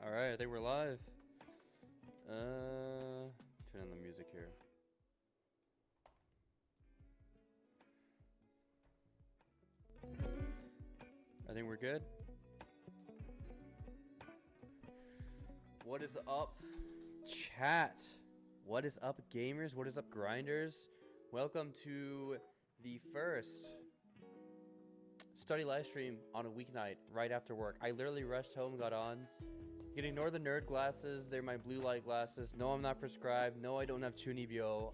All right, I think we're live. Turn on the music here. I think we're good. What is up, chat? What is up, gamers? What is up, grinders? Welcome to the first study live stream on a weeknight right after work. I literally rushed home, got on. You can ignore the nerd glasses. They're my blue light glasses. No, I'm not prescribed. No, I don't have chunibyo.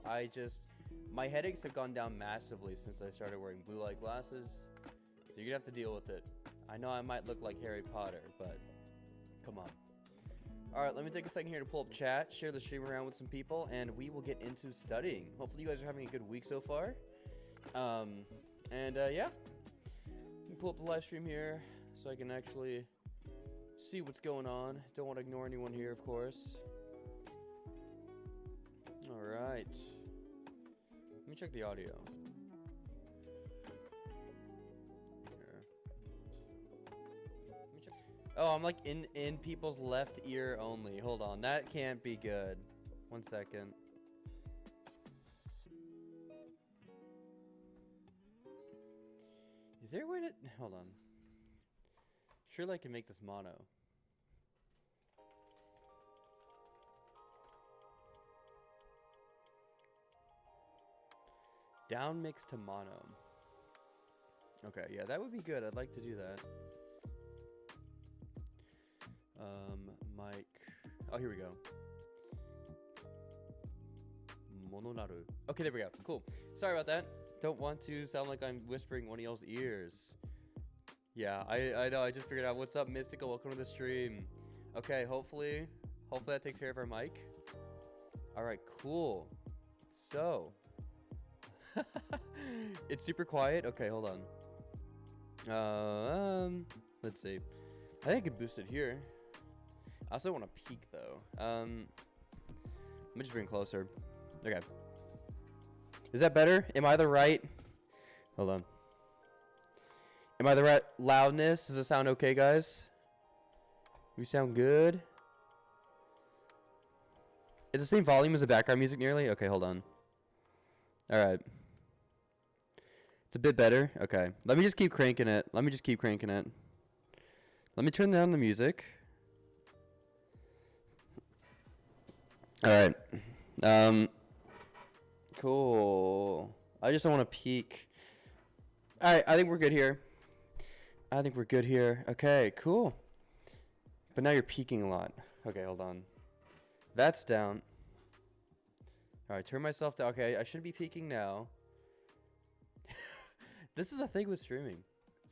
My headaches have gone down massively since I started wearing blue light glasses. So you're gonna have to deal with it. I know I might look like Harry Potter, but come on. All right, let me take a second here to pull up chat, share the stream around with some people, and we will get into studying. Hopefully you guys are having a good week so far. Yeah. Let me pull up the live stream here so I can actually see what's going on. Don't want to ignore anyone here, of course. All right. Let me check the audio. Here. Let me check. Oh, I'm like in people's left ear only. Hold on. That can't be good. 1 second. Is there a way to... Hold on. Surely I can make this mono. Down mix to mono. Okay, yeah, that would be good. I'd like to do that. Mic. Oh, here we go. Mononaru. Okay, there we go. Cool. Sorry about that. Don't want to sound like I'm whispering one of y'all's ears. Yeah, I know. I just figured out. What's up, Mystical? Welcome to the stream. Okay, hopefully that takes care of our mic. All right, cool. So, it's super quiet. Okay, hold on. Let's see. I think I could boost it here. I also want to peek though. Let me just bring it closer. Okay. Is that better? Am I the right? Hold on. Am I the right loudness? Does it sound okay, guys? We sound good. It's the same volume as the background music nearly? Okay, hold on. Alright. It's a bit better. Okay. Let me just keep cranking it. Let me turn down the music. Alright. Cool. I just don't want to peek. Alright, I think we're good here. Okay, cool. But now you're peeking a lot. Okay, hold on. That's down. Alright, turn myself down. Okay, I shouldn't be peeking now. This is a thing with streaming.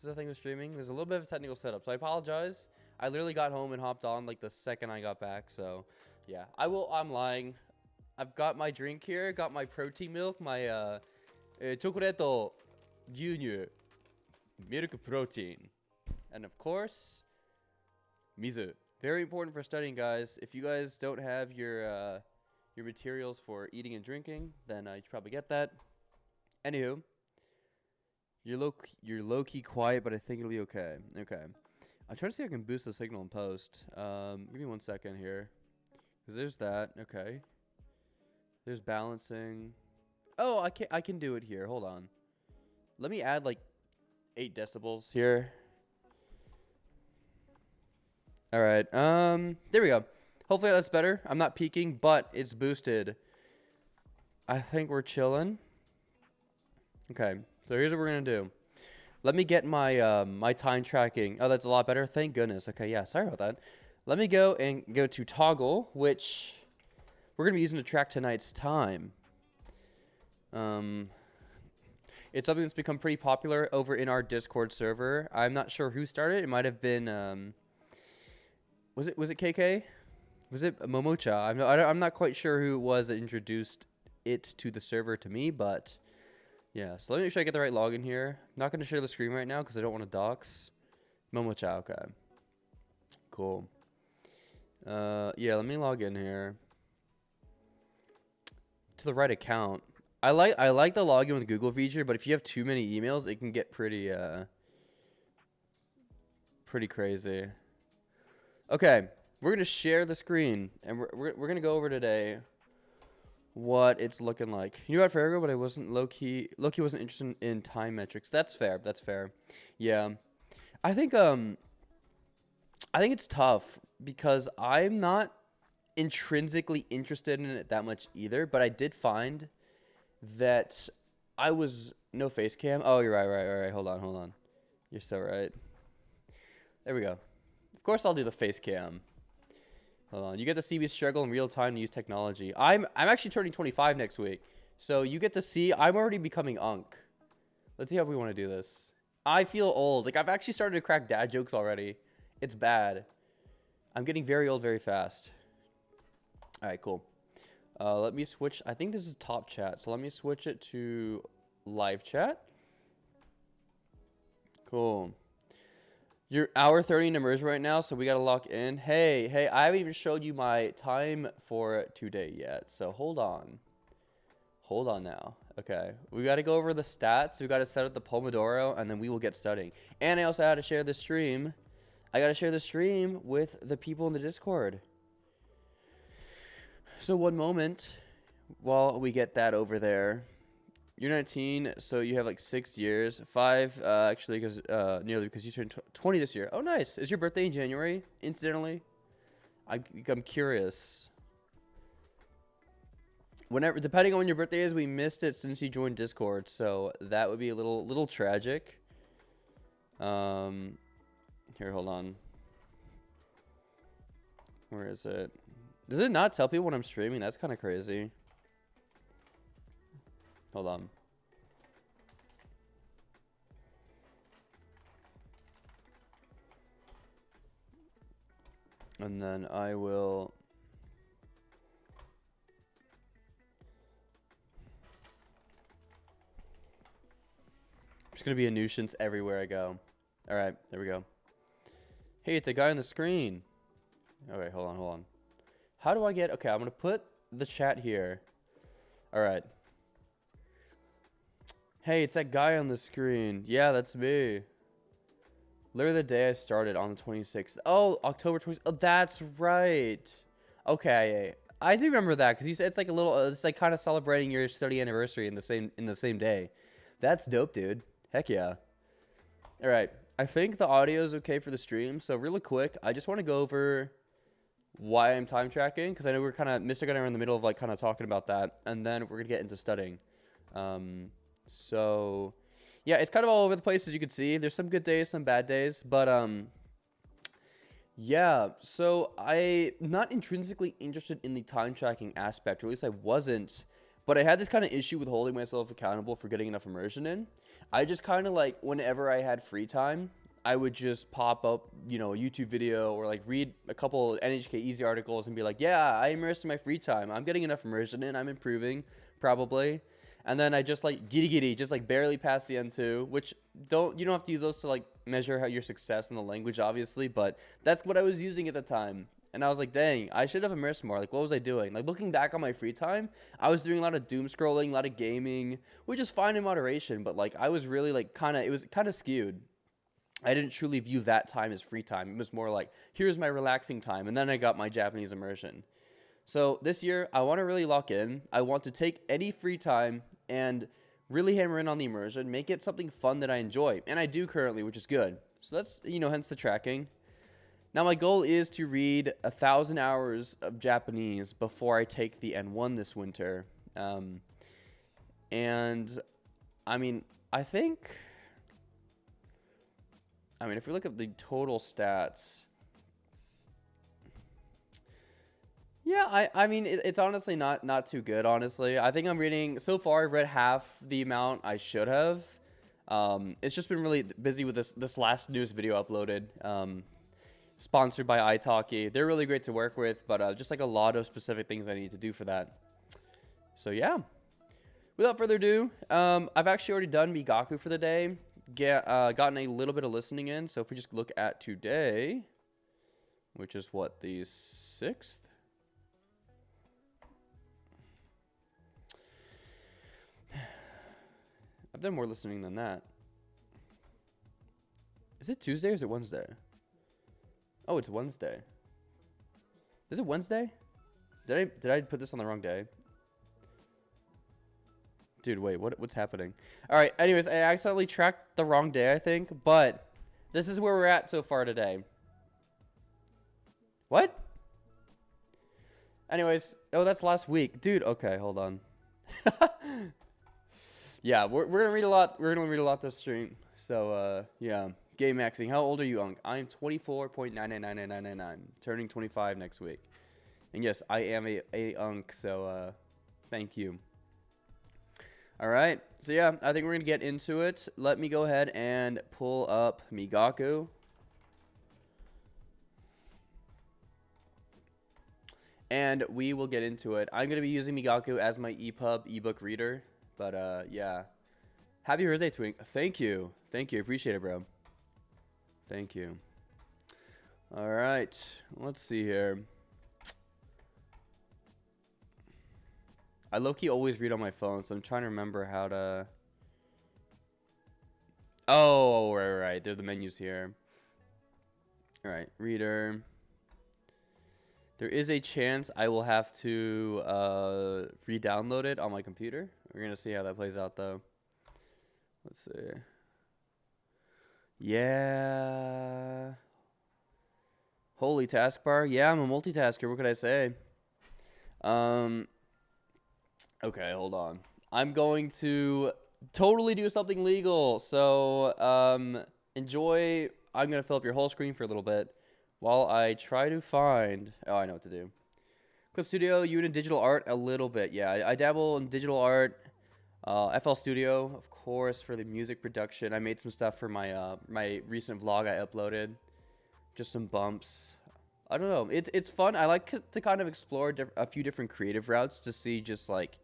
There's a little bit of a technical setup, so I apologize. I literally got home and hopped on like the second I got back, so yeah. I'm lying. I've got my drink here, got my protein milk, my chocolate gyunyu, milk protein, and of course, mizu. Very important for studying, guys. If you guys don't have your materials for eating and drinking, then you should probably get that. Anywho, you're low-key quiet, but I think it'll be okay. Okay. I'm trying to see if I can boost the signal in post. Give me 1 second here. Because there's that. Okay. There's balancing. Oh, I can do it here. Hold on. Let me add like 8 decibels here. All right. There we go. Hopefully that's better. I'm not peaking, but it's boosted. I think we're chilling. Okay. So here's what we're gonna do. Let me get my my time tracking. Oh, that's a lot better. Thank goodness. Okay, yeah. Sorry about that. Let me go to toggle, which we're gonna be using to track tonight's time. It's something that's become pretty popular over in our Discord server. I'm not sure who started. It might have been was it KK? Was it Momocha? I'm not quite sure who it was that introduced it to the server to me, but yeah. So let me make sure I get the right login here. I'm not gonna share the screen right now because I don't want to dox. Momocha, okay. Cool. Yeah, let me log in here. To the right account. I like the login with Google feature, but if you have too many emails, it can get pretty crazy. Okay, we're gonna share the screen, and we're gonna go over today what it's looking like. You know what, Fargo, but I wasn't low-key wasn't interested in time metrics. That's fair. That's fair. Yeah. I think it's tough because I'm not intrinsically interested in it that much either, but I did find that I was no face cam. Oh, you're right. Hold on. You're so right. There we go. Of course I'll do the face cam. Hold on. You get to see me struggle in real time to use technology. I'm actually turning 25 next week. So you get to see I'm already becoming Unk. Let's see how we want to do this. I feel old. Like I've actually started to crack dad jokes already. It's bad. I'm getting very old very fast. All right, cool. Let me switch. I think this is top chat. So let me switch it to live chat. Cool. You're hour 30 in immersion right now, so we got to lock in. Hey, I haven't even showed you my time for today yet. So hold on. Hold on now. Okay. We got to go over the stats. We got to set up the Pomodoro, and then we will get studying. And I also had to share the stream. I got to share the stream with the people in the Discord. So one moment while we get that over there. You're 19, so you have like 6 years. 5, actually, because nearly because you turned 20 this year. Oh, nice. Is your birthday in January, incidentally? I'm curious. Whenever, depending on when your birthday is, we missed it since you joined Discord, so that would be a little tragic. Here, hold on. Where is it? Does it not tell people when I'm streaming? That's kind of crazy. Hold on. And then I will... There's going to be a nuisance everywhere I go. All right, there we go. Hey, it's a guy on the screen. Okay, hold on. How do I get... Okay, I'm going to put the chat here. All right. Hey, it's that guy on the screen. Yeah, that's me. Literally the day I started on the 26th. Oh, October 26th. Oh, that's right. Okay, I do remember that because it's like a little. It's like kind of celebrating your study anniversary in the same day. That's dope, dude. Heck yeah. All right, I think the audio is okay for the stream. So really quick, I just want to go over why I'm time tracking because I know we're kind of Mr. Gunner in the middle of like kind of talking about that, and then we're gonna get into studying. So, yeah, it's kind of all over the place, as you can see. There's some good days, some bad days. But, yeah, so I'm not intrinsically interested in the time tracking aspect, or at least I wasn't. But I had this kind of issue with holding myself accountable for getting enough immersion in. I just kind of, like, whenever I had free time, I would just pop up, you know, a YouTube video or, like, read a couple NHK Easy articles and be like, yeah, I immersed in my free time. I'm getting enough immersion in. I'm improving, probably. And then I just like giddy, just like barely passed the N2, which you don't have to use those to like measure how your success in the language, obviously, but that's what I was using at the time. And I was like, dang, I should have immersed more. Like, what was I doing? Like, looking back on my free time, I was doing a lot of doom scrolling, a lot of gaming, which is fine in moderation, but like I was really like it was kind of skewed. I didn't truly view that time as free time. It was more like, here's my relaxing time, and then I got my Japanese immersion. So this year, I want to really lock in. I want to take any free time and really hammer in on the immersion, make it something fun that I enjoy. And I do currently, which is good. So that's, hence the tracking. Now, my goal is to read 1,000 hours of Japanese before I take the N1 this winter. And, I mean, if we look at the total stats... Yeah, I mean, it's honestly not too good, honestly. I think I'm reading, so far, I've read half the amount I should have. It's just been really busy with this last news video uploaded. Sponsored by italki. They're really great to work with, but just like a lot of specific things I need to do for that. So, yeah. Without further ado, I've actually already done Migaku for the day. Gotten a little bit of listening in. So, if we just look at today, which is what, the 6th? I've done more listening than that. Is it Tuesday or is it Wednesday? Oh, it's Wednesday. Is it Wednesday? Did I put this on the wrong day? Dude, wait, what's happening? All right, anyways, I accidentally tracked the wrong day, I think, but this is where we're at so far today. What? Anyways, oh, that's last week. Dude, okay, hold on. Yeah, we're going to read a lot. We're going to read a lot this stream. So, yeah. Game maxing. How old are you, Unk? I'm 24.999999. Turning 25 next week. And yes, I am a Unk, so thank you. All right. So, yeah, I think we're going to get into it. Let me go ahead and pull up Migaku. And we will get into it. I'm going to be using Migaku as my EPUB ebook reader. But, yeah. Happy birthday, Twink. Thank you. Thank you. Appreciate it, bro. Thank you. All right. Let's see here. I low-key always read on my phone, so I'm trying to remember how to... Oh, right. There's the menus here. All right. Reader. There is a chance I will have to re-download it on my computer. We're going to see how that plays out, though. Let's see. Yeah. Holy taskbar. Yeah, I'm a multitasker. What could I say? Okay, hold on. I'm going to totally do something legal. So, enjoy. I'm going to fill up your whole screen for a little bit while I try to find... Oh, I know what to do. Clip Studio, you into digital art? A little bit, yeah. I dabble in digital art. FL Studio, of course, for the music production. I made some stuff for my my recent vlog I uploaded. Just some bumps. I don't know. It's fun. I like to kind of explore a few different creative routes to see just like,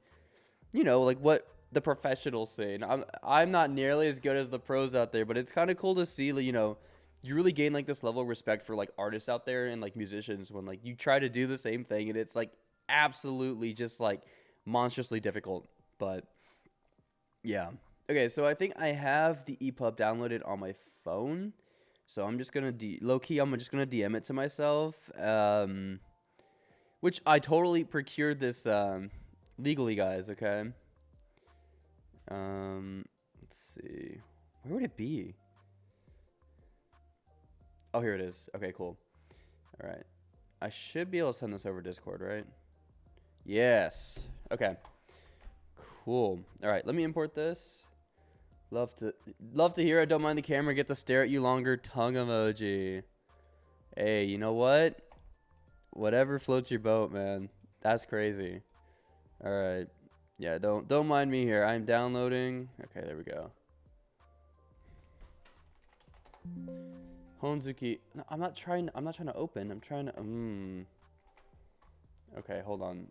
you know, like what the professionals say. And I'm not nearly as good as the pros out there, but it's kind of cool to see, you know, you really gain like this level of respect for like artists out there and like musicians when like you try to do the same thing and it's like absolutely just like monstrously difficult. But yeah. Okay, so I think I have the EPUB downloaded on my phone. So I'm just going to low-key, I'm just going to DM it to myself. Which I totally procured this legally, guys, okay? Let's see. Where would it be? Oh, here it is. Okay, cool. All right. I should be able to send this over Discord, right? Yes. Okay. Cool. All right, let me import this. Love to hear it. Don't mind the camera. Get to stare at you longer. Tongue emoji. Hey, you know what? Whatever floats your boat, man. That's crazy. All right. Yeah, don't mind me here. I'm downloading. Okay, there we go. Honzuki. No, I'm not trying to open. I'm trying to Okay, hold on.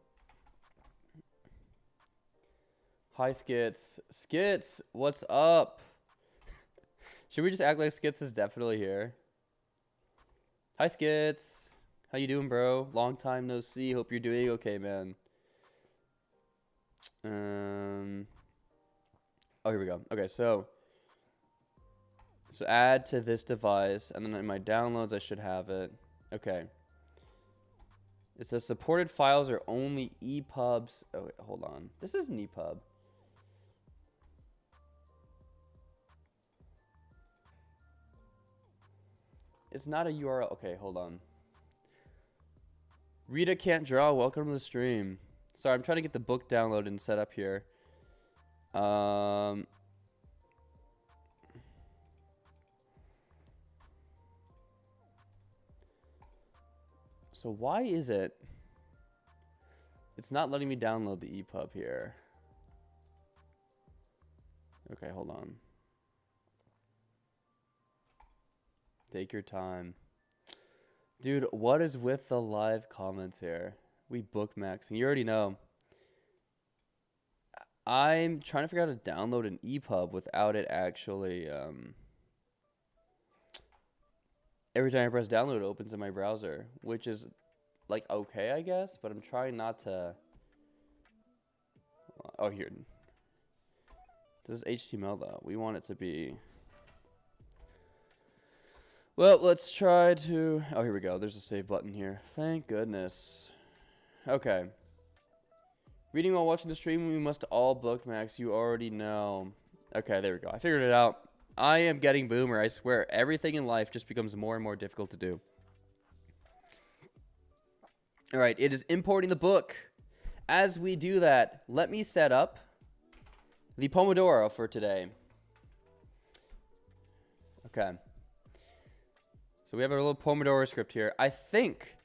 Hi, Skits. Skits, what's up? Should we just act like Skits is definitely here? Hi, Skits. How you doing, bro? Long time no see. Hope you're doing okay, man. Oh, here we go. Okay, so add to this device, and then in my downloads, I should have it. Okay. It says supported files are only EPUBs. Oh, wait, hold on. This is an EPUB. It's not a URL. Okay, hold on. Rita can't draw. Welcome to the stream. Sorry, I'm trying to get the book downloaded and set up here. So why is it? It's not letting me download the EPUB here. Okay, hold on. Take your time. Dude, what is with the live comments here? We bookmaxing. You already know. I'm trying to figure out how to download an EPUB without it actually... Every time I press download, it opens in my browser, which is, like, okay, I guess, but I'm trying not to... Oh, here. This is HTML, though. We want it to be... Well, let's try to... Oh, here we go. There's a save button here. Thank goodness. Okay. Reading while watching the stream, we must all bookmarks. You already know. Okay, there we go. I figured it out. I am getting boomer. I swear, everything in life just becomes more and more difficult to do. All right, it is importing the book. As we do that, let me set up the Pomodoro for today. Okay. So we have a little Pomodoro script here. I think,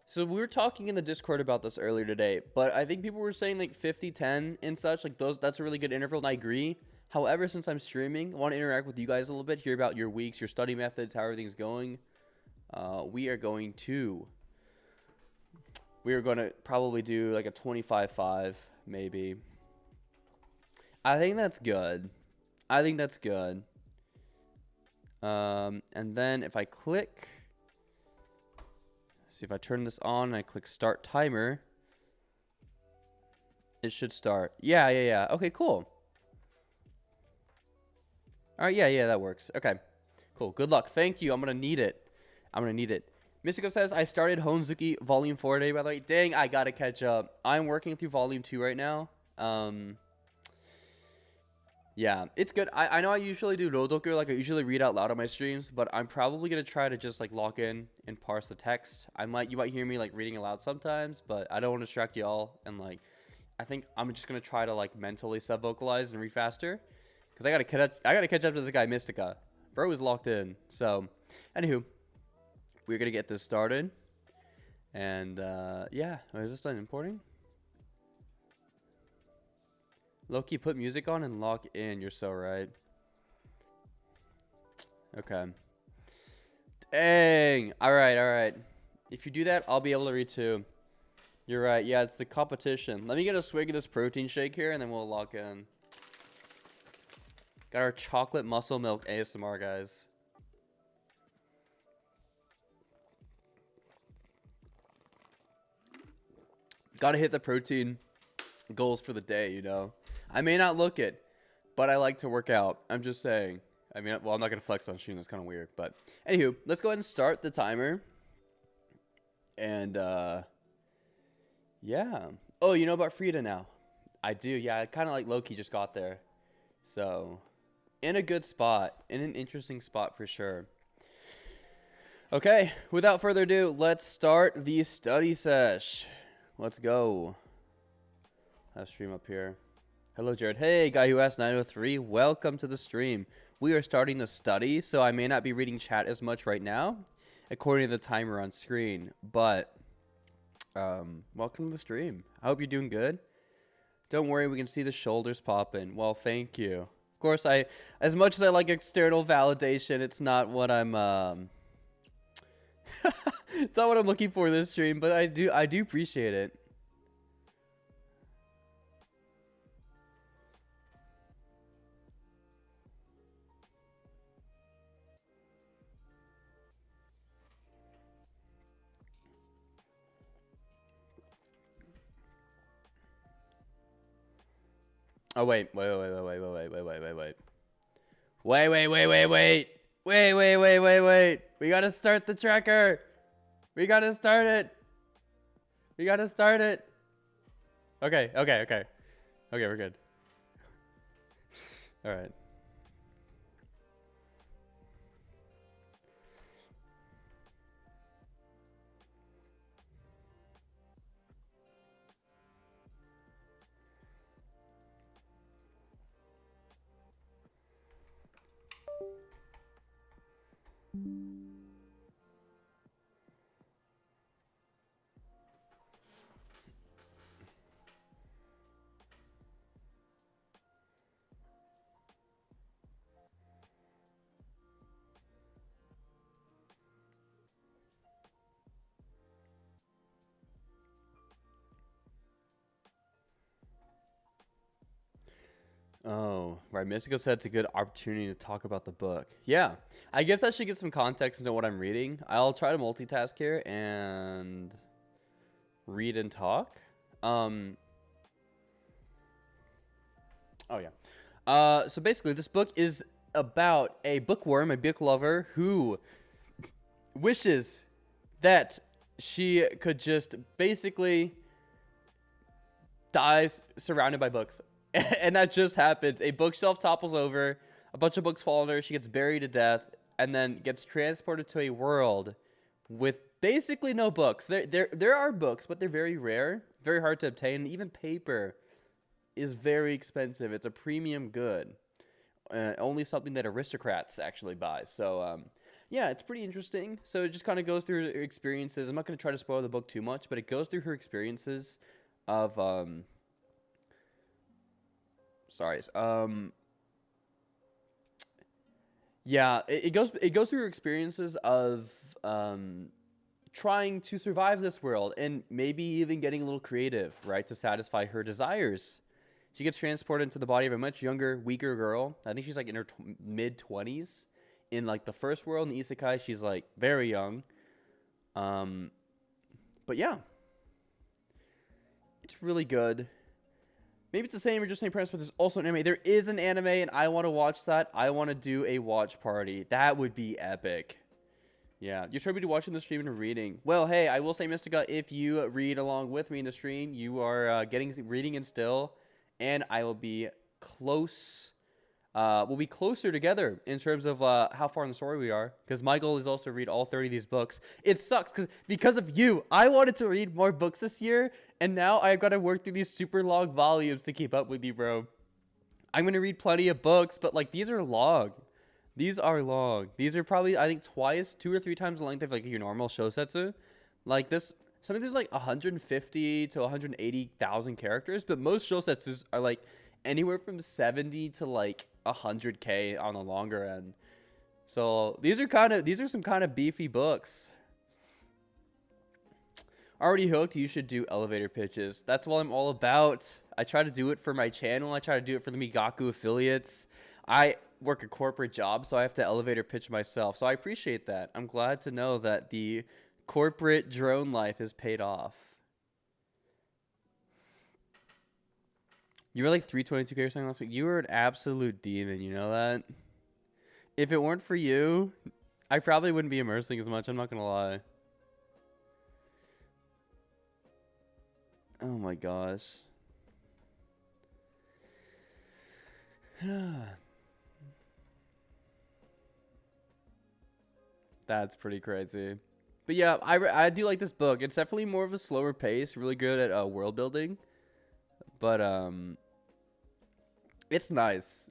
so we were talking in the Discord about this earlier today, but I think people were saying like 50-10 and such, like that's a really good interval, and I agree. However, since I'm streaming, I want to interact with you guys a little bit, hear about your weeks, your study methods, how everything's going. We are going to probably do like a 25-5, maybe. I think that's good. And then if I click, see if I turn this on and I click start timer, it should start. Yeah. Okay, cool. All right, yeah, that works. Okay, cool. Good luck. Thank you. I'm going to need it. Mystico says, I started Honzuki Volume 4 today, by the way. Dang, I got to catch up. I'm working through Volume 2 right now. Yeah, it's good. I know I usually do Rodoku, like I usually read out loud on my streams, but I'm probably going to try to just like lock in and parse the text. You might hear me like reading aloud sometimes, but I don't want to distract y'all. And like, I think I'm just going to try to like mentally sub-vocalize and read faster. Because I got to catch up to this guy, Mystica. Bro is locked in. So, anywho, we're going to get this started. And, yeah. Is this done importing? Loki, put music on and lock in. You're so right. Okay. Dang. All right. If you do that, I'll be able to read too. You're right. Yeah, it's the competition. Let me get a swig of this protein shake here, and then we'll lock in. Got our chocolate muscle milk ASMR, guys. Gotta hit the protein goals for the day, you know. I may not look it, but I like to work out. I'm just saying. I mean, well, I'm not gonna flex on stream. That's kind of weird. But anywho, let's go ahead and start the timer. And yeah. Oh, you know about Frida now? I do. Yeah, I kind of like Loki just got there. So, in a good spot, in an interesting spot for sure. Okay, without further ado, let's start the study sesh. Let's go. I'll stream up here. Hello, Jared. Hey, guy who asked 903. Welcome to the stream. We are starting to study, so I may not be reading chat as much right now, according to the timer on screen. But, welcome to the stream. I hope you're doing good. Don't worry, we can see the shoulders popping. Well, thank you. Of course, as much as I like external validation, it's not what I'm, it's not what I'm looking for this stream, but I do appreciate it. Oh, wait. Wait. We gotta start the tracker. We gotta start it. Okay, we're good. All right. Oh, right. Mystico said it's a good opportunity to talk about the book. Yeah, I guess I should get some context into what I'm reading. I'll try to multitask here and read and talk. Oh, yeah. So basically, this book is about a bookworm, a book lover, who wishes that she could just basically die surrounded by books. And that just happens. A bookshelf topples over, a bunch of books fall on her, she gets buried to death, and then gets transported to a world with basically no books. There are books, but they're very rare, very hard to obtain. Even paper is very expensive. It's a premium good. Only something that aristocrats actually buy. So, yeah, it's pretty interesting. So it just kind of goes through her experiences. I'm not going to try to spoil the book too much, but it goes through her experiences of, yeah, it goes through her experiences of, trying to survive this world and maybe even getting a little creative, right, to satisfy her desires. She gets transported into the body of a much younger, weaker girl. I think she's like in her mid-20s. In like the first world, in the isekai, she's like very young. But yeah, it's really good. Maybe it's the same or just same premise, but there's also an anime. There is an anime, and I want to watch that. I want to do a watch party. That would be epic. Yeah, you're trying to be watching the stream and reading. Well, hey, I will say, Mystica, if you read along with me in the stream, you are getting reading in still. And I will be close. We'll be closer together in terms of how far in the story we are. Because my goal is also to read all 30 of these books. It sucks because of you. I wanted to read more books this year. And now I've got to work through these super long volumes to keep up with you, bro. I'm going to read plenty of books. But like these are long. These are long. These are probably, I think, 2 or 3 times the length of like your normal shosetsu. Like this. Some of these like 150 to 180,000 characters, but most shosetsus are like anywhere from 70 to like 100K on the longer end. So these are some kind of beefy books. Already hooked, you should do elevator pitches. That's what I'm all about. I try to do it for my channel. I try to do it for the Migaku affiliates. I work a corporate job, so I have to elevator pitch myself. So I appreciate that. I'm glad to know that the corporate drone life has paid off. You were like 322K or something last week. You were an absolute demon, you know that? If it weren't for you, I probably wouldn't be immersing as much, I'm not gonna lie. Oh my gosh. That's pretty crazy. But yeah, I do like this book. It's definitely more of a slower pace, really good at world building. But it's nice.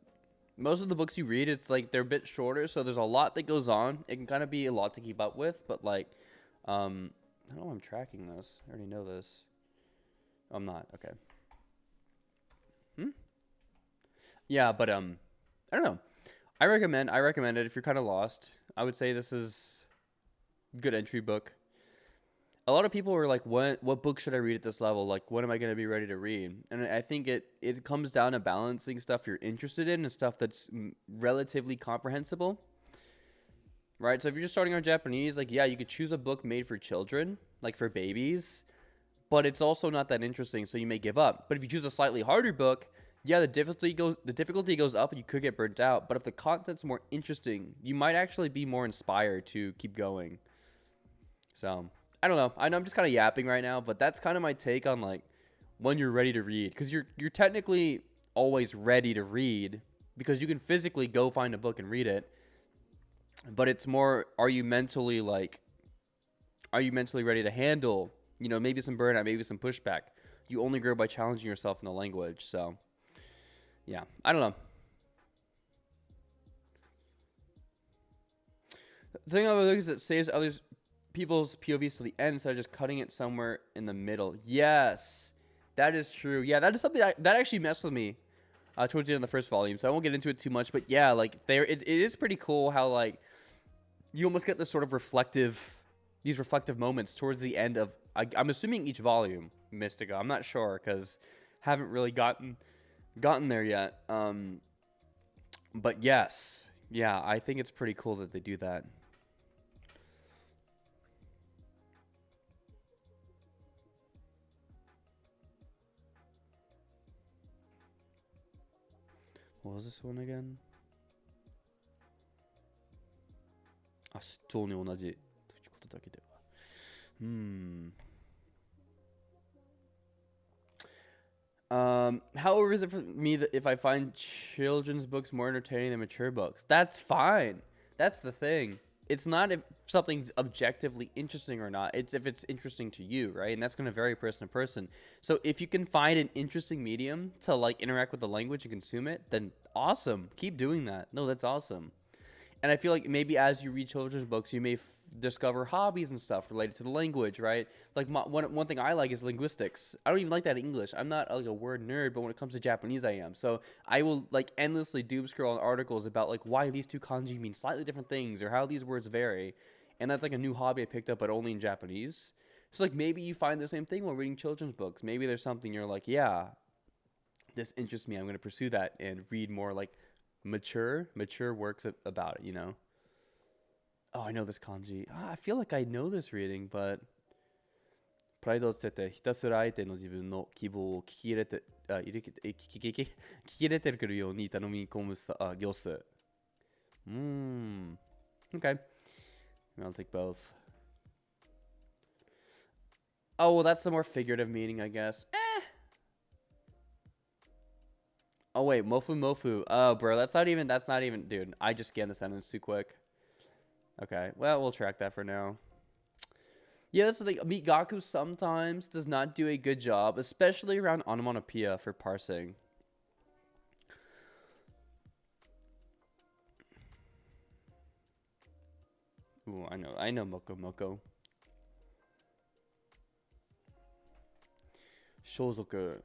Most of the books you read, it's like they're a bit shorter, so there's a lot that goes on. It can kind of be a lot to keep up with, but like I don't know if I'm tracking this. I already know this. I'm not. Okay. Yeah, but I don't know. I recommend it if you're kind of lost. I would say this is good entry book. A lot of people were like, what book should I read at this level? Like, when am I going to be ready to read? And I think it comes down to balancing stuff you're interested in and stuff that's relatively comprehensible. Right? So if you're just starting on Japanese, like, yeah, you could choose a book made for children, like for babies, but it's also not that interesting, so you may give up. But if you choose a slightly harder book, yeah, the difficulty goes up and you could get burnt out. But if the content's more interesting, you might actually be more inspired to keep going. So I don't know. I know I'm just kind of yapping right now, but that's kind of my take on like when you're ready to read, because you're technically always ready to read because you can physically go find a book and read it. But it's more, are you mentally ready to handle, maybe some burnout, maybe some pushback. You only grow by challenging yourself in the language. So yeah, I don't know. The thing about it is it saves people's POVs to the end instead of just cutting it somewhere in the middle. Yes, that is true. Yeah, that is something that actually messed with me towards the end of the first volume. So I won't get into it too much, but yeah, like it is pretty cool how like you almost get this sort of reflective moments towards the end of I'm assuming each volume, Mystica. I'm not sure because haven't really gotten there yet. But yes, yeah, I think it's pretty cool that they do that. What was this one again? あ、同じ。だけでは。However, is it for me that if I find children's books more entertaining than mature books? That's fine. That's the thing. It's not if something's objectively interesting or not. It's if it's interesting to you, right? And that's going to vary person to person. So if you can find an interesting medium to like interact with the language and consume it, then awesome. Keep doing that. No, that's awesome. And I feel like maybe as you read children's books, you may discover hobbies and stuff related to the language, right? Like one thing I like is linguistics. I don't even like that in English. I'm not like a word nerd, but when it comes to Japanese, I am. So I will like endlessly doom scroll on articles about like why these two kanji mean slightly different things or how these words vary. And that's like a new hobby I picked up, but only in Japanese. So like maybe you find the same thing while reading children's books. Maybe there's something you're like, yeah, this interests me. I'm going to pursue that and read more like mature works about it, you know? Oh, I know this kanji. I feel like I know this reading, but プライドを捨ててひたすら相手の自分の希望を聞き入れてくるように頼み込む様子。Okay. I'll take both. Oh, well, that's the more figurative meaning, I guess. Oh, wait, mofu. Oh, bro, that's not even, dude, I just scanned the sentence too quick. Okay, well, we'll track that for now. Yeah, that's the thing. Migaku sometimes does not do a good job, especially around onomatopoeia for parsing. Ooh, I know Moko. Shouzoku.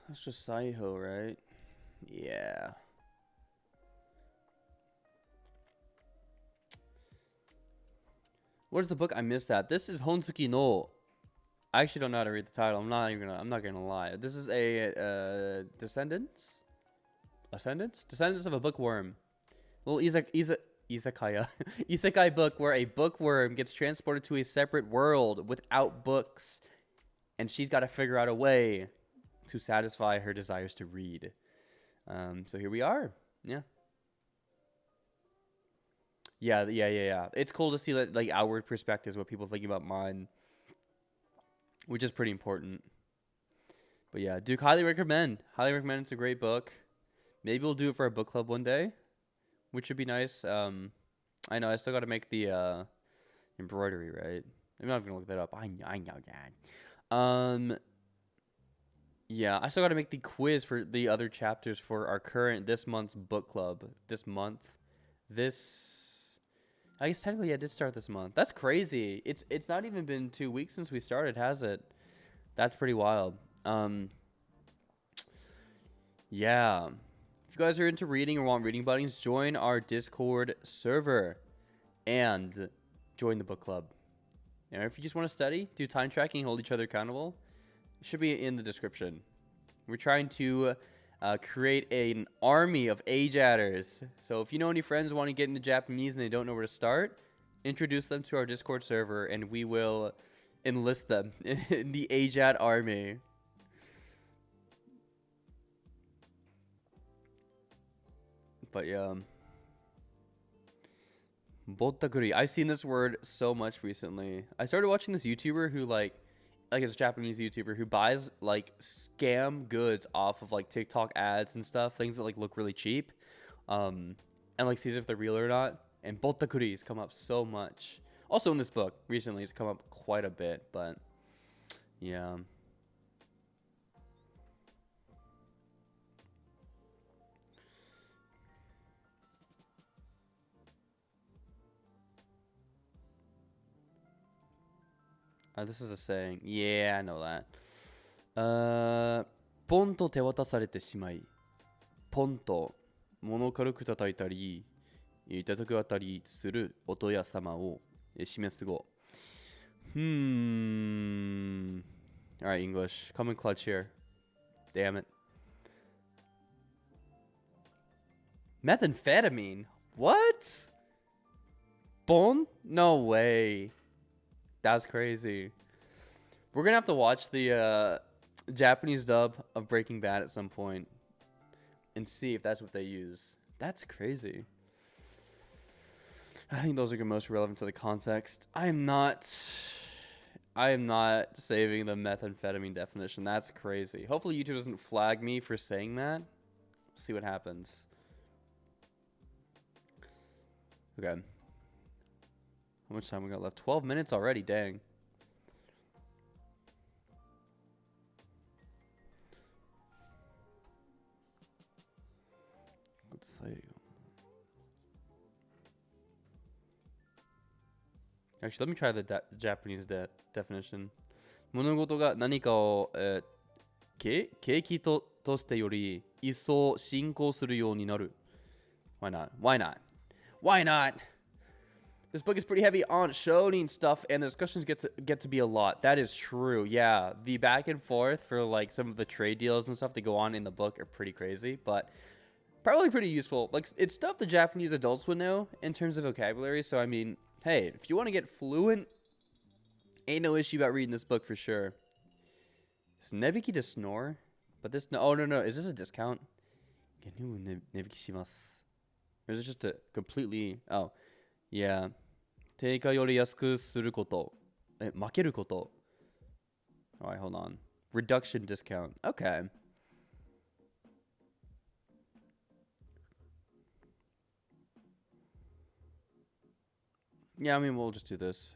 That's just Saiho, right? Yeah. What is the book? I missed that. This is Honsuki no. I actually don't know how to read the title. I'm not gonna lie. This is a Descendants of a bookworm. Little izakaya isekai book where a bookworm gets transported to a separate world without books, and she's got to figure out a way to satisfy her desires to read. So here we are. Yeah. It's cool to see like outward perspectives, what people think about mine, which is pretty important. But yeah, Duke, highly recommend. It's a great book. Maybe we'll do it for a book club one day, which would be nice. I know I still got to make the embroidery, right? I'm not gonna look that up. I know that. Yeah, I still got to make the quiz for the other chapters for our this month's book club. I guess technically I did start this month. That's crazy. It's not even been 2 weeks since we started, has it? That's pretty wild. Yeah. If you guys are into reading or want reading buddies, join our Discord server and join the book club. And if you just want to study, do time tracking, hold each other accountable, it should be in the description. We're trying to create an army of AJATTers. So if you know any friends who want to get into Japanese and they don't know where to start, introduce them to our Discord server and we will enlist them in the AJATT army. But yeah. Botakuri. I've seen this word so much recently. I started watching this YouTuber who like it's a Japanese YouTuber who buys like scam goods off of like TikTok ads and stuff, things that like look really cheap, and like sees if they're real or not. And botakuri's come up so much. Also in this book recently, it's come up quite a bit. But yeah. This is a saying. Yeah, I know that. ポンと手渡されてしまい、ポンと物軽く叩いたり、叩くあたりする音や様を示す語。Alright, English. Come in clutch here. Damn it. Methamphetamine? What? Bon? No way. That's crazy. We're gonna have to watch the Japanese dub of Breaking Bad at some point and see if that's what they use. That's crazy. I think those are most relevant to the context. I am not saving the methamphetamine definition. That's crazy. Hopefully YouTube doesn't flag me for saying that. See what happens. Okay. How much time we got left? 12 minutes already, dang. Actually, let me try the Japanese definition. 物事が何かを、景気としてより一層進行するようになる. Why not? Why not? Why not? This book is pretty heavy on shonen stuff, and the discussions get to be a lot. That is true. Yeah, the back and forth for like some of the trade deals and stuff that go on in the book are pretty crazy, but probably pretty useful. Like, it's stuff the Japanese adults would know in terms of vocabulary. So I mean, hey, if you want to get fluent, ain't no issue about reading this book for sure. Is Nebiki to snore? But this no. Oh no. Is this a discount? Nebiki shimasu. Or is it just a completely? Oh. Yeah. 定価より安くすること。負けること。Alright, hold on. Reduction discount. Okay. Yeah, I mean, we'll just do this.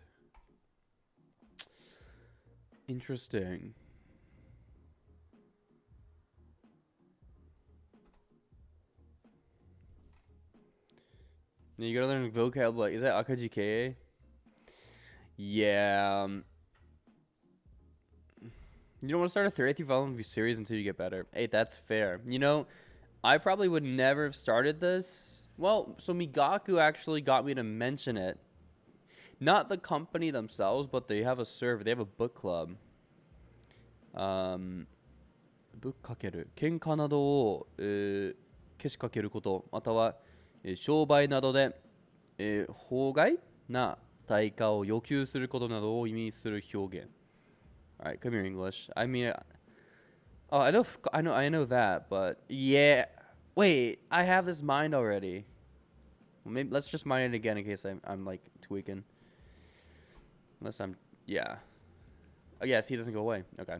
Interesting. You gotta learn vocab, like, is that Akajike? Yeah. You don't want to start a 33 volume series until you get better. Hey, that's fair. You know, I probably would never have started this. Well, so Migaku actually got me to mention it. Not the company themselves, but they have a server. They have a book club. ぶっかける喧嘩などを、けしかけることまたは、商売などで、法外な対価を要求することなどを意味する表現. Alright, come here, English. I mean, oh, I know that, but yeah. Wait, I have this mind already. Well, maybe let's just mine it again in case I'm like tweaking. Unless I'm, yeah. Oh, yes, he doesn't go away. Okay.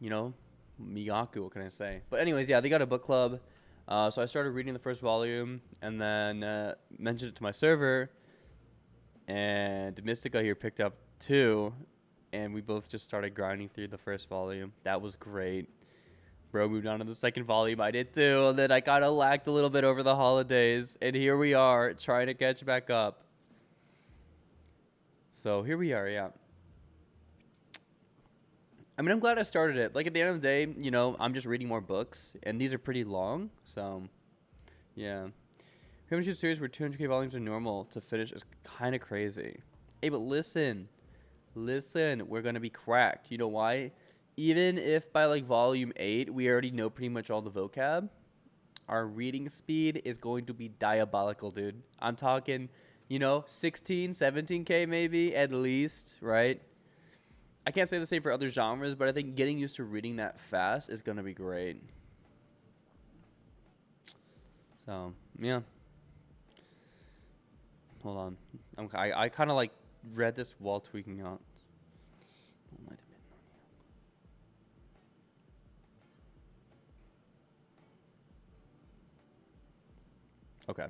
You know, Migaku, what can I say? But anyways, yeah, they got a book club. So I started reading the first volume and then mentioned it to my server. And Mystica here picked up too. And we both just started grinding through the first volume. That was great. Bro moved on to the second volume. I did too. And then I kind of lagged a little bit over the holidays. And here we are trying to catch back up. So here we are, yeah. I mean, I'm glad I started it. Like, at the end of the day, you know, I'm just reading more books. And these are pretty long. So, yeah. Having a series where 200k volumes are normal to finish is kind of crazy. Hey, but listen. Listen, we're going to be cracked. You know why? Even if by, like, volume 8, we already know pretty much all the vocab, our reading speed is going to be diabolical, dude. I'm talking, you know, 16, 17k maybe, at least, right? I can't say the same for other genres, but I think getting used to reading that fast is going to be great. So, yeah. Hold on. I kind of like read this while tweaking out. Okay.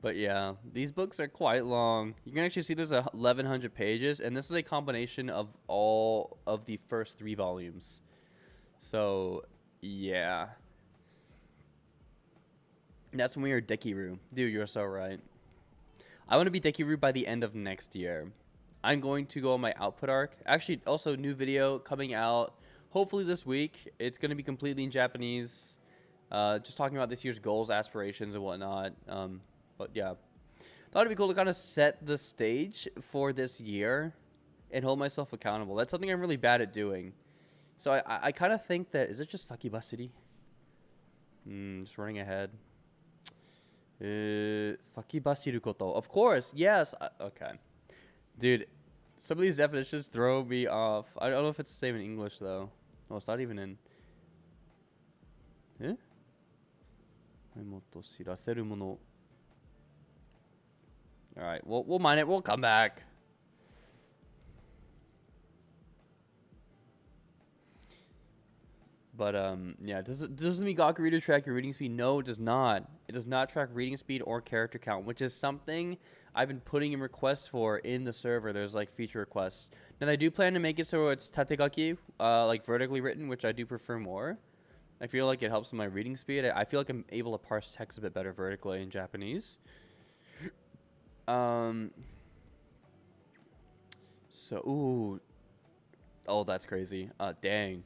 But yeah, these books are quite long. You can actually see there's 1,100 pages, and this is a combination of all of the first 3 volumes. So, yeah. That's when we are Dekiru. Dude, you're so right. I want to be Dekiru by the end of next year. I'm going to go on my output arc. Actually, also new video coming out hopefully this week. It's going to be completely in Japanese. Just talking about this year's goals, aspirations, and whatnot. But yeah, Thought it'd be cool to kind of set the stage for this year and hold myself accountable. That's something I'm really bad at doing. So I kind of think that, is it just Sakiba City? Just running ahead. Sakibashiru koto. Of course, yes. Okay. Dude, some of these definitions throw me off. I don't know if it's the same in English, though. Oh, it's not even in... Eh? Alright, we'll mine it. We'll come back. But, yeah, does the Migaku reader track your reading speed? No, it does not. It does not track reading speed or character count, which is something I've been putting in requests for in the server. There's, like, feature requests. Now, I do plan to make it so it's tategaki, like, vertically written, which I do prefer more. I feel like it helps with my reading speed. I feel like I'm able to parse text a bit better vertically in Japanese. So, ooh. Oh, that's crazy. Dang.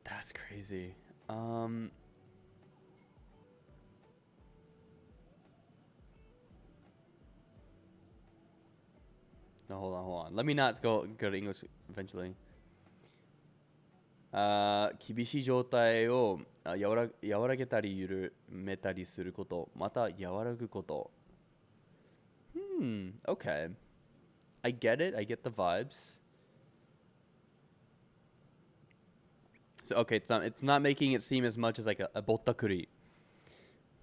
That's crazy. No, hold on. Let me not go to English eventually. 厳しい状態を和らげたり緩めたりすること、また和らぐこと。Okay. I get it. I get the vibes. So, okay, it's not making it seem as much as like a bottakuri.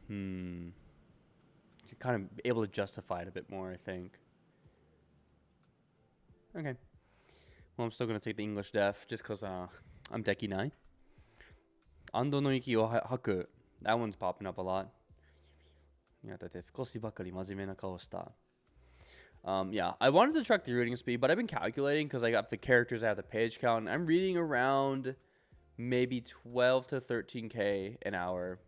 Kind of able to justify it a bit more, I think. Okay. Well, I'm still going to take the English def just because I'm Deki 9. Ando no iki o haku. That one's popping up a lot. Yeah, I wanted to track the reading speed, but I've been calculating because I got the characters, I have the page count. I'm reading around maybe 12 to 13k an hour.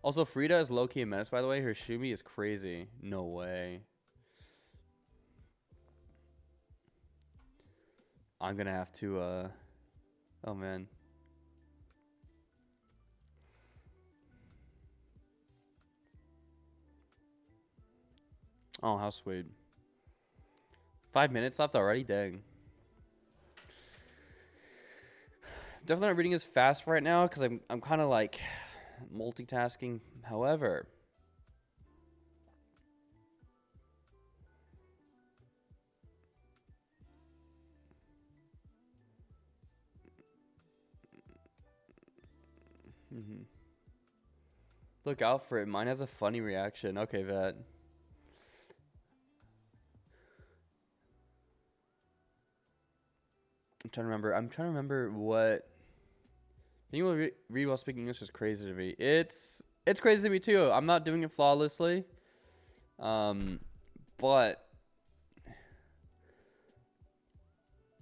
Also, Frida is low-key a menace, by the way. Her Shumi is crazy. No way. I'm gonna have to, oh man. Oh, how sweet. 5 minutes left already? Dang. Definitely not reading as fast right now because I'm kind of like multitasking. However, look out for it. Mine has a funny reaction. Okay, Vet. I'm trying to remember what. Being able to read while speaking English is crazy to me. It's crazy to me too. I'm not doing it flawlessly. But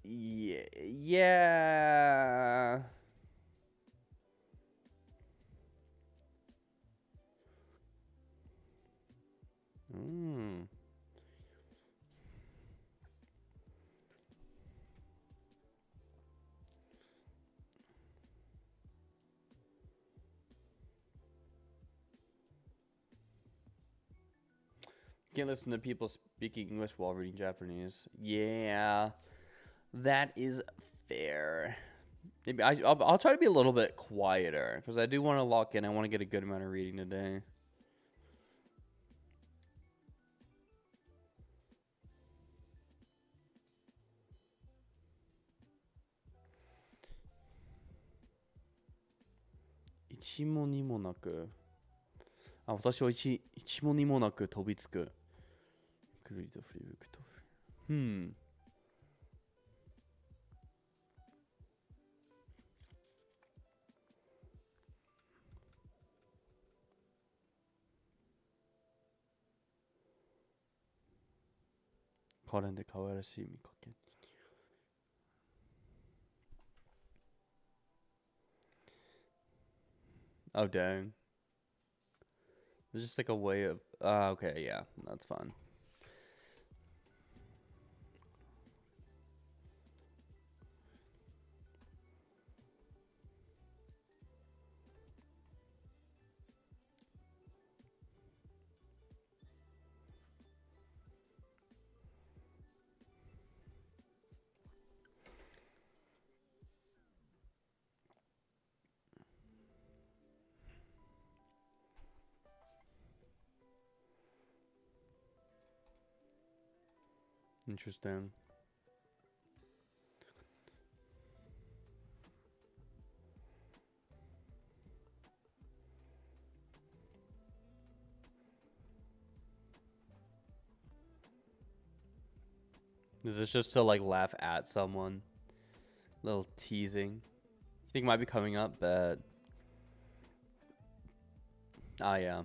yeah. Can't listen to people speaking English while reading Japanese. Yeah, that is fair. Maybe I'll try to be a little bit quieter because I do want to lock in. I want to get a good amount of reading today. Ichi mo ni mo naku. 私は一も二もなく飛びつく。くるりと振り向くと。可憐で可愛らしい見かけ。Oh, dang. There's just like a way of... okay, yeah, that's fun. Interesting. Is this just to like laugh at someone? Little teasing. You think it might be coming up, but yeah.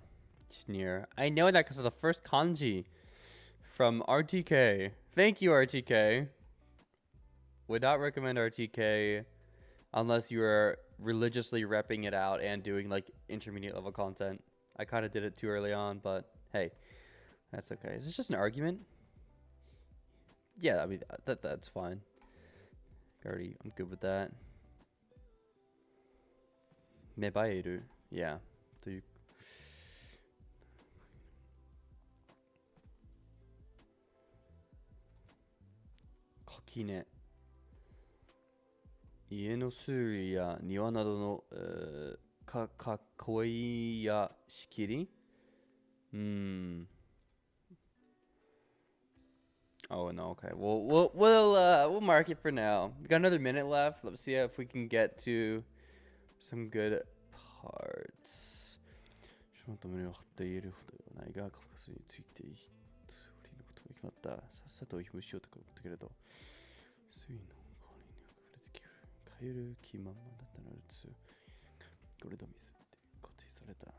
Sneer. I know that because of the first kanji from RTK. Thank you, RTK. Would not recommend RTK unless you are religiously repping it out and doing like intermediate level content. I kind of did it too early on, but hey, that's okay. Is this just an argument? Yeah, I mean that's fine. I'm good with that. Mebaeru. Yeah. So you Kakine. 家の周囲や庭などの囲いや仕切り Oh no, okay. We'll mark it for now. We got another minute left. Let's see if we can get to some good parts. ちょっと胸を張っているほどではないが、カフカスについているのことが決まった。さっさと非無しようとか思ったけれど、水の代わりに溢れてきる。変える気満々だったのです。これと水って固定された。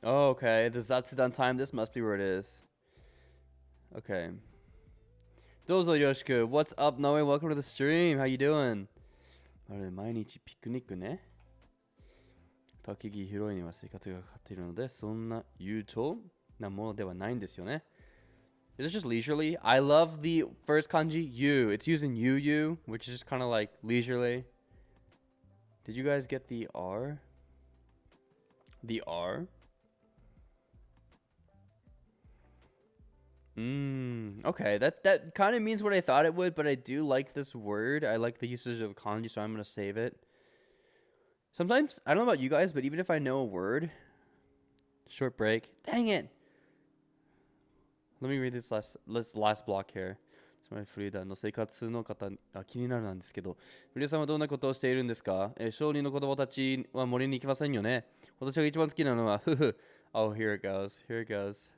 Oh, okay. This that's done time. This must be where it is. Okay. Dozo Yoshiku. What's up, Noe? Welcome to the stream. How you doing? あれ、毎日ピクニックね。竹木広いには生活がかかっているので、そんな悠長なものではないんですよね。Is it just leisurely? I love the first kanji, you. It's using you, which is just kind of like leisurely. Did you guys get the R? The R? Okay, that kind of means what I thought it would, but I do like this word. I like the usage of kanji, so I'm going to save it. Sometimes, I don't know about you guys, but even if I know a word, short break, dang it. Let me read this last block here. つまりフリーダーの生活の方、気になるなんですけど、フリーダーさんはどんなことをしているんですか？小児の子供たちは森に行きませんよね。私が一番好きなのは、Oh, here it goes. Here it goes.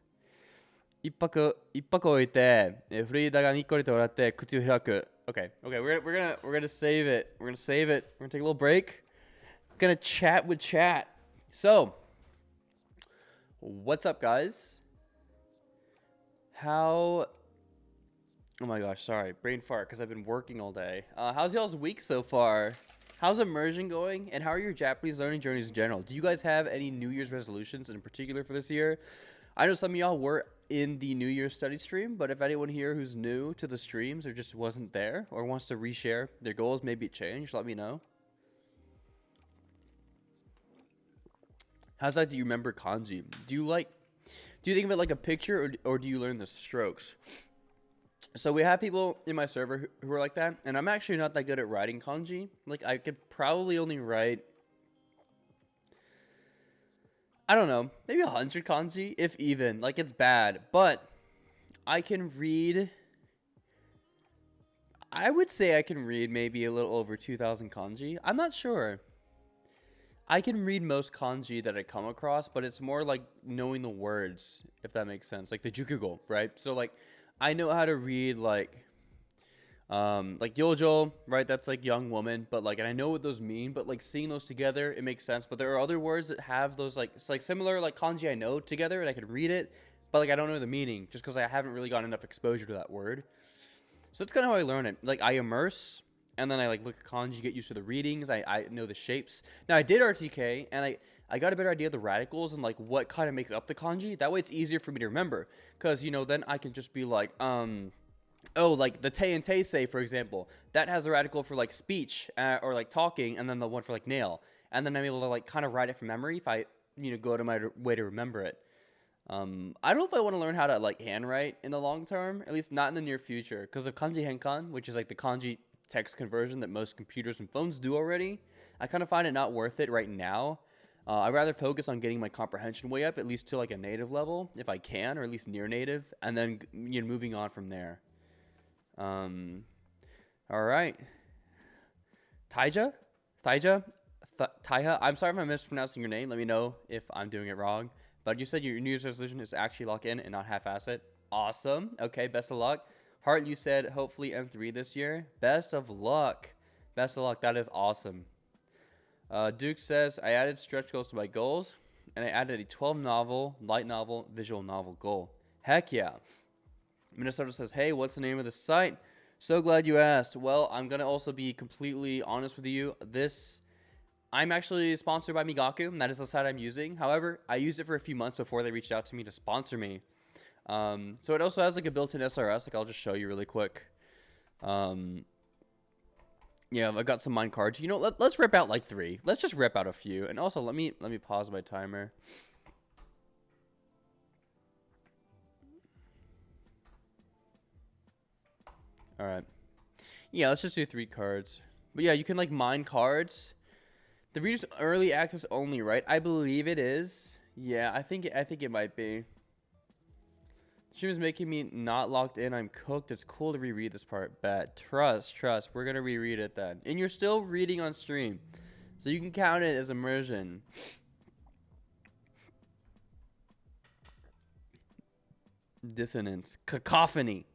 一泊置いて、フリーダーがにっこりと笑って口を開く。Okay, we're gonna save it. We're gonna save it. We're gonna take a little break. We're gonna chat with chat. So, what's up, guys? Oh my gosh, sorry, brain fart because I've been working all day. How's y'all's week so far? How's immersion going? And how are your Japanese learning journeys in general? Do you guys have any New Year's resolutions in particular for this year? I know some of y'all were in the New Year's study stream, but if anyone here who's new to the streams or just wasn't there or wants to reshare their goals, maybe it changed, let me know. How's that? Do you remember kanji? Do you think of it like a picture or do you learn the strokes? So we have people in my server who are like that, and I'm actually not that good at writing kanji. Like, I could probably only write, I don't know, maybe 100 kanji, if even. Like, it's bad, but I can read, I would say I can read maybe a little over 2,000 kanji. I'm not sure. I can read most kanji that I come across, but it's more like knowing the words, if that makes sense. Like the jukugo, right? So, like, I know how to read, like yojo, right? That's like young woman, but like, and I know what those mean, but like seeing those together, it makes sense. But there are other words that have those like, it's like similar like kanji I know together and I can read it, but like I don't know the meaning just because I haven't really gotten enough exposure to that word. So that's kind of how I learn it. Like I immerse and then I like look at kanji, get used to the readings. I know the shapes. Now I did RTK and I got a better idea of the radicals and like what kind of makes up the kanji. That way it's easier for me to remember. Cause you know, then I can just be like, oh, like the te and te say, for example, that has a radical for like speech or like talking. And then the one for like nail. And then I'm able to like kind of write it from memory if I, you know, go to my way to remember it. I don't know if I want to learn how to like handwrite in the long term, at least not in the near future. Cause of kanji henkan, which is like the kanji text conversion that most computers and phones do already. I kind of find it not worth it right now. I'd rather focus on getting my comprehension way up, at least to like a native level, if I can, or at least near native, and then moving on from there. All right. Taiha? Taiha? I'm sorry if I'm mispronouncing your name. Let me know if I'm doing it wrong. But you said your New Year's resolution is to actually lock in and not half-ass it. Awesome. Okay, best of luck. Heart, you said hopefully M3 this year. Best of luck. Best of luck. That is awesome. Duke says, I added stretch goals to my goals, and I added a 12 novel, light novel, visual novel goal. Heck yeah. Minnesota says, hey, what's the name of the site? So glad you asked. Well, I'm going to also be completely honest with you. I'm actually sponsored by Migaku, and that is the site I'm using. However, I used it for a few months before they reached out to me to sponsor me. So it also has like a built-in SRS. Like I'll just show you really quick. Yeah, I got some mine cards. You know, let's rip out like 3. Let's just rip out a few. And also, let me pause my timer. All right. Yeah, let's just do 3 cards. But yeah, you can like mine cards. The reader's early access only, right? I believe it is. Yeah, I think it might be. She was making me not locked in. I'm cooked. It's cool to reread this part. Bet. Trust. We're going to reread it then. And you're still reading on stream. So you can count it as immersion. Dissonance. Cacophony.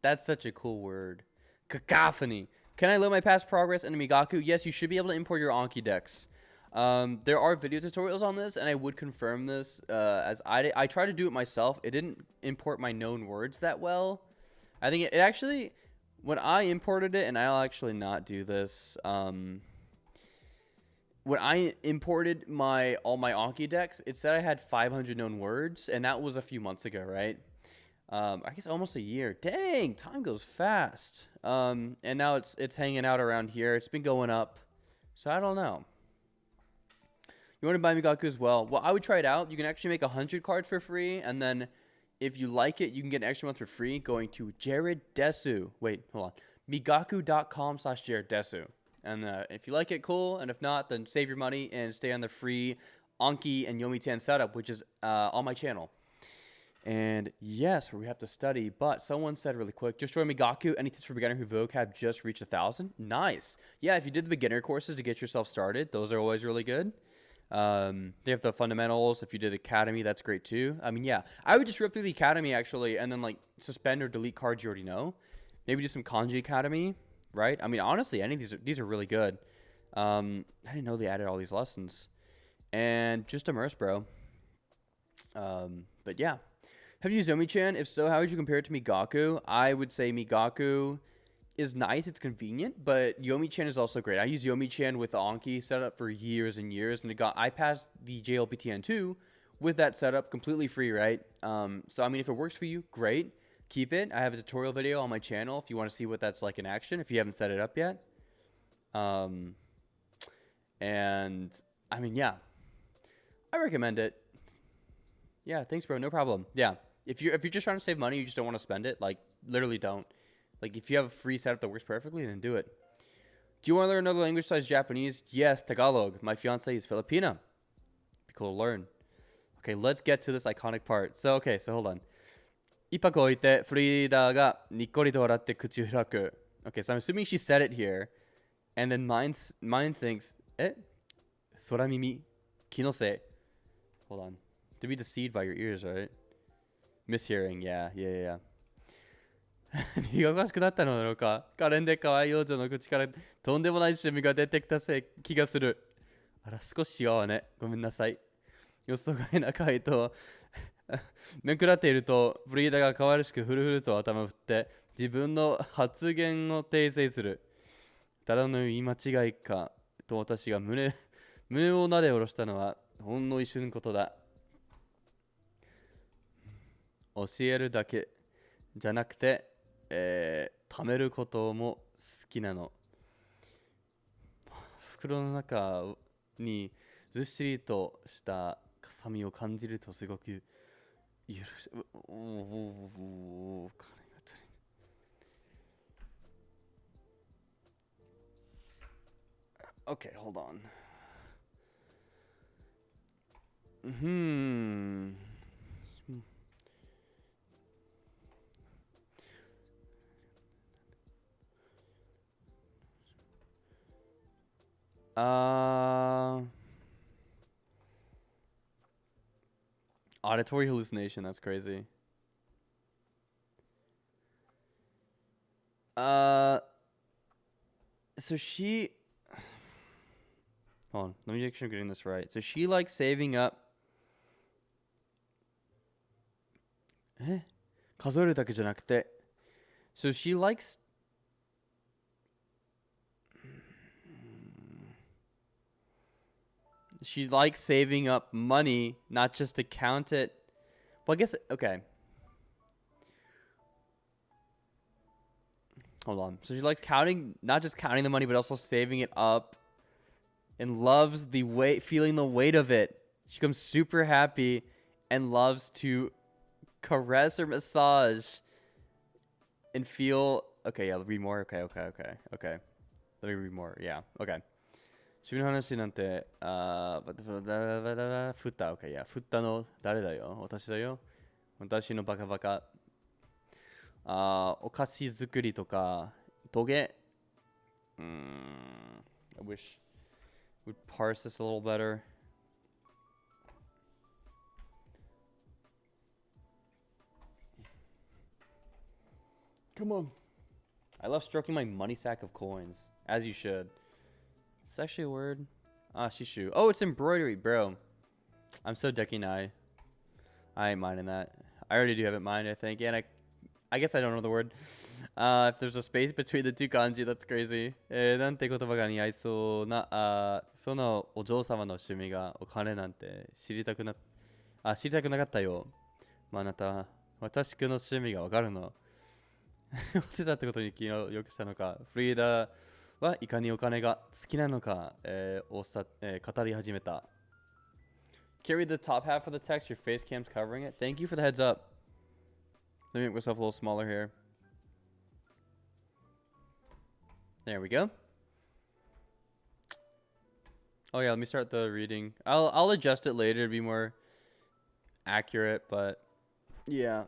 That's such a cool word. Cacophony. Can I load my past progress into Migaku? Yes, you should be able to import your Anki decks. There are video tutorials on this, and I would confirm this, as I tried to do it myself. It didn't import my known words that well. I think it actually, when I imported it, and I'll actually not do this, when I imported all my Anki decks, it said I had 500 known words, and that was a few months ago, right? I guess almost a year. Dang, time goes fast. And now it's hanging out around here. It's been going up, so I don't know. You want to buy Migaku as well? Well, I would try it out. You can actually make 100 cards for free, and then if you like it, you can get an extra month for free going to Jared Desu. Wait, hold on. Migaku.com/Jared Desu. And if you like it, cool. And if not, then save your money and stay on the free Anki and Yomitan setup, which is on my channel. And yes, we have to study, but someone said really quick, just join Migaku. Any tips for beginner who vocab just reached 1,000? Nice. Yeah, if you did the beginner courses to get yourself started, those are always really good. They have the fundamentals. If you did academy, that's great too. I mean, yeah, I would just rip through the academy actually, and then like suspend or delete cards you already know. Maybe do some kanji academy, right? I mean, honestly, any of these are really good. I didn't know they added all these lessons, and just immerse, bro. But yeah, have you used Omi-chan? If so, how would you compare it to Migaku? I would say Migaku is nice, it's convenient, but Yomi-chan is also great. I use Yomi-chan with the Anki setup for years and years, and I passed the JLPTN2 with that setup completely free, right? So I mean, if it works for you, great. Keep it. I have a tutorial video on my channel if you want to see what that's like in action, if you haven't set it up yet. And I mean, yeah, I recommend it. Yeah, thanks, bro. No problem. Yeah, if you're just trying to save money, you just don't want to spend it, like literally don't. Like, if you have a free setup that works perfectly, then do it. Do you want to learn another language besides Japanese? Yes, Tagalog. My fiance is Filipina. Be cool to learn. Okay, let's get to this iconic part. So hold on. 一泊置いてフリーダーがにっこりと笑って口を開く. Okay, so I'm assuming she said it here. And then mine thinks, 空耳気のせい. Hold on. To be deceived by your ears, right? Mishearing, yeah. 身がおかしくなったのだろうか。可憐で可愛い幼女の口からとんでもない趣味が出てきた気がする。あら、少し違うわね。ごめんなさい。予想外な回答。めくらっていると、フリーダが可愛らしくフルフルと頭を振って、自分の発言を訂正する。ただの言い間違いか、と私が胸をなで下ろしたのは、ほんの一瞬のことだ。教えるだけじゃなくて、貯めることも好きなの。袋の中にずっしりとしたかさみを感じるとすごく許し、金が足りない。Okay, hold on. Hmm. Auditory hallucination. That's crazy. So she. Hold on. Let me make sure I'm getting this right. So she likes saving up. 数えるだけじゃなくて So she likes saving up money, not just to count it. Well, I guess, okay. Hold on. So she likes not just counting the money, but also saving it up, and loves feeling the weight of it. She becomes super happy and loves to caress or massage and feel. Okay, yeah, read more. Okay. Let me read more. Yeah, okay. 趣味の話なんて、振った、okay, yeah. 振ったの誰だよ、私だよ。私のバカバカ。お菓子作りとか、トゲ。I wish would parse this a little better. Come on. I love stroking my money sack of coins, as you should. Is that actually a word? Shishu. Oh, it's embroidery, bro. I'm so dekinai. I ain't minding that. I already do have it mind, I think. Yeah, and I guess I don't know the word. If there's a space between the two kanji, that's crazy. なんて言葉が似合いそうな、そのお嬢様の趣味がお金なんて知りたくなかったよ。まあ、あなた、私の趣味がわかるの。お手伝ってことに気を良くしたのか。フリーダはいかにお金が好きなのか、語り始めた。Carry the top half of the text, your face cam's covering it. Thank you for the heads up. Let me make myself a little smaller here. There we go. Oh yeah, let me start the reading. I'll adjust it later to be more accurate, but yeah.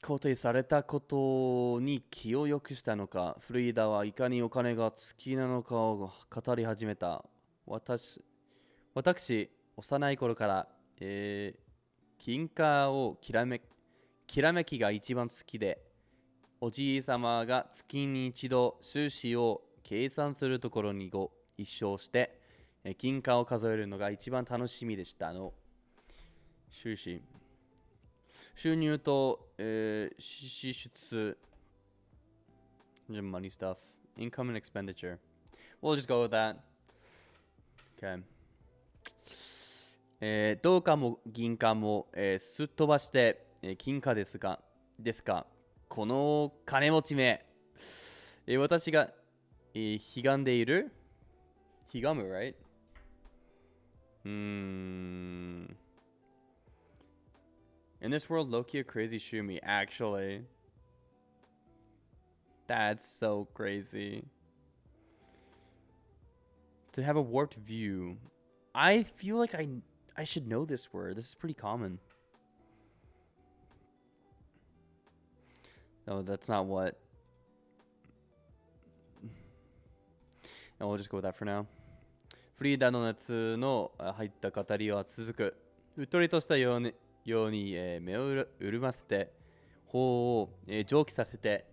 肯定されたことに気を良くしたのか、フリーダはいかにお金が好きなのかを語り始めた。私、幼い頃から、金貨をきらめきが一番好きで、おじいさまが月に一度収支を計算するところに一生して、金貨を数えるのが一番楽しみでしたの。収支。収入と、支出 money stuff, income and expenditure. We'll just go with that. Okay. どうかも銀貨も、すっ飛ばして、金貨ですかこの金持ちめ、私が、ひがんでいるひがむ right? In this world, Loki a crazy Shumi, actually. That's so crazy. To have a warped view. I feel like I should know this word. This is pretty common. No, that's not what. No, we'll just go with that for now. フリーダの夏の入った語りは続く。うっとりとしたように目を潤ませて、頬を、蒸気させて、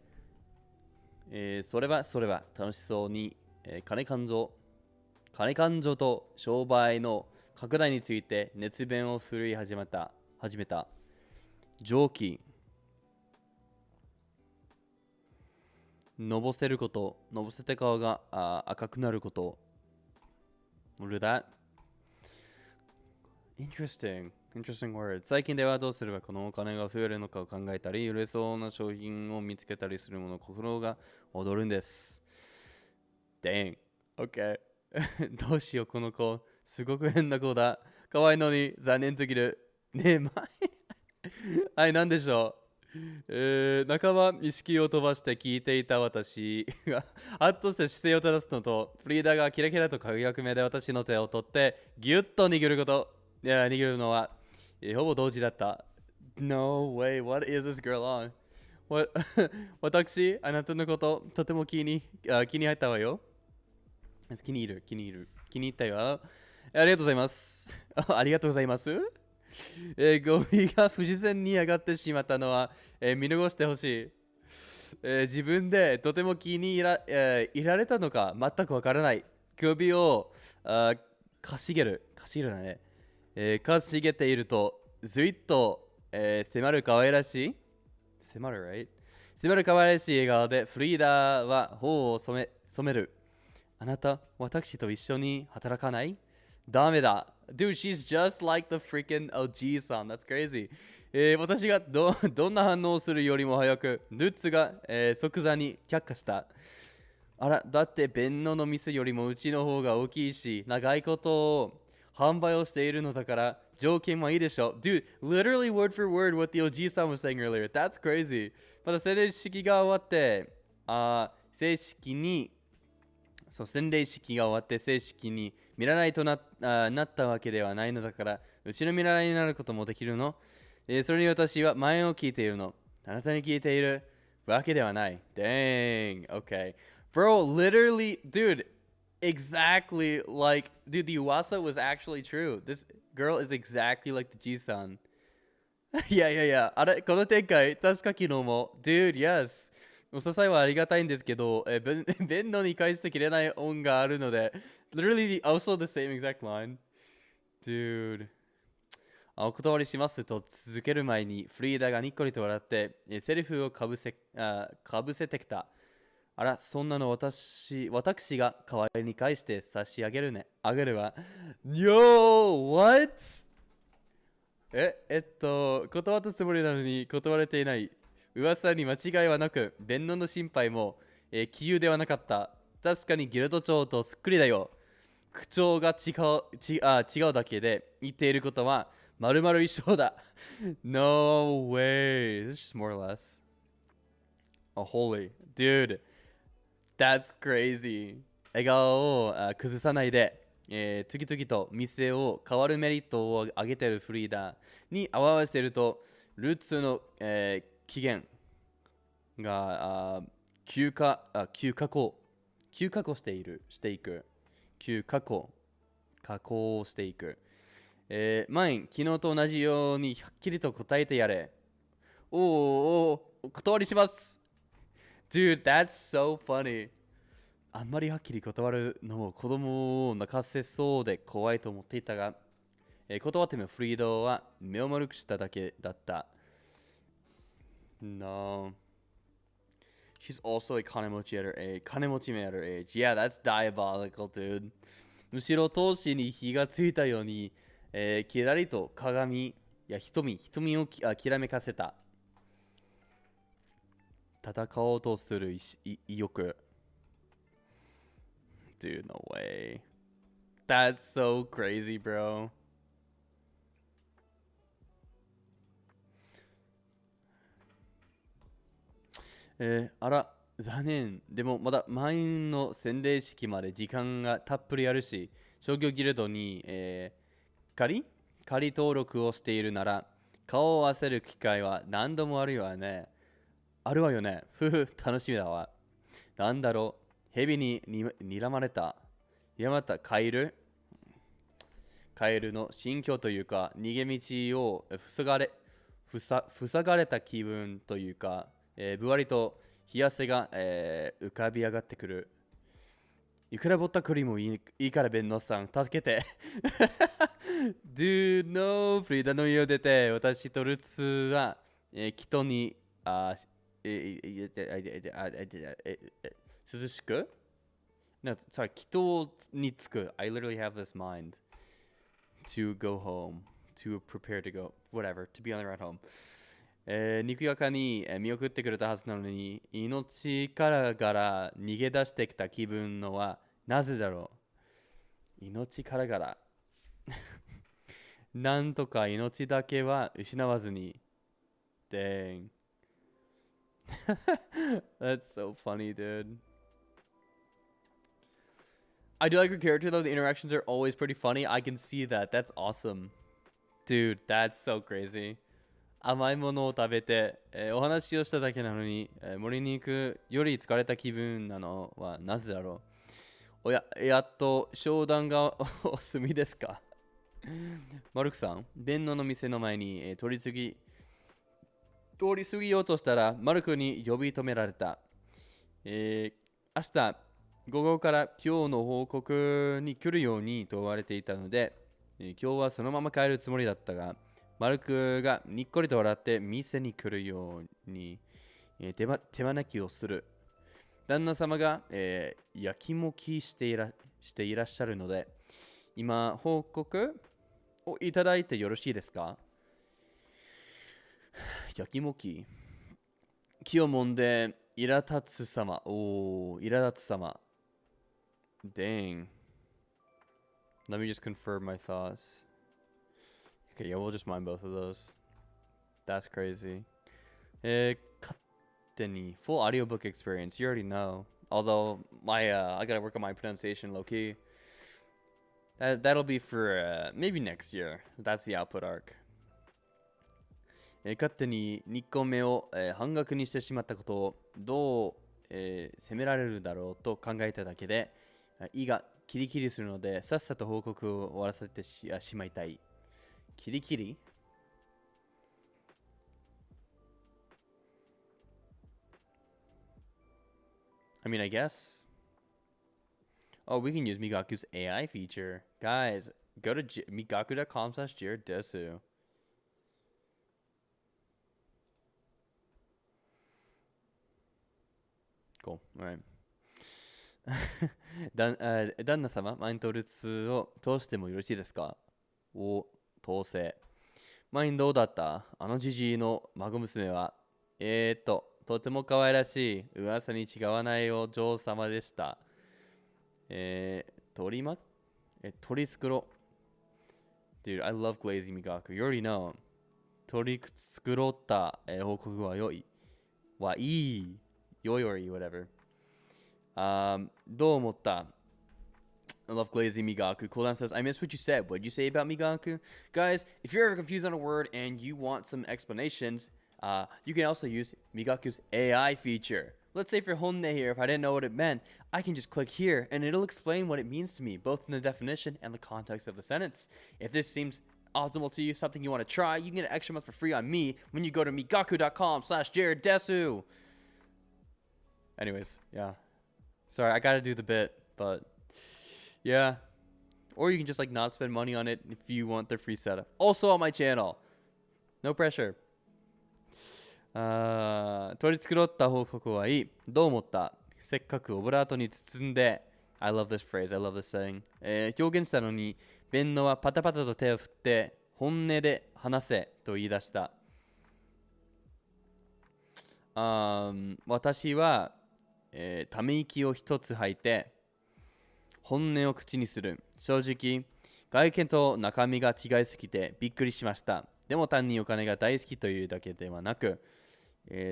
それは楽しそうに、金勘定と商売の拡大について熱弁を振るい始めた。蒸気。のぼせて顔が赤くなること。What is that? Interesting word. 最近ではどうすればこのお金が増えるのかを考えたり、売れそうな商品を見つけたりするもの、心が躍るんです。Dang. Okay. どうしよう、この子。すごく変な子だ。可愛いのに残念すぎる。ねえ、はい、なんでしょう。半ば意識を飛ばして聞いていた私がハッとして姿勢を正すのと、フリーダがキラキラと輝く目で私の手を取ってギュッと握ること、握るのは、ほぼ同時だった。No way, what is this girl on? What? 私、あなたのこと、とても気に入ったわよ。気に入ったよ。ありがとうございます。ありがとうございます。ゴミが不自然に上がってしまったのは、見逃してほしい。自分でとても気に入られたのか全くわからない。首をかしげるだね。かしげていると、ずいっと、迫る可愛らしい迫る可愛らしい笑顔でフリーダは頬を染める。あなた、私と一緒に働かない？ダメだ。Dude, she's just like the freaking OG song. That's crazy. 私がどんな反応をするよりも早く、ルッツが、即座に却下した。あら、だって弁能の店よりもうちの方が大きいし、長いこと販売をしているのだから、条件はいいでしょ。Dude, literally word for word what the OG song was saying earlier. That's crazy. また洗礼式が終わって、正式に見習いとなったわけではないのだから、うちの見習いになることもできるの？それに私は前を聞いているの。あなたに聞いているわけではない。Dang, okay. Bro, literally, dude, exactly like, dude, the Uwasa was actually true. This girl is exactly like the Ji-san. いや。あれ、この展開、確か昨日も。Dude, yes. お支えはありがたいんですけど、弁能に返してきれない音があるので、literally also the same exact line. Dude. お断りしますと続ける前に、フリーダがにっこりと笑って、セリフをかぶせてきた。あら、そんなの私が代わりに返して差し上げるね。あげるわ。Yo, what? 断ったつもりなのに断れていない。噂に間違いはなく、弁能の心配も、杞憂ではなかった。確かにギルド長とそっくりだよ。口調が違うだけで言っていることは丸々一緒だ。No way. This is just more or less. Oh, holy. Dude. That's crazy. 笑顔を崩さないで、次々と店を変わるメリットを上げているフリーダーに合わせていると、ルーツの、期限が急加工していく。加工していく。マイン、昨日と同じようにはっきりと答えてやれ。お断りします。Dude, that's so funny. あんまりはっきり断るのも子供を泣かせそうで怖いと思っていたが、断ってもフリードは目を丸くしただけだった。No. She's also a 金持ちめ at her age. Yeah, that's diabolical, dude. むしろ闘志に火がついたように、きらりと瞳をきらめかせた。戦おうとする意欲。Dude, no way. That's so crazy, bro. あら、残念。でもまだ満員の洗礼式まで時間がたっぷりあるし、商業ギルドに、仮登録をしているなら、顔を合わせる機会は何度もあるわよね。楽しみだわ。なんだろう。蛇に睨まれたカエルの心境というか、逃げ道を塞がれた気分というか、ぶわりと冷や汗が、浮かび上がってくる。いくらぼったくりもいいから弁護士さん助けて。Dude, no. フリーダの家を出て、私とルツは、人に涼しく人に着く。I literally have this mind to go home, to prepare to go, whatever, to be on the ride home. にくやかに見送ってくれたはずなのに、命からがら逃げ出してきた気分のはなぜだろう。命からがら。なんとか命だけは失わずに。Dang. That's so funny, dude. I do like her character though. The interactions are always pretty funny. I can see that. That's awesome. Dude, that's so crazy. 甘いものを食べて、お話をしただけなのに、森に行くより疲れた気分なのはなぜだろう。おや、やっと商談がお済みですか。マルクさん、弁能の店の前に、通り過ぎようとしたら、マルクに呼び止められた。明日、午後から今日の報告に来るようにと言われていたので、今日はそのまま帰るつもりだったが、マルクがにっこりと笑って店に来るように、手招きをする。旦那様が、焼きもきしていらっしゃるので、今報告をいただいてよろしいですか。焼きもき。気をもんで、苛立つ様。苛立つ様。Dang. Let me just confirm my thoughts. Okay, yeah, we'll just mind both of those. That's crazy. 勝手に full audiobook experience. You already know. Although I gotta work on my pronunciation low key. That'll be for maybe next year. That's the output arc. 勝手に2個目を、半額にしてしまったことをどう、責められるだろうと考えただけで、胃がキリキリするのでさっさと報告を終わらせてしまいたい。キリキリ I mean, I guess. Oh, we can use Migaku's AI feature. Guys, go to migaku.com/jareddesu. Cool. All right. 旦那様、マインドルツを通してもよろしいですか。を通せ。マインドどうだった。あのジジイの孫娘は。とても可愛らしい。噂に違わないお嬢様でした。取り繕。Dude, I love Glazy Migaku. You already know. 取り繕った、報告は良い。はいい。良い or whatever. どう思った。I love Glazy Migaku. Cooldown says, I missed what you said. What'd you say about Migaku? Guys, if you're ever confused on a word and you want some explanations, you can also use Migaku's AI feature. Let's say for honne here, if I didn't know what it meant, I can just click here and it'll explain what it means to me, both in the definition and the context of the sentence. If this seems optimal to you, something you want to try, you can get an extra month for free on me when you go to migaku.com/jareddesu. Anyways, yeah. Sorry, I gotta do the bit, but yeah. Or you can just like not spend money on it if you want the free setup. Also on my channel. No pressure. 取り繕った報告はいい。どう思った。せっかくオブラートに包んで I love this phrase, I love this saying、表現したのに弁能はパタパタと手を振って本音で話せと言い出した。私は、ため息を一つ吐いて本音を口にする。正直外見と中身が違いすぎてびっくりしました。でも単にお金が大好きというだけではなく、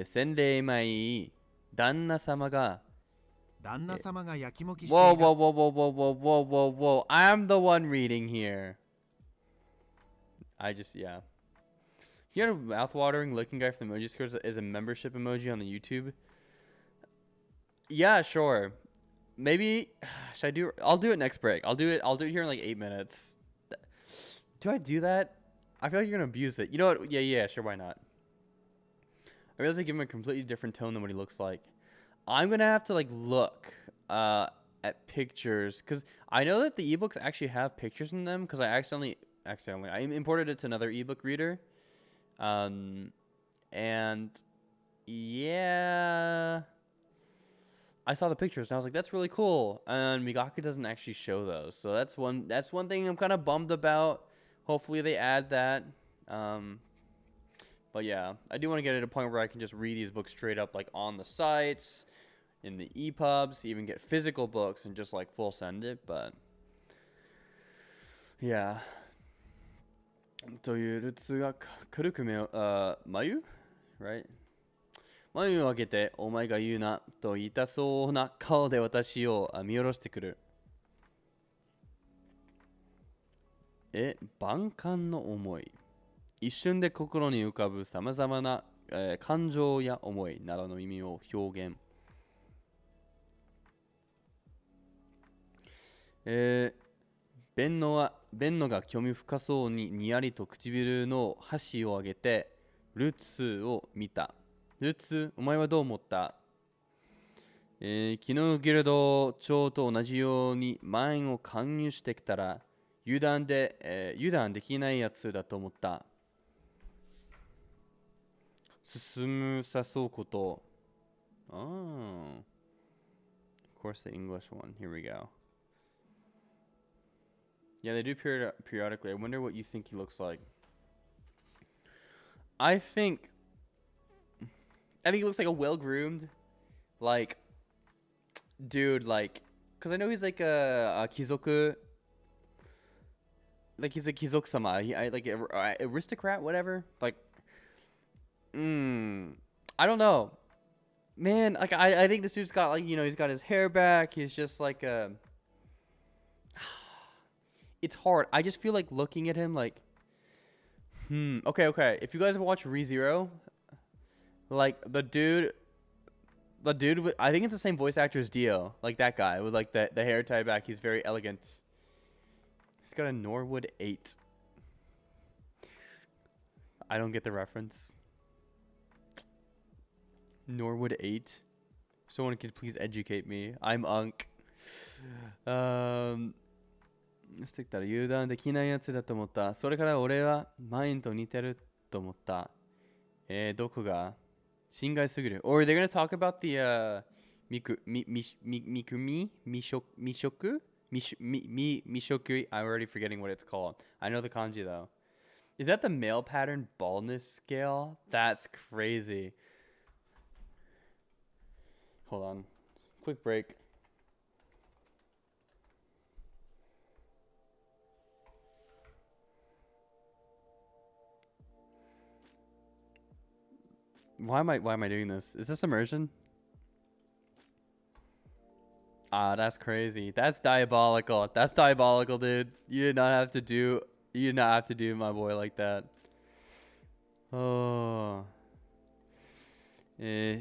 洗礼前旦那様が焼きもきしている。Whoa. I'm the one reading here. Yeah. You had a mouth-watering looking guy from the emoji scores as a membership emoji on the YouTube. Yeah, sure. Maybe should I do? I'll do it next break. I'll do it here in like 8 minutes. Do I do that? I feel like you're gonna abuse it. You know what? Yeah, sure. Why not? I realize I give him a completely different tone than what he looks like. I'm gonna have to like look at pictures because I know that the ebooks actually have pictures in them because I accidentally I imported it to another ebook reader, and yeah, I saw the pictures and I was like, that's really cool. And Migaku doesn't actually show those, so that's one thing I'm kind of bummed about. Hopefully they add that. But yeah, I do want to get at a point where I can just read these books straight up, like on the sites, in the EPUBs, even get physical books and just like full send it. But yeah. というルツが軽く眉 right? 眉を上げて、お前が言うな、と言いたそうな顔で私を見下ろしてくる。万感の思い。一瞬で心に浮かぶさまざまな、感情や思いなどの意味を表現。弁野が興味深そうににやりと唇の箸を上げてルツを見た。ルツ、お前はどう思った？昨日のギルド長と同じようにマインを勧誘してきたら油断できないやつだと思った。進むさそうこと。Of course the English one. Here we go. Yeah, they do periodically. I wonder what you think he looks like. I think he looks like a well-groomed, like, dude, like, because I know he's like a kizoku, like he's a kizoku-sama, like aristocrat, whatever. Like, I don't know, man. Like, I think this dude's got, like, he's got his hair back. He's just like a. It's hard. I just feel like looking at him like, okay. If you guys have watched ReZero, like the dude with, I think it's the same voice actor as Dio, like that guy with like the hair tied back. He's very elegant. He's got a Norwood 8. I don't get the reference. Norwood 8. Someone could please educate me. I'm Unk.してきたら油断できないやつだと思った。それから俺はマインと似てると思った。どこが心外すぎる。Or they're gonna talk about the mishoku? I'm already forgetting what it's called. I know the kanji though. Is that the male pattern baldness scale? That's crazy. Hold on. Quick break. Why am I doing this? Is this immersion? That's crazy. That's diabolical. That's diabolical, dude. You did not have to do my boy like that. Oh.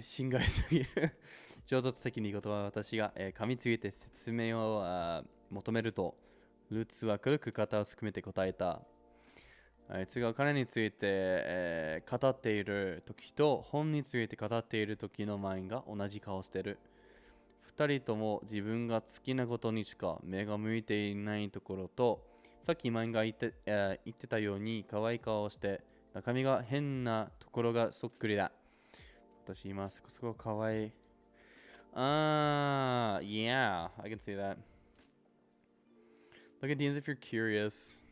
心外すぎる。衝突的にことは私が、噛みついて説明を求めると、ルーツは軽く肩をすくめて答えた。あいつが彼について、語っている時と本について語っている時のマインが同じ顔してる。二人とも自分が好きなことにしか目が向いていないところと、さっきマインが言ってたように可愛い顔をして中身が変なところがそっくりだ。私今そこ可愛い。Yeah, I can see that. Look at these if you're curious.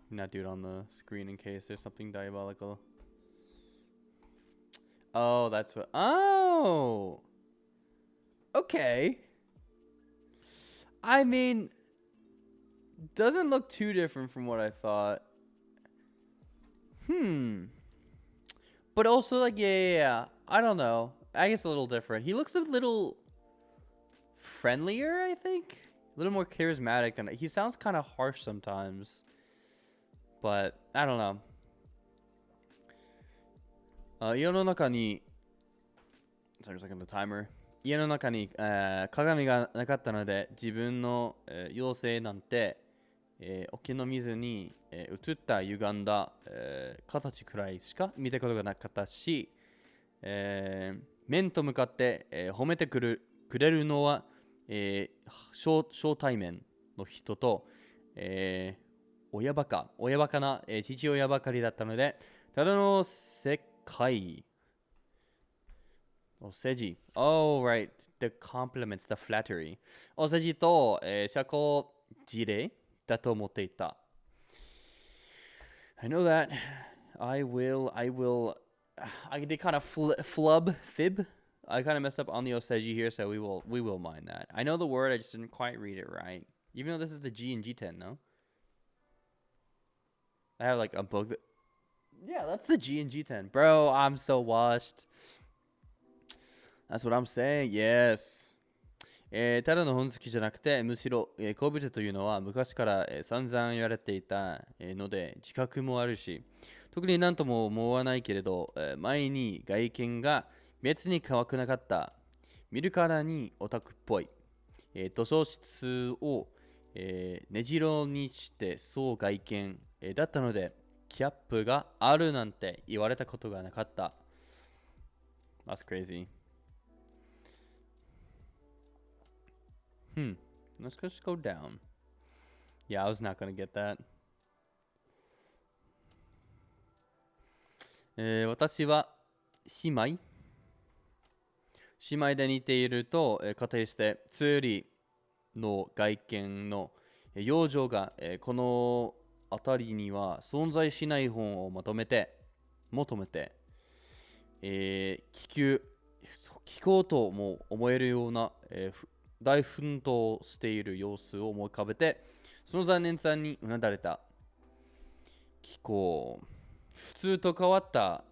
Not do it on the screen in case there's something diabolical. Oh, that's what. Oh! Okay. I mean, doesn't look too different from what I thought. But also, like, yeah. I don't know. I guess a little different. He looks a little friendlier, I think. A little more charismatic than. He sounds kind of harsh sometimes. But I don't know. 家の中に Sorry, just looking at the timer. 家の中に、鏡がなかったので自分の、妖精なんて、沖の水に、映った歪んだ、形くらいしか見たことがなかったし、面と向かって、褒めてくれるのは、初対面の人と、親バカな、父親ばかりだったので、ただの世界。お世辞。Oh, right. The compliments, the flattery. お世辞と、社交辞令だと思っていた。I know that. I did kind of fib. I kind of messed up on the oseji here, so we will mind that. I know the word, I just didn't quite read it right. Even though this is the G in G10, no? I have like a book Yeah, that's the G and G10. Bro, I'm so washed. That's what I'm saying. Yes. ただの本好きじゃなくて、むしろ、古物というのは昔から、散々言われていた、ので自覚もあるし、特に何とも思わないけれど、前に外見が別に可愛くなかった。見るからにオタクっぽい。図書室を、ねじろにしてそう外見、だったので、キャップがあるなんて言われたことがなかった。That's crazy. Let's just go down. Yeah, I was not gonna get that. 私は姉妹で似ていると、仮定してツリーの外見の養生が、この辺りには存在しない本を求めて、聞こうとも思えるような、大奮闘している様子を思い浮かべて、その残念さにうなだれた。聞こう。普通と変わった、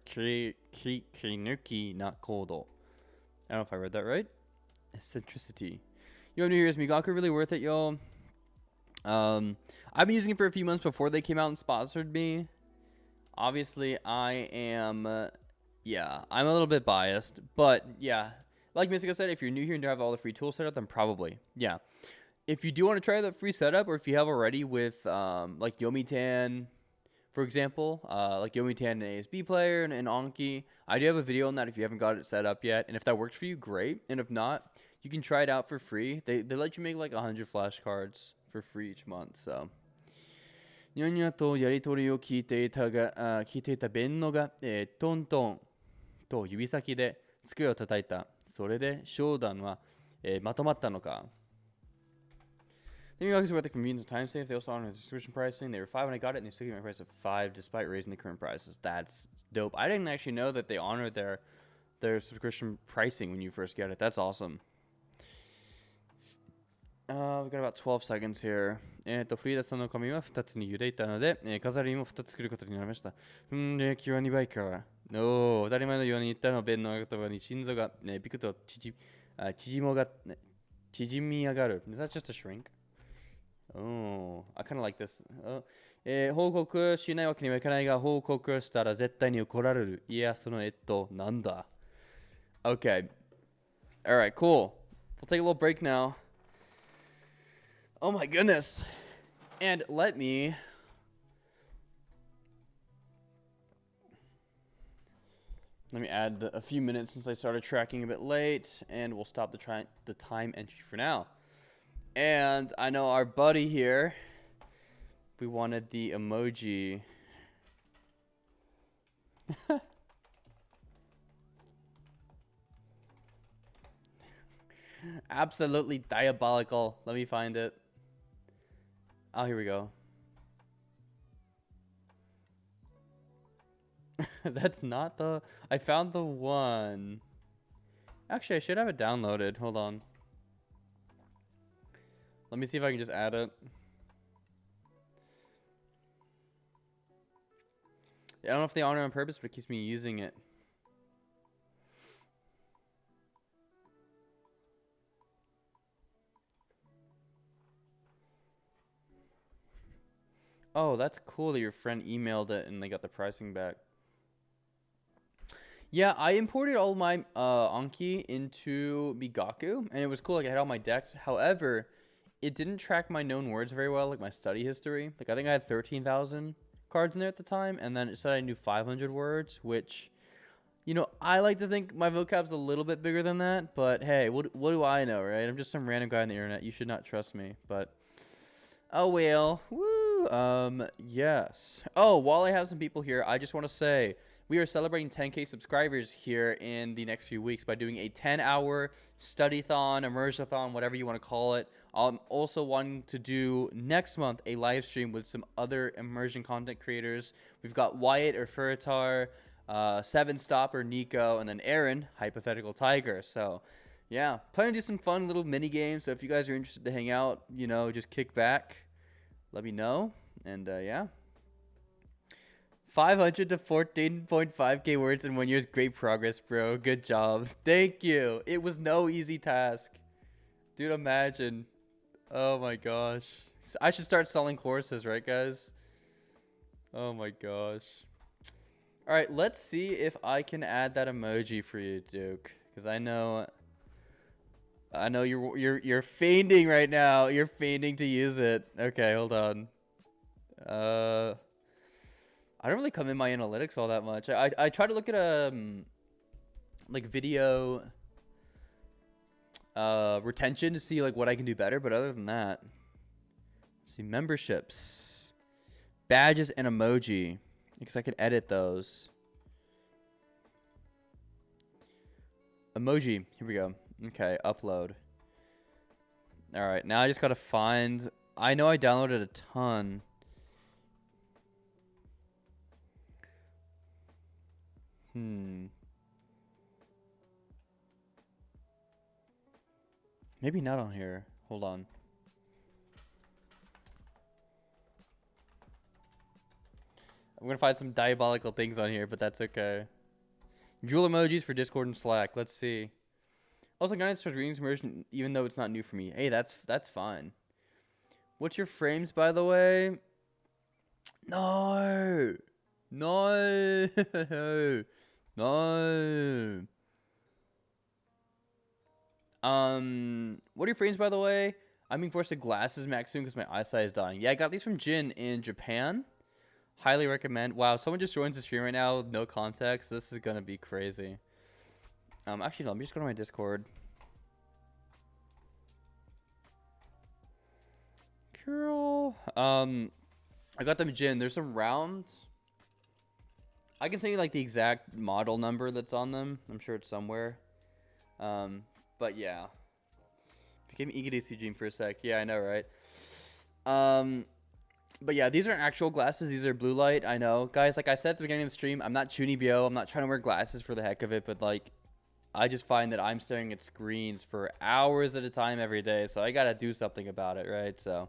切り抜きなコード。I don't know if I read that right. Eccentricity. You want to hear is Migaku really worth it, yo? I've been using it for a few months before they came out and sponsored me. Obviously, I am, I'm a little bit biased, but yeah. Like Mystico said, if you're new here and don't have all the free tools set up, then probably, yeah. If you do want to try the free setup, or if you have already with like Yomitan, for example, like Yomitan and ASB player and Anki, I do have a video on that if you haven't got it set up yet. And if that works for you, great. And if not, you can try it out for free. They let you make like 100 flashcards for free each month. So. ニョニョとやりとりを聞いていたベンノが、トントンと指先で机を叩いた。それで商談は、まとまったのか。Then you guys about the convenience of time save. They also honored the subscription pricing. They were $5 when I got it, and they still gave me a price of $5 despite raising the current prices. That's dope. I didn't actually know that they honored their subscription pricing when you first get it. That's awesome. We've got about 12 seconds here. フリーダさんの髪は2つに茹でいたので、飾りも2つ作ることになりました。で、気は2倍か。当たり前のように言ったの弁の言葉に心臓が、ビクと縮み上がる。Is that just a shrink? Oh, I kind of like this. 報告しないわけにはいかないが、報告したら絶対に怒られる。いや、そのなんだ。Okay. Alright, cool. We'll take a little break now. Oh my goodness. And let me add a few minutes since I started tracking a bit late, and we'll stop the time entry for now. And I know our buddy here, we wanted the emoji. Absolutely diabolical. Let me find it. Oh, here we go. That's not the... I found the one. Actually, I should have it downloaded. Hold on. Let me see if I can just add it. I don't know if they honor it on purpose, but it keeps me using it. Oh, that's cool that your friend emailed it and they got the pricing back. Yeah, I imported all my Anki into Migaku, and it was cool. Like, I had all my decks. However, it didn't track my known words very well, like my study history. Like, I think I had 13,000 cards in there at the time, and then it said I knew 500 words, which, you know, I like to think my vocab's a little bit bigger than that, but hey, what do I know, right? I'm just some random guy on the internet. You should not trust me, but... Oh, well. Woo! Yes. Oh, while I have some people here, I just want to say... We are celebrating 10K subscribers here in the next few weeks by doing a 10-hour study-thon, immersion-thon, whatever you want to call it. I'm also wanting to do next month a live stream with some other immersion content creators. We've got Wyatt or Furitar, Seven Stopper, Nico, and then Aaron, Hypothetical Tiger. So, yeah, planning to do some fun little mini games. So if you guys are interested to hang out, you know, just kick back, let me know. And, yeah. 500 to 14.5k words in 1 year is great progress, bro. Good job. Thank you. It was no easy task. Dude, imagine. Oh my gosh. I should start selling courses, right, guys? Oh my gosh. All right, let's see if I can add that emoji for you, Duke, because I know you're feigning right now. You're feigning to use it. Okay, hold on. I don't really come in my analytics all that much. I try to look at like video retention to see like what I can do better, but other than that, let's see, memberships, badges, and emoji, because I can edit those. Emoji, here we go. Okay, upload. All right, now I just gotta find. I know I downloaded a ton. Maybe not on here. Hold on. I'm gonna find some diabolical things on here, but that's okay. Jewel emojis for Discord and Slack. Let's see. Also, gonna start reading Immersion, even though it's not new for me. Hey, that's fine. What's your frames, by the way? No. No. No. What are your frames, by the way? I'm being forced to glasses max soon because my eyesight is dying. Yeah, I got these from Jin in Japan. Highly recommend. Wow, someone just joins the stream right now with no context. This is gonna be crazy. Actually, no, let me just go to my Discord. Cool. I got them Jin. There's some rounds. I can send you like the exact model number that's on them. I'm sure it's somewhere. But yeah. Became eager to see Jin for a sec. Yeah, I know, right? But yeah, these aren't actual glasses. These are blue light. I know. Guys, like I said at the beginning of the stream, I'm not Chunibyo. I'm not trying to wear glasses for the heck of it. But like, I just find that I'm staring at screens for hours at a time every day. So I got to do something about it, right? So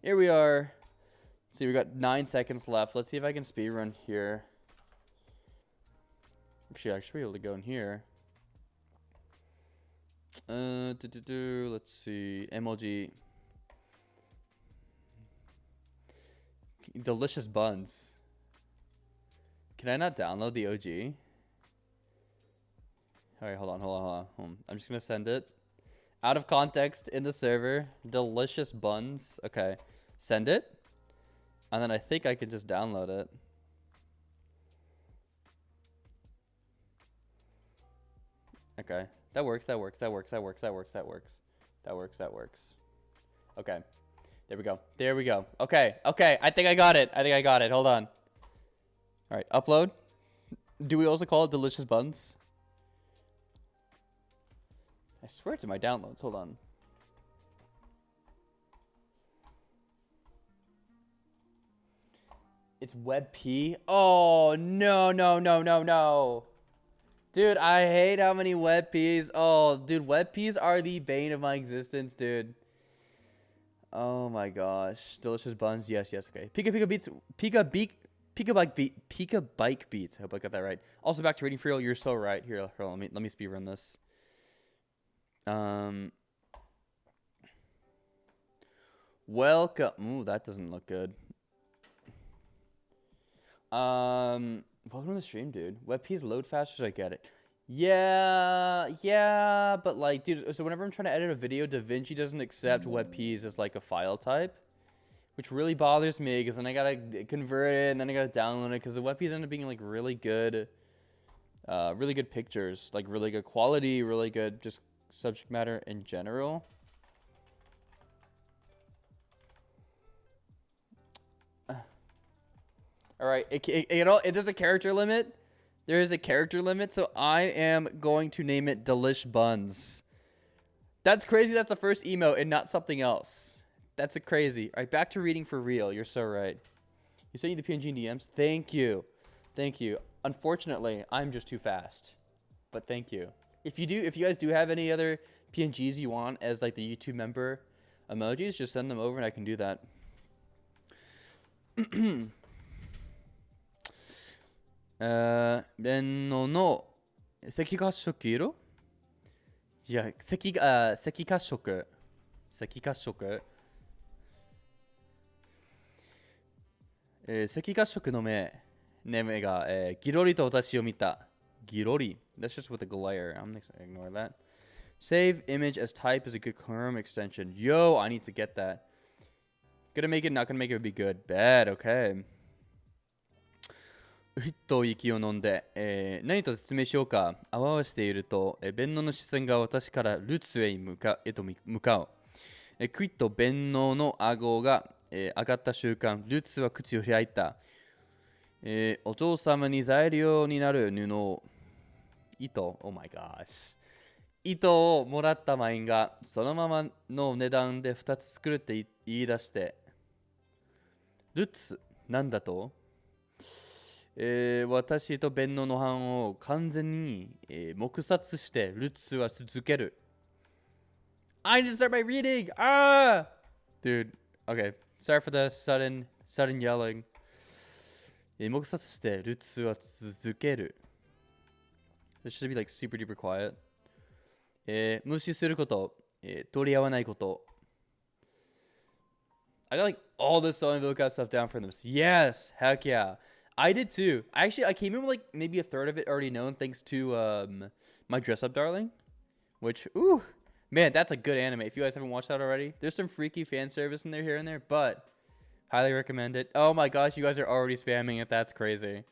here we are. Let's see, we got 9 seconds left. Let's see if I can speedrun here. Actually, I should be able to go in here. Let's see. MLG. Delicious buns. Can I not download the OG? Alright, hold on. I'm just gonna send it. Out of context in the server. Delicious buns. Okay. Send it. And then I think I can just download it. Okay. That works. Okay. There we go. Okay. I think I got it. Hold on. All right. Upload. Do we also call it delicious buns? I swear it's in my downloads. Hold on. It's WebP. Oh, no. Dude, I hate how many WebPs. Oh, dude, WebPs are the bane of my existence, dude. Oh my gosh. Delicious buns. Yes. Okay. Pika beats. Pika bike beats. I hope I got that right. Also, back to reading for real. You're so right. Here, let me speedrun this. Welcome. Ooh, that doesn't look good. Welcome to the stream, dude. WebPs load faster, so I get it. Yeah, but like, dude, so whenever I'm trying to edit a video, DaVinci doesn't accept WebPs as like a file type, which really bothers me because then I gotta convert it and then I gotta download it because the WebPs end up being like really good pictures, like really good quality, really good just subject matter in general. All right, there's a character limit. There is a character limit, so I am going to name it Delish Buns. That's crazy. That's the first emote and not something else. That's a crazy. All right, back to reading for real. You're so right. You sent you the PNG and DMs. Thank you. Unfortunately, I'm just too fast. But thank you. If you guys do have any other PNGs you want as like the YouTube member emojis, just send them over and I can do that. 便のの赤褐色色いや、赤褐色。赤褐色。赤褐色の目が、ギロリと私を見た。ギロリ。That's just with a glare. I'm gonna ignore that. Save image as type is a good Chrome extension. Yo, I need to get that. Gonna make it, not gonna make it would be good. Bad, okay. ふっと息を飲んで、何と説明しようか。あわあわしていると、弁能の視線が私からルツへ向かう。クイッと弁能の顎が、上がった瞬間、ルツは口を開いた。お父様に材料になる布、糸、Oh my gosh。糸をもらったマインが、そのままの値段で2つ作るって言い出して、ルツ、なんだと私と弁能の班を完全に、黙殺してルツは続ける。I need to start my reading! Ah! Dude, okay. Sorry for the sudden yelling. 黙殺してルツは続ける。This should be like super duper quiet. 無視すること、取り合わないこと。I got like all this sewing vocab stuff down for them. Yes, heck yeah. I did too. I came in with like maybe a third of it already known thanks to my Dress Up Darling, which, ooh, man, that's a good anime. If you guys haven't watched that already, there's some freaky fan service in there here and there, but highly recommend it. Oh my gosh, you guys are already spamming it. That's crazy.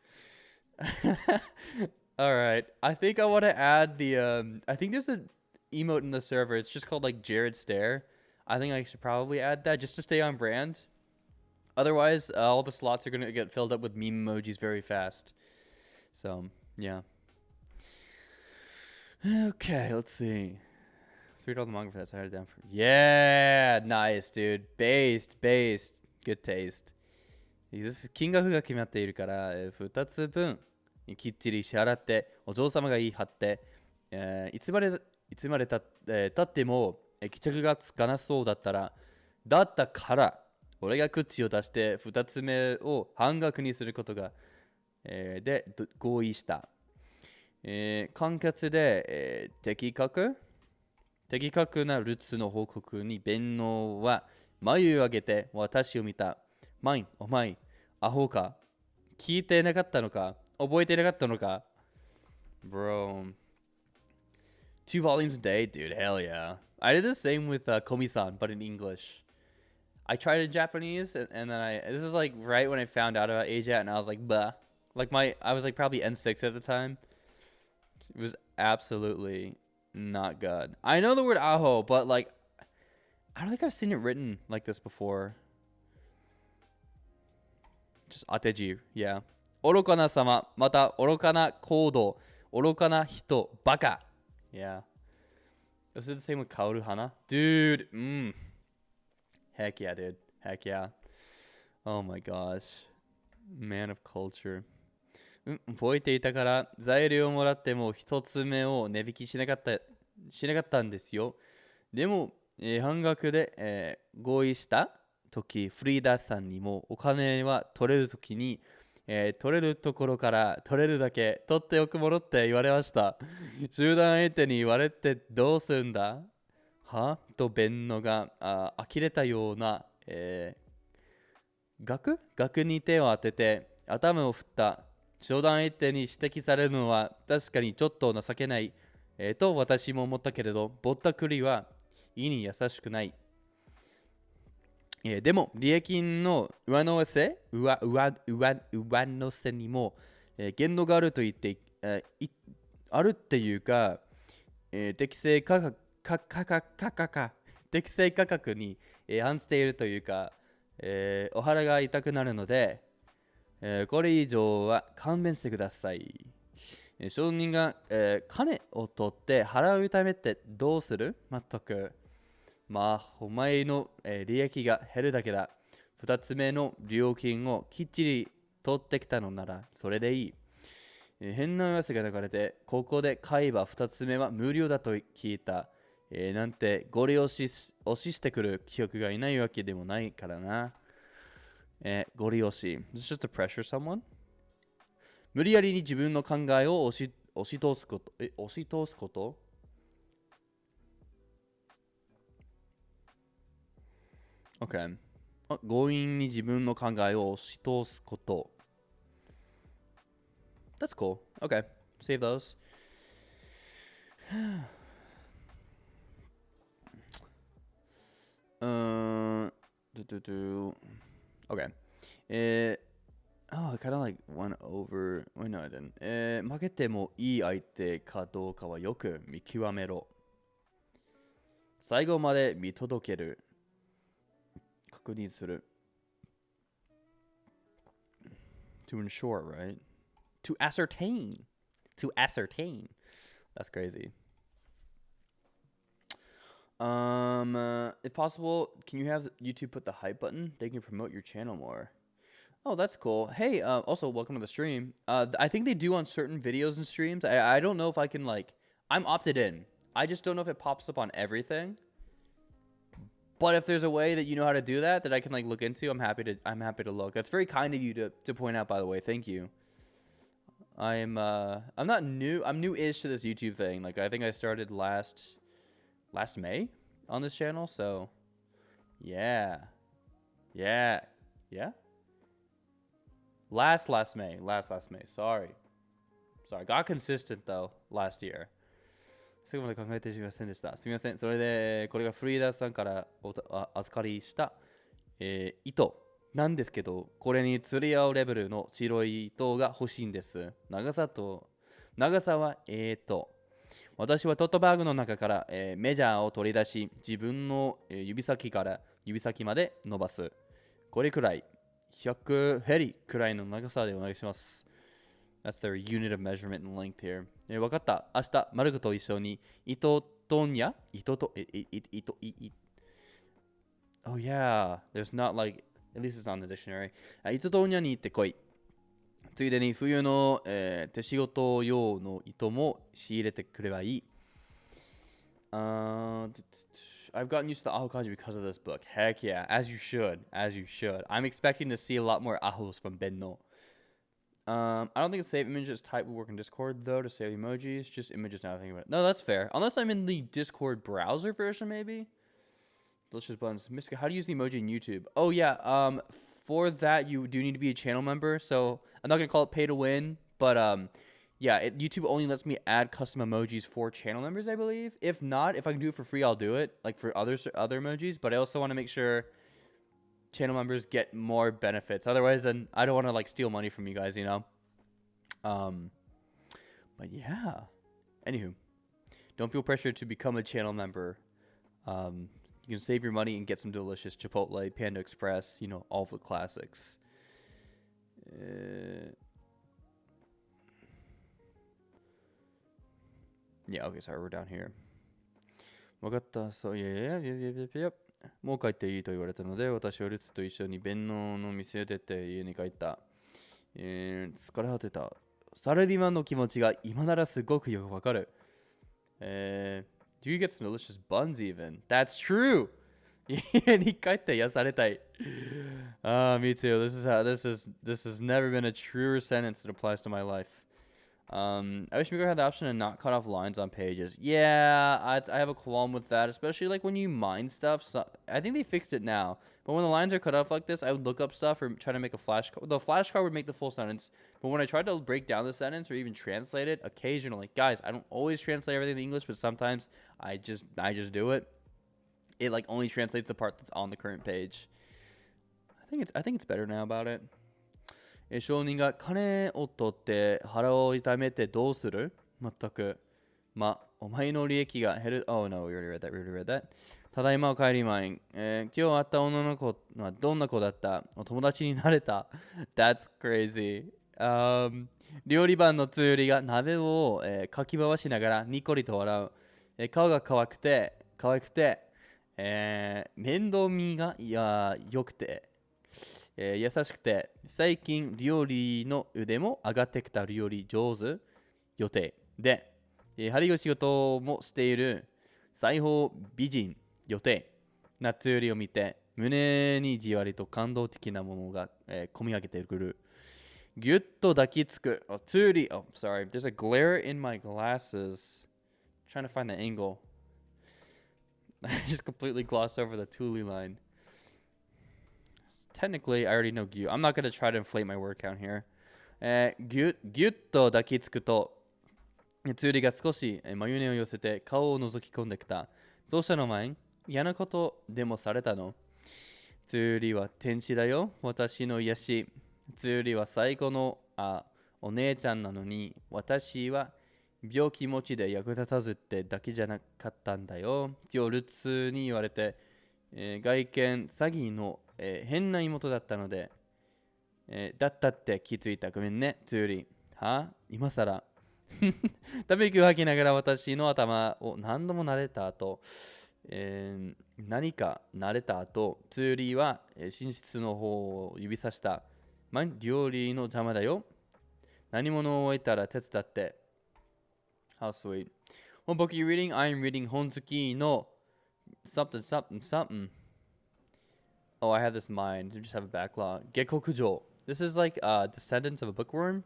All right, I think I want to add the I think there's an emote in the server. It's just called like Jared Stare. I think I should probably add that just to stay on brand. Otherwise, all the slots are going to get filled up with meme emojis very fast. So, yeah. Okay, let's see. Let's read all the manga for that. So I had it down for... Yeah, nice, dude. Based. Good taste. This is 金額が決まっているから、2つ分きっちり支払って、お嬢様が言い張って、いつまで経っても、帰着がつかなそうだったから、俺が口を出して2つ目を半額にすることが、で合意した。簡潔で、的確なルツの報告に弁能は眉を上げて私を見た。マイン、お前、アホか。聞いてなかったのか覚えてなかったのか Bro. 2 volumes a day, dude. Hell yeah. I did the same with Komi-san, but in English. I tried in Japanese, and then this is like right when I found out about AJATT, and I was like, bah. I was like probably N6 at the time. It was absolutely not good. I know the word aho, but like, I don't think I've seen it written like this before. Just ateji, yeah. 愚かな様、また愚かな行動、愚かな人、バカ. Yeah. Was it the same with Kaoru Hana? Dude, Heck yeah, dude. Heck yeah. Oh my gosh. Man of culture. 覚えていたから材料をもらっても一つ目を値引きしなかったんですよ。でも、半額で、合意した時、フリーダーさんにもお金は取れる時に、取れるところから取れるだけ取っておくものって言われました。集団相手に言われてどうするんだはと弁能が呆れたような、額に手を当てて頭を振った。商談相手に指摘されるのは確かにちょっと情けない、と私も思ったけれど、ぼったくりは意に優しくない。でも、利益の上乗せにも、限度があると言って、あるっていうか、適正価格に、反しているというか、お腹が痛くなるので、これ以上は勘弁してください。証人が、金を取って払うためってどうする？まったく。まあ、お前の、利益が減るだけだ。2つ目の料金をきっちり取ってきたのならそれでいい。変な噂が流れて、ここで買えば2つ目は無料だと聞いた。なんてご利用押ししてくる記憶がいないわけでもないからな。ご利用し。Is this just to pressure someone? 無理やりに自分の考えを押し通すこと。押し通すこと ?OK。強引に自分の考えを押し通すこと。That's cool. Okay. Save those. Okay. I kind of like went over. Wait, no, I didn't. 負けてもいい相手かどうかはよく見極めろ。最後まで見届ける。確認する。To ensure, right? To ascertain. To ascertain. That's crazy. If possible, can you have YouTube put the hype button? They can promote your channel more. Oh, that's cool. Hey, also welcome to the stream. I think they do on certain videos and streams. I don't know if I can like. I'm opted in. I just don't know if it pops up on everything. But if there's a way that you know how to do that I can like look into, I'm happy to look. That's very kind of you to point out, by the way. Thank you. I'm not new. I'm new-ish to this YouTube thing. Like I think I started last May on this channel, so yeah. Last May. Sorry. Got consistent though last year. 最後まで考えてすみませんでした。すみません。それでこれがフリーダーさんから預かりした、糸なんですけど、これに釣り合うレベルの白い糸が欲しいんです。長さは私はトートバッグの中から、メジャーを取り出し、自分の、指先から指先まで伸ばす。これくらい100ヘリくらいの長さでお願いします。That's their unit of measurement and length here. わかった。明日、マルクと一緒に糸問屋Oh yeah, there's not like, at least it's on the dictionary. 糸問屋に行ってこい。ついでに冬の、手仕事用の糸も仕入れてくればいい。I've gotten used to the aho kanji because of this book. Heck yeah, as you should. I'm expecting to see a lot more ahos from Benno. I don't think a save images type will work in Discord though to save emojis. Just images now. Thinking about it. No, that's fair. Unless I'm in the Discord browser version, maybe. Delicious buns. Miska, how do you use the emoji in YouTube? Oh yeah. For that you do need to be a channel member. So I'm not gonna call it pay to win, but yeah, YouTube only lets me add custom emojis for channel members, I believe. If not, if I can do it for free, I'll do it. Like for other emojis. But I also want to make sure channel members get more benefits. Otherwise, then I don't want to like steal money from you guys, you know. But yeah. Anywho, don't feel pressured to become a channel member. You can save your money and get some delicious Chipotle, Panda Express, you know, all the classics. Yeah, okay, sorry, we're down here. わかった。そう、yep. もう帰っていいと言われたので、私はルツと一緒に弁能の店を出て家に帰った。疲れ果てた。サラリーマンの気持ちが今ならすごくよくわかる。Do you get some delicious buns even? That's true! 家に帰って癒されたい。Me too. This has never been a truer sentence that applies to my life. I wish Migaku had the option to not cut off lines on pages. Yeah, I have a qualm with that, especially like when you mine stuff. So, I think they fixed it now. But when the lines are cut off like this, I would look up stuff or try to make a flashcard. The flashcard would make the full sentence. But when I tried to break down the sentence or even translate it, occasionally, guys, I don't always translate everything in English, but sometimes I just do it. It like only translates the part that's on the current page. I think it's better now about it. 証人が金を取って腹を痛めてどうする？全く。お前の利益が減る。Oh no, we already read that. ただいまお帰りまい。今日会った女の子はどんな子だった？お友達になれた。That's crazy. 料理番のつゆりが鍋を、かき回しながらニコリと笑う。顔が可愛くて、面倒見が良くて。優しくて最近料理の腕も上がってきた料理上手予定で、針の仕事もしている裁縫美人予定夏よりを見て胸にじわりと感動的なものが込み上げてくる。ぎゅっと抱きつく。Oh, つり。Oh, sorry. There's a glare in my glasses. Trying to find the angle. I just completely glossed over the Thule line. Technically, I already know gyu. I'm not going to try to inflate my word count here. ぎゅっと抱きつくと、つりが少し眉根を寄せて顔を覗き込んできた。どうしたのマイン？嫌なことでもされたの？つりは天使だよ。私の癒し。つりは最高のお姉ちゃんなのに、私は病気持ちで役立たずってだけじゃなかったんだよ。今日ルツに言われて、外見詐欺の、変な妹だったので、だったって気づいた。ごめんね、つーり。は今さら。ため息を吐きながら私の頭を何度も撫でた後、何か撫でた後、つーりは、寝室の方を指さした。料理の邪魔だよ。何者を終えたら手伝って。How sweet. What book are you reading? I am reading Honzuki no something. Oh, I have this in mind. I just have a backlog. Gekkokujo. This is like Descendants of a Bookworm.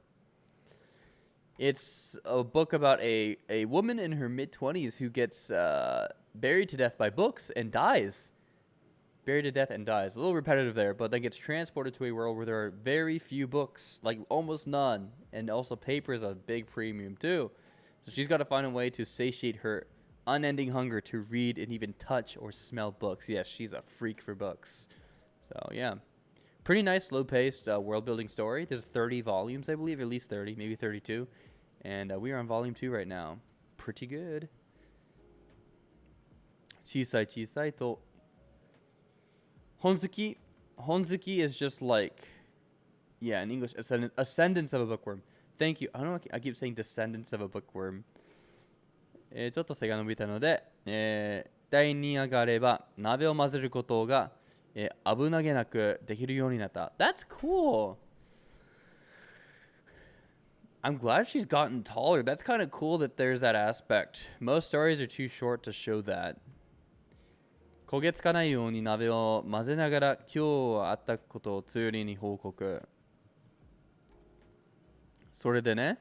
It's a book about a woman in her mid-20s who gets buried to death by books and dies. Buried to death and dies. A little repetitive there, but then gets transported to a world where there are very few books, like almost none. And also paper is a big premium too. So she's got to find a way to satiate her unending hunger to read and even touch or smell books. Yes, she's a freak for books. So, yeah. Pretty nice, slow-paced world-building story. There's 30 volumes, I believe. At least 30, maybe 32. And we are on volume 2 right now. Pretty good. 小さいと Honzuki is just like, yeah, in English, ascendants of a bookworm. Thank you. I don't know, I keep saying descendants of a bookworm. ちょっと背が伸びたので、第2上がれば鍋を混ぜることが、危なげなくできるようになった。That's cool. I'm glad she's gotten taller. That's kind of cool that there's that aspect. Most stories are too short to show that. 焦げつかないように鍋を混ぜながら今日あったことをツーリーに報告。それでね、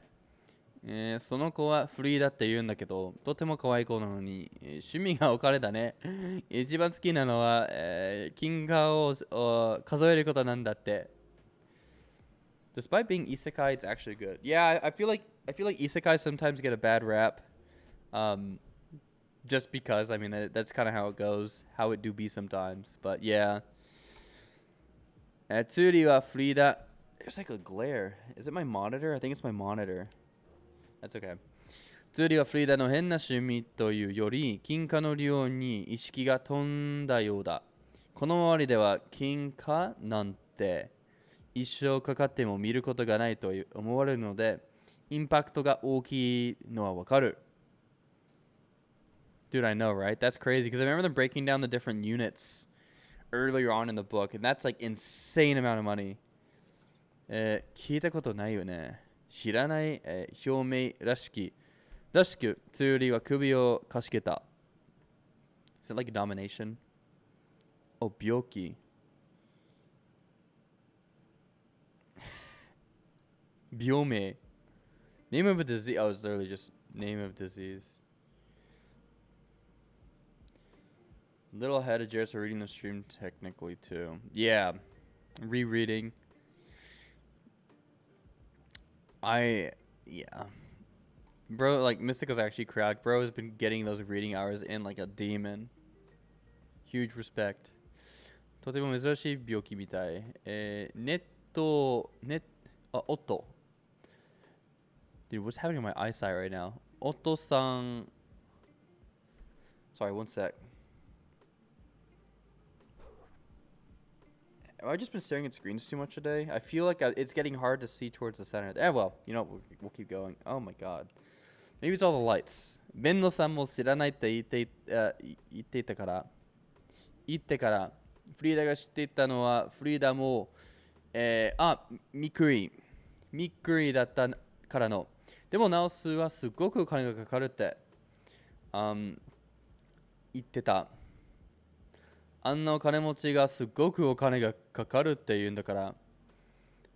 その子はフリーだって言うんだけど、とても可愛い子なのに、趣味がお金だね。一番好きなのは、金貨を数えることなんだって。Despite being isekai, it's actually good. Yeah, I feel like isekai sometimes get a bad rap. Just because, I mean, that's kind of how it goes, how it do be sometimes. But yeah. Tsuri wa free da. There's like a glare. Is it my monitor? I think it's my monitor. That's okay. ツリはフリーダの変な趣味というより、金貨の量に意識が飛んだようだ。この周りでは金貨なんて一生かかっても見ることがないと思われるので、インパクトが大きいのはわかる。Dude, I know, right? That's crazy because I remember them breaking down the different units earlier on in the book, and that's like insane amount of money. 聞いたことないよね。知らない、表明らしく、ツーリーは首をかしげた。Is it like a domination? Oh, 病気。病名。Name of a disease. Oh, it's literally just name of disease. Little ahead of Jared for reading the stream technically too. Yeah, rereading. Bro, like Mystica's actually cracked. Bro has been getting those reading hours in like a demon. Huge respect. とても珍しい病気みたい。Otto. Dude, what's happening to my eyesight right now? Otto-san. Sorry, one sec. Have I just been staring at screens too much today? I feel like it's getting hard to see towards the center. Well, you know, we'll keep going. Oh my god. Maybe it's all the lights. ベンノさんも知らないって言ってから、フリーダが知っていたのは、フリーダも、みっくりだったからの。でも直すはすごくお金がかかるって、言ってた。あんなお金持ちがすごくお金がかかるって言うんだから、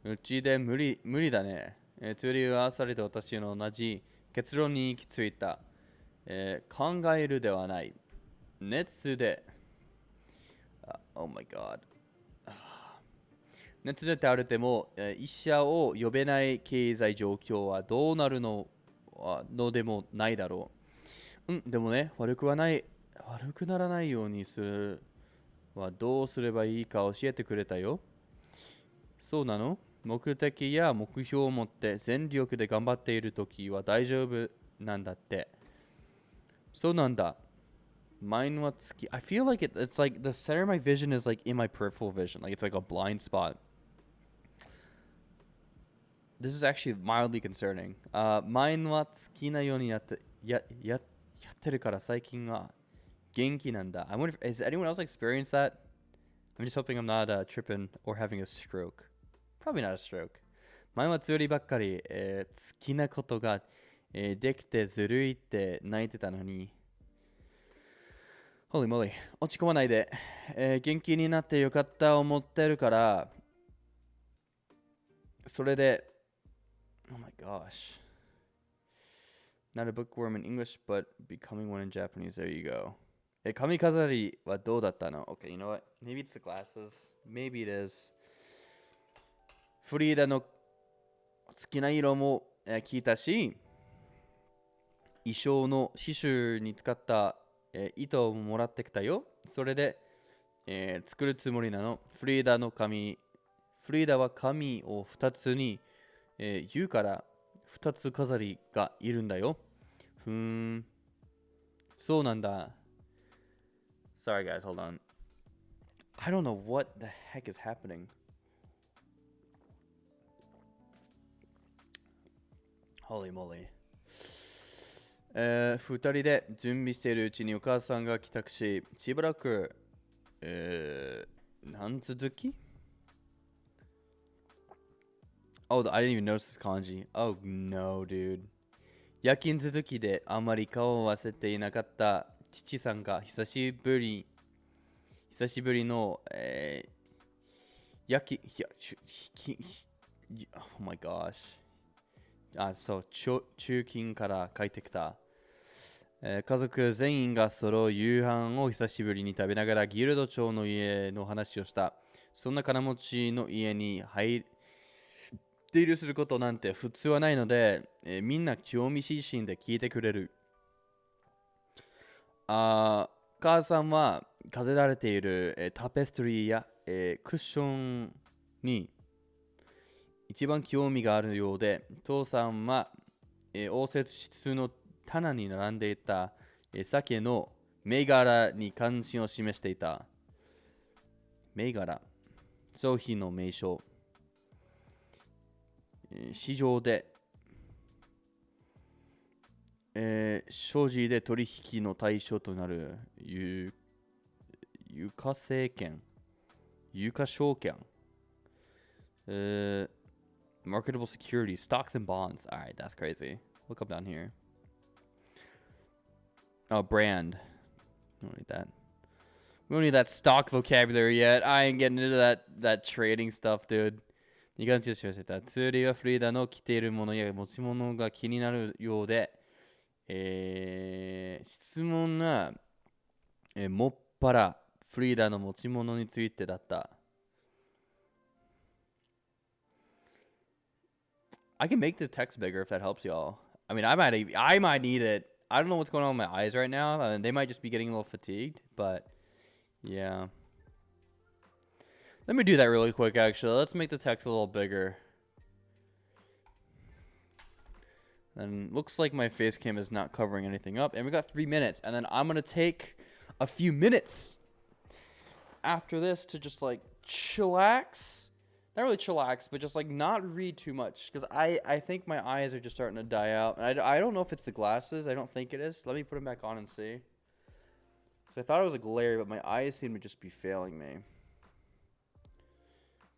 うちで無理だね。釣りはされて私の同じ結論に行き着いた。考えるではない。熱で、oh my god。熱で倒れても、医者を呼べない経済状況はどうなるのでもないだろう。でもね、悪くならないようにするはどうすればいいか教えてくれたよ。そうなの？目的や目標を持って全力で頑張っているときは大丈夫なんだって。そうなんだ。Mineは月。I feel like it's like the center of my vision is like in my peripheral vision. Like it's like a blind spot. This is actually mildly concerning. Mine は好きなようにやってるから最近は元気なんだ. I wonder if, has anyone else experienced that? I'm just hoping I'm not tripping or having a stroke. Probably not a stroke. 前は釣りばっかり、好きなことが、できてずるいって泣いてたのに。Holy moly. 落ち込まないで、元気になってよかった思ってるから、それで、oh my gosh. Not a bookworm in English, but becoming one in Japanese. There you go. 髪飾りはどうだったの？ Okay, you know what? Maybe it's the glasses. Maybe it is. フリーダの好きな色も聞いたし、衣装の刺繍に使った糸をもらってきたよ。それで、作るつもりなの。フリーダは髪を2つに、言うから2つ飾りがいるんだよ。そうなんだ。Sorry guys, hold on. I don't know what the heck is happening. Holy moly. 2人で準備しているうちにお母さんが帰宅し、しばらく、何続き？ Oh, I didn't even notice this kanji. Oh no, dude. 夜勤続きであまり顔を合わせていなかった父さんが久しぶりの、Oh my gosh. そう、中勤から帰ってきた。家族全員がその夕飯を久しぶりに食べながらギルド長の家の話をした。そんな金持ちの家に出入りすることなんて普通はないので、みんな興味津々で聞いてくれる。母さんは飾られている、タペストリーや、クッションに一番興味があるようで、父さんは、応接室の棚に並んでいた、鮭の銘柄に関心を示していた。銘柄、商品の名称。市場で、所持で取引の対象となる有価証券、marketable securities, stocks and bonds. All right, that's crazy. Look up down here. Oh, brand. We don't need that. We don't need that stock vocabulary yet. I ain't getting into that trading stuff, dude. 2月中しました。ツーリーはフリーダの着ているものや持ち物が気になるようで、質問は、もっぱらフリーダの持ち物についてだった。I can make the text bigger if that helps y'all. I mean, I might need it. I don't know what's going on with my eyes right now. They might just be getting a little fatigued, but yeah. Let me do that really quick, actually. Let's make the text a little bigger. And looks like my face cam is not covering anything up. And we got 3 minutes. And then I'm going to take a few minutes after this to just like chillax. Not really chillax, but just like not read too much. Because I think my eyes are just starting to die out. And I don't know if it's the glasses. I don't think it is. Let me put them back on and see. So I thought it was a glare, but my eyes seem to just be failing me.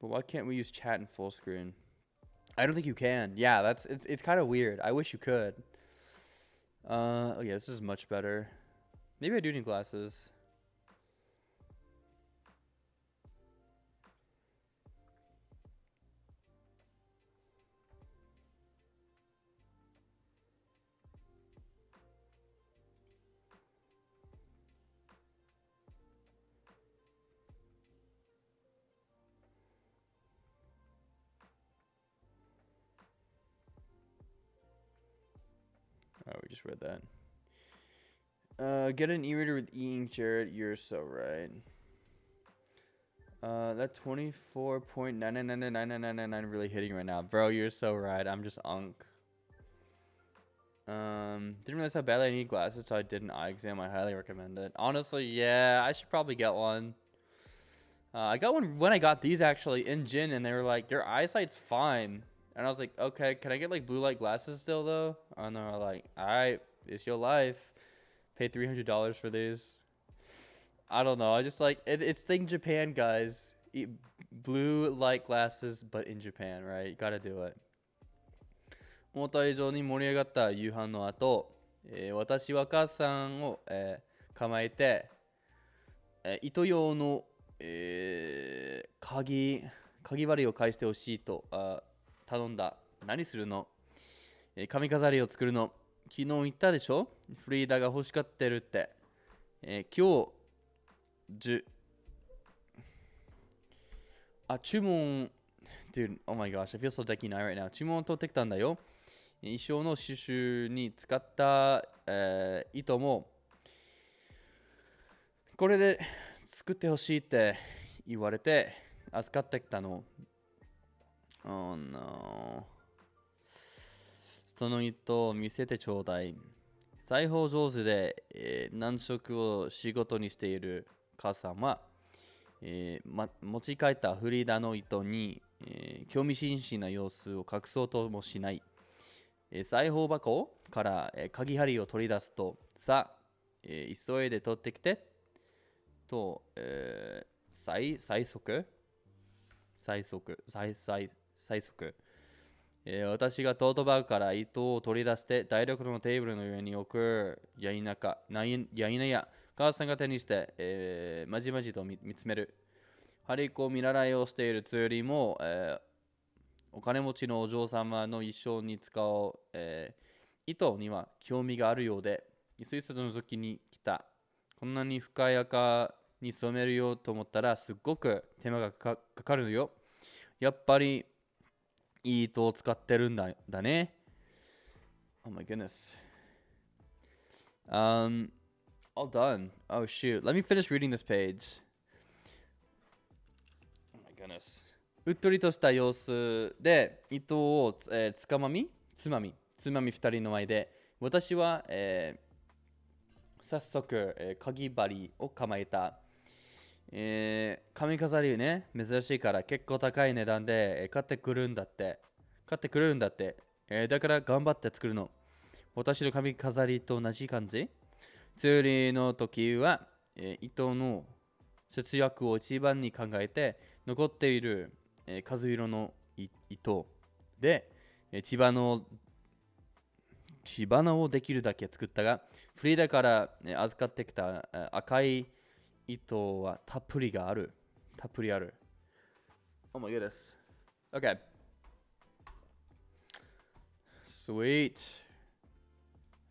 But why can't we use chat in full screen? I don't think you can. Yeah, it's kind of weird. I wish you could. Oh yeah, this is much better. Maybe I do need glasses. just read that. Get an e-reader with e-ink, Jared. You're so right. That 24.9999999 really hitting right now. Bro, you're so right. I'm just unk. Didn't realize how badly I need glasses, so I did an eye exam. I highly recommend it. Honestly, yeah, I should probably get one. I got one when I got these actually in Jin, and they were like, your eyesight's fine. And I was like, okay, can I get like blue light glasses still though? And they were like, all right, it's your life. Pay $300 for these. I don't know. I just like it's thing Japan, guys. Blue light glasses, but in Japan, right? You gotta do it. 思った以上に盛り上がった夕飯の後、私は母さんを、構えて、糸用の、鍵針を返してほしいと頼んだ。何するの？髪飾りを作るの。昨日言ったでしょ？フリーダが欲しがってるって。今日注文 Dude, oh my gosh, I feel so decky right now. 注文を取ってきたんだよ。衣装の刺繍に使った、糸もこれで作ってほしいって言われて預かってきたの。Oh no. その糸を見せてちょうだい。裁縫上手で、何色を仕事にしている母さんは、持ち帰ったフリーダの糸に、興味津々な様子を隠そうともしない。裁縫箱から、鍵針を取り出すと、さあ、急いで取ってきてと、最速、私がトートバッグから糸を取り出して台所のテーブルの上に置くやいなや母さんが手にして、まじまじと見つめる。張り子見習いをしているつよりも、お金持ちのお嬢様の一生に使う、糸には興味があるようで、いその時に来た。こんなに深やかに染めるよと思ったらすっごく手間がかかるのよ。やっぱりいい糸を使ってるんだね。Oh my goodness. All done. Oh shoot. Let me finish reading this page. Oh my goodness. うっとりとした様子で糸を、つまみ2人の前で私は、早速、鍵針を構えた。髪飾りね、珍しいから結構高い値段で、買ってくるんだって、だから頑張って作るの。私の髪飾りと同じ感じ。釣りの時は、糸の節約を一番に考えて残っている、数色の糸で、千花をできるだけ作ったが、フリーダから、預かってきた、赤い糸はたっぷりある。Oh my goodness. Okay. Sweet.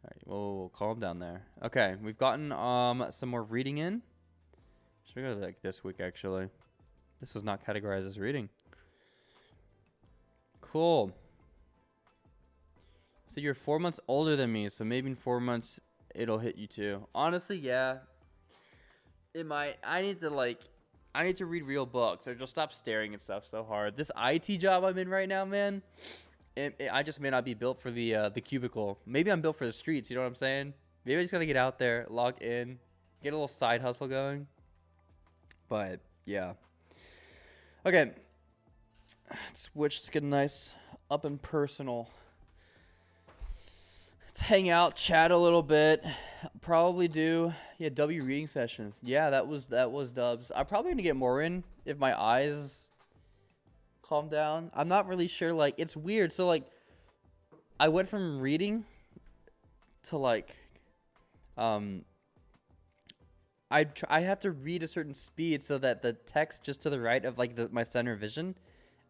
All right, whoa, calm down there. Okay, we've gotten some more reading in. Should we go to like this week actually? This was not categorized as reading. Cool. So you're 4 months older than me, so maybe in 4 months it'll hit you too. Honestly, yeah. It might. I need to read real books or just stop staring at stuff so hard. This IT job I'm in right now, man, I just may not be built for the cubicle. Maybe I'm built for the streets, you know what I'm saying? Maybe I just gotta get out there, log in, get a little side hustle going. But, yeah. Okay. Let's get nice, up and personal. Let's hang out, chat a little bit. Probably do W reading session. Yeah, that was Dubs. I'm probably gonna get more in if my eyes calm down. I'm not really sure. Like, it's weird. So like, I went from reading to like, I have to read a certain speed so that the text just to the right of like my center vision,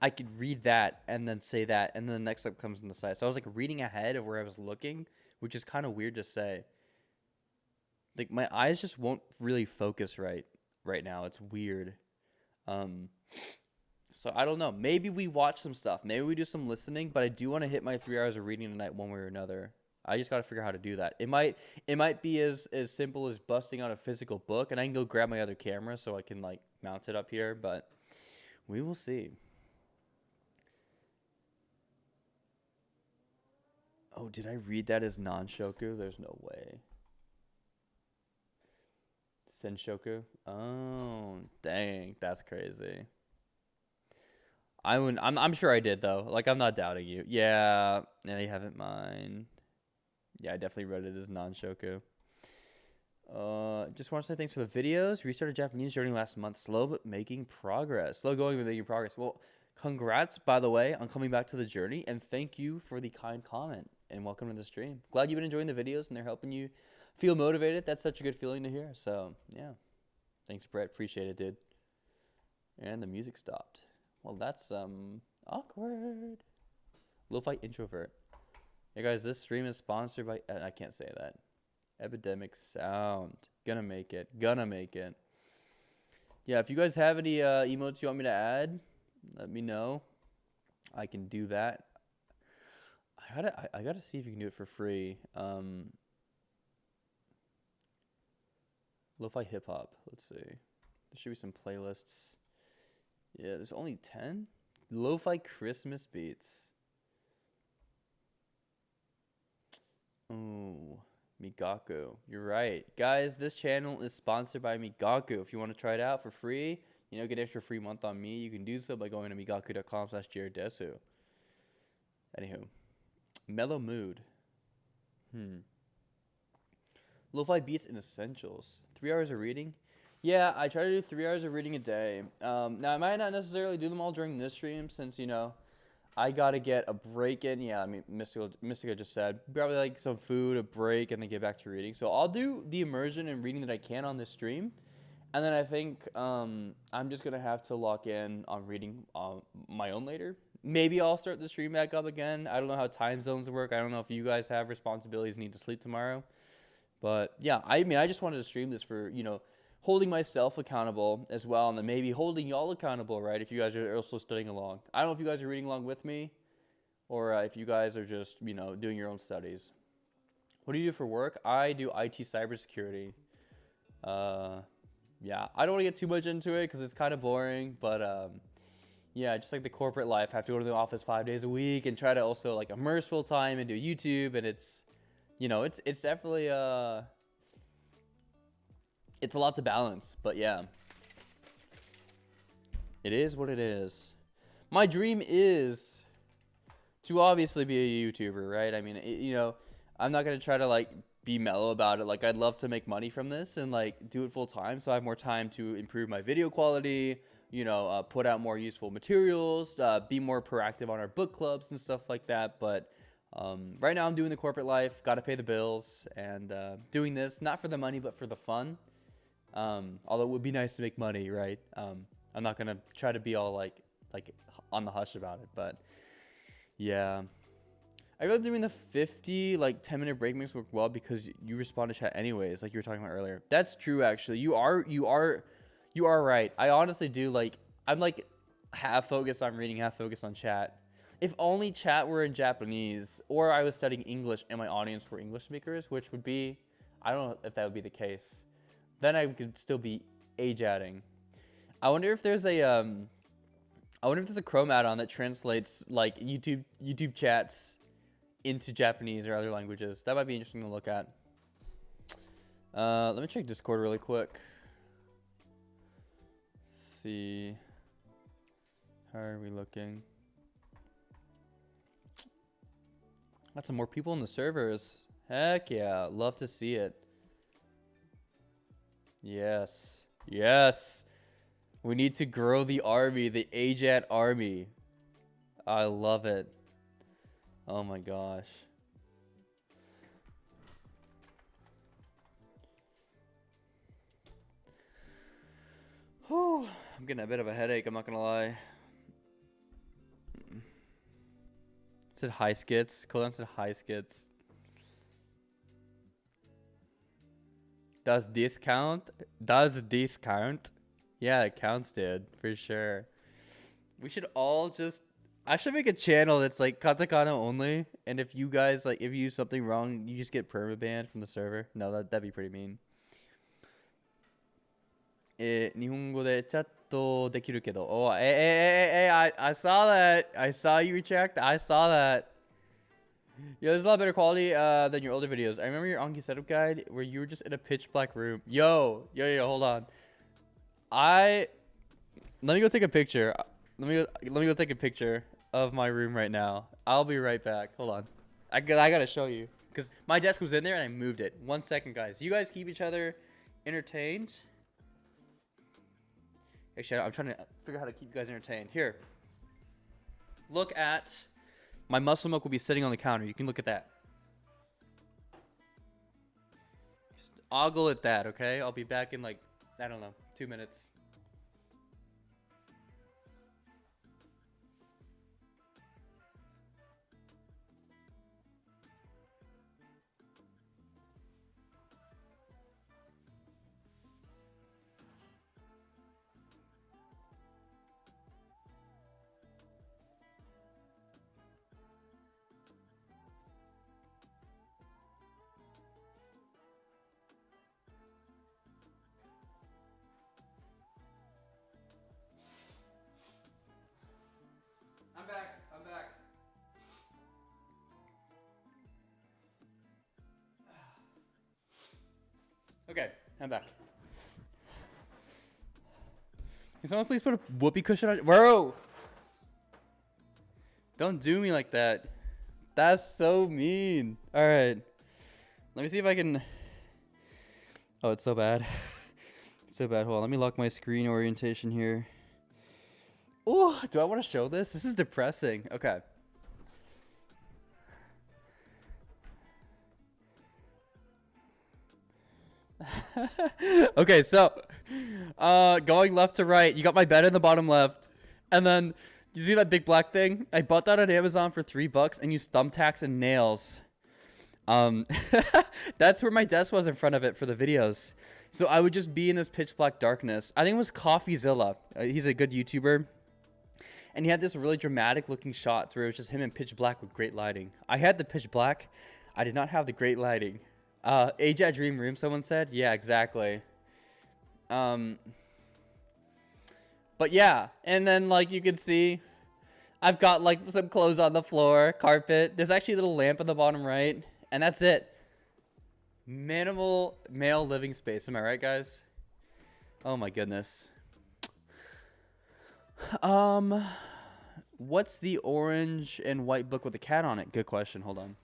I could read that and then say that, and then the next up comes on the side. So I was like reading ahead of where I was looking, which is kind of weird to say. Like, my eyes just won't really focus right now. It's weird. So I don't know. Maybe we watch some stuff. Maybe we do some listening, but I do want to hit my 3 hours of reading tonight one way or another. I just got to figure out how to do that. It might be as simple as busting out a physical book, and I can go grab my other camera so I can like mount it up here, but we will see. Oh, did I read that as non-shoku? There's no way. Senshoku? Oh, dang, that's crazy. I'm sure I did though. Like, I'm not doubting you. Yeah, and I have it mine. Yeah, I definitely wrote it as non-shoku. Just want to say thanks for the videos. Restarted Japanese journey last month. Slow but making progress. Slow going but making progress. Well, congrats, by the way, on coming back to the journey, and thank you for the kind comment, and welcome to the stream. Glad you've been enjoying the videos, and they're helping you feel motivated. That's such a good feeling to hear. So, yeah. Thanks, Brett. Appreciate it, dude. And the music stopped. Well, that's awkward. Lo-fi introvert. Hey guys, this stream is sponsored by I can't say that. Epidemic Sound. Gonna make it. Yeah, if you guys have any emotes you want me to add, let me know. I can do that. I gotta see if you can do it for free. Lo-fi hip hop. Let's see. There should be some playlists. Yeah, there's only 10? Lo-fi Christmas beats. Ooh, Migaku. You're right. Guys, this channel is sponsored by Migaku. If you want to try it out for free, get an extra free month on me, you can do so by going to migaku.com/jareddesu. Anywho. Mellow mood. Lo-fi beats and essentials. 3 hours of reading. Yeah, I try to do 3 hours of reading a day. Now, I might not necessarily do them all during this stream since, I got to get a break in. Yeah, I mean, Mystica just said. Probably like some food, a break, and then get back to reading. So I'll do the immersion and reading that I can on this stream. And then I think I'm just going to have to lock in on reading my own later. Maybe I'll start the stream back up again. I don't know how time zones work. I don't know if you guys have responsibilities, need to sleep tomorrow. But yeah, I mean, I just wanted to stream this for, holding myself accountable as well, and then maybe holding y'all accountable, right, if you guys are also studying along. I don't know if you guys are reading along with me or if you guys are just, doing your own studies. What do you do for work? I do IT cybersecurity. Yeah, I don't want to get too much into it because it's kind of boring, but yeah, just like the corporate life. I have to go to the office 5 days a week and try to also like immerse full time and do YouTube, and it's, it's definitely it's a lot to balance, but yeah. It is what it is. My dream is to obviously be a YouTuber, right? I mean, I'm not going to try to like be mellow about it. Like, I'd love to make money from this and like do it full time so I have more time to improve my video quality, put out more useful materials, be more proactive on our book clubs and stuff like that. But right now I'm doing the corporate life, got to pay the bills, and doing this not for the money but for the fun. Although it would be nice to make money, right? I'm not gonna try to be all like on the hush about it, but yeah. I feel like doing the 50 10-minute break makes work well because you respond to chat anyways, like you were talking about earlier. That's true, actually. You are right. I honestly do I'm like half focused on reading, half focused on chat. If only chat were in Japanese, or I was studying English and my audience were English speakers, which would be, I don't know if that would be the case. Then I could still be AJATTing. I wonder if there's a Chrome add-on that translates like YouTube chats into Japanese or other languages. That might be interesting to look at. Let me check Discord really quick. Let's see. How are we looking? Got some more people in the servers. Heck yeah, love to see it. Yes. Yes. We need to grow the army, the AJATT army. I love it. Oh my gosh. Whew. I'm getting a bit of a headache, I'm not gonna lie. Said high skits. Cooldown said high skits. Does this count? Does this count? Yeah, it counts, dude, for sure. We should all just I should make a channel that's like katakana only, and if you guys like if you use something wrong, you just get permabanned from the server. No, that'd be pretty mean. 日本語でチャットできるけど。Oh, I saw that. I saw you retract. I saw that. Yo, this is a lot better quality than your older videos. I remember your Anki setup guide where you were just in a pitch black room. Yo, hold on. Let me go take a picture. Let me go take a picture of my room right now. I'll be right back. Hold on. I gotta show you because my desk was in there and I moved it. 1 second, guys. You guys keep each other entertained. Actually, I'm trying to figure out how to keep you guys entertained. Here. Look at my muscle milk will be sitting on the counter. You can look at that. Just ogle at that, okay? I'll be back in like, I don't know, 2 minutes. I'm back. Okay, I'm back. Can someone please put a whoopee cushion on? Bro! Don't do me like that. That's so mean. Alright. Let me see if I can... Oh, it's so bad. It's so bad. Hold on, let me lock my screen orientation here. Oh, do I want to show this? This is depressing. Okay. Okay, so going left to right, you got my bed in the bottom left, and then you see that big black thing? I bought that on Amazon for $3 and used thumbtacks and nails. That's where my desk was in front of it for the videos. So I would just be in this pitch black darkness. I think it was CoffeeZilla. He's a good YouTuber. And he had this really dramatic looking shots where it was just him in pitch black with great lighting. I had the pitch black. I did not have the great lighting. AJATT Dream Room, someone said. Yeah, exactly. But yeah, and then like you can see, I've got like some clothes on the floor, carpet. There's actually a little lamp on the bottom right, and that's it. Minimal male living space. Am I right, guys? Oh my goodness. What's the orange and white book with a cat on it? Good question. Hold on.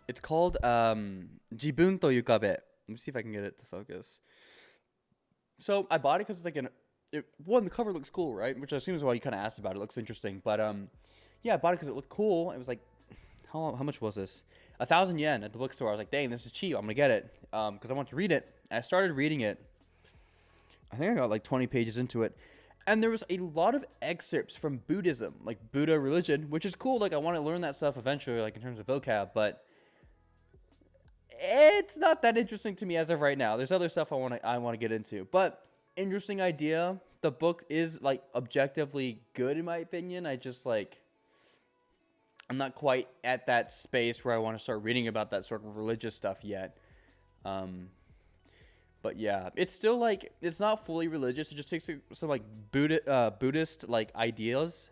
It's called Jibun to Yukabe. Let me see if I can get it to focus. So I bought it because it's like one, the cover looks cool, right? Which I assume is why you kind of asked about it. It looks interesting, but yeah, I bought it because it looked cool. It was like, how much was this? 1,000 yen at the bookstore. I was like, dang, this is cheap. I'm gonna get it because I want to read it. I started reading it. I think I got like 20 pages into it, and there was a lot of excerpts from Buddhism, like Buddha religion, which is cool. Like I want to learn that stuff eventually, like in terms of vocab, but it's not that interesting to me as of right now. There's other stuff I want to get into, but interesting idea. The book is like objectively good in my opinion. I just like, I'm not quite at that space where I want to start reading about that sort of religious stuff yet. But yeah, it's still like, it's not fully religious. It just takes some like Buddhist like ideas,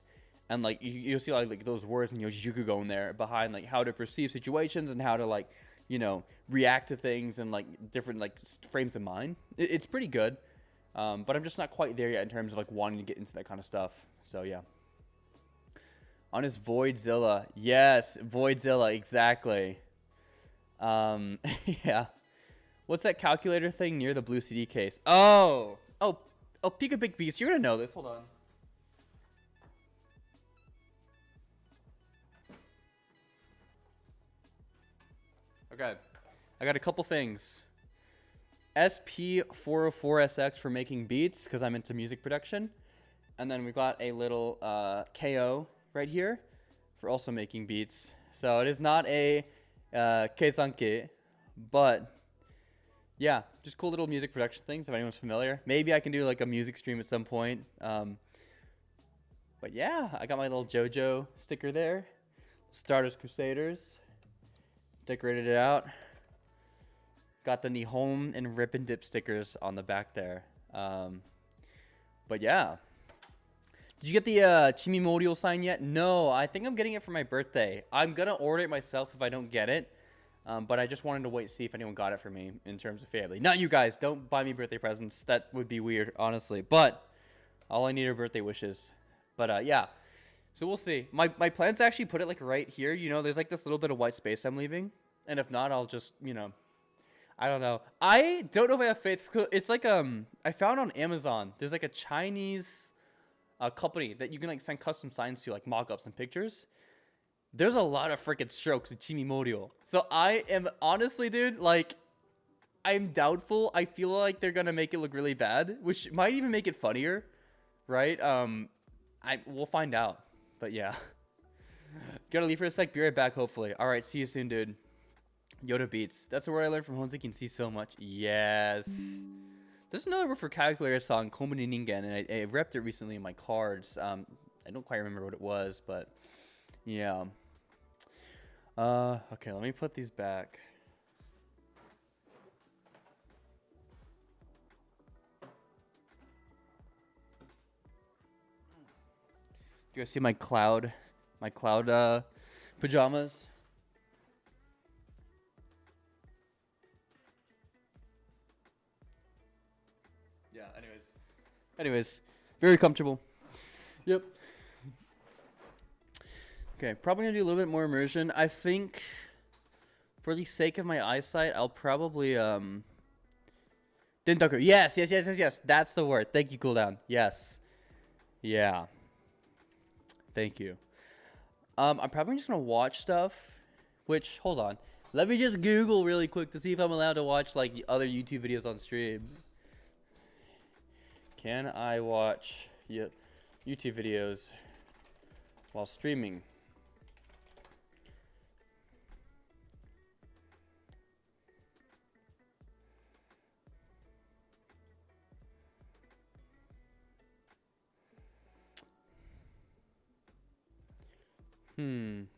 and like you'll see like those words in Yojijuku going there behind like how to perceive situations and how to like, you know, react to things and like different like frames of mind. It's pretty good, but I'm just not quite there yet in terms of like wanting to get into that kind of stuff. So yeah. On his Voidzilla. Yes, Voidzilla, exactly. Yeah. What's that calculator thing near the blue CD case? Oh, Pika Big Beast. You're gonna know this. Hold on. Okay, I got a couple things. SP404SX for making beats because I'm into music production, and then we got a little KO right here for also making beats. So it is not a keisanke, but yeah, just cool little music production things if anyone's familiar. Maybe I can do like a music stream at some point. But yeah, I got my little JoJo sticker there. Stardust Crusaders. Decorated it out. Got the Nihon and Rip and Dip stickers on the back there. But yeah. Did you get the Chimimorial sign yet? No, I think I'm getting it for my birthday. I'm going to order it myself if I don't get it. But I just wanted to wait to see if anyone got it for me in terms of family. Not you guys. Don't buy me birthday presents. That would be weird, honestly. But all I need are birthday wishes. But yeah. So we'll see. My plan's to actually put it like right here. You know, there's like this little bit of white space I'm leaving. And if not, I'll just, you know, I don't know. I don't know if I have faith. It's like, I found on Amazon, there's like a Chinese company that you can like send custom signs to, like mock-ups and pictures. There's a lot of freaking strokes in Chimimorial. So I am honestly, dude, like, I'm doubtful. I feel like they're going to make it look really bad, which might even make it funnier, right? We'll find out. But yeah. Gotta leave for a sec. Be right back, hopefully. All right, see you soon, dude. Yoda Beats. That's a word I learned from Honzeki and see so much. Yes. There's another word for calculator song, Komuni Ningen, and I repped it recently in my cards. I don't quite remember what it was, but yeah. Okay, let me put these back. Do you guys see my cloud pajamas? Yeah, anyways, very comfortable. Yep. Okay, probably gonna do a little bit more immersion. I think for the sake of my eyesight, I'll probably Dentoku. Yes. That's the word. Thank you, cooldown. Yes. Yeah. Thank you. I'm probably just gonna watch stuff. Which, hold on. Let me just Google really quick to see if I'm allowed to watch like other YouTube videos on stream. Can I watch YouTube videos while streaming?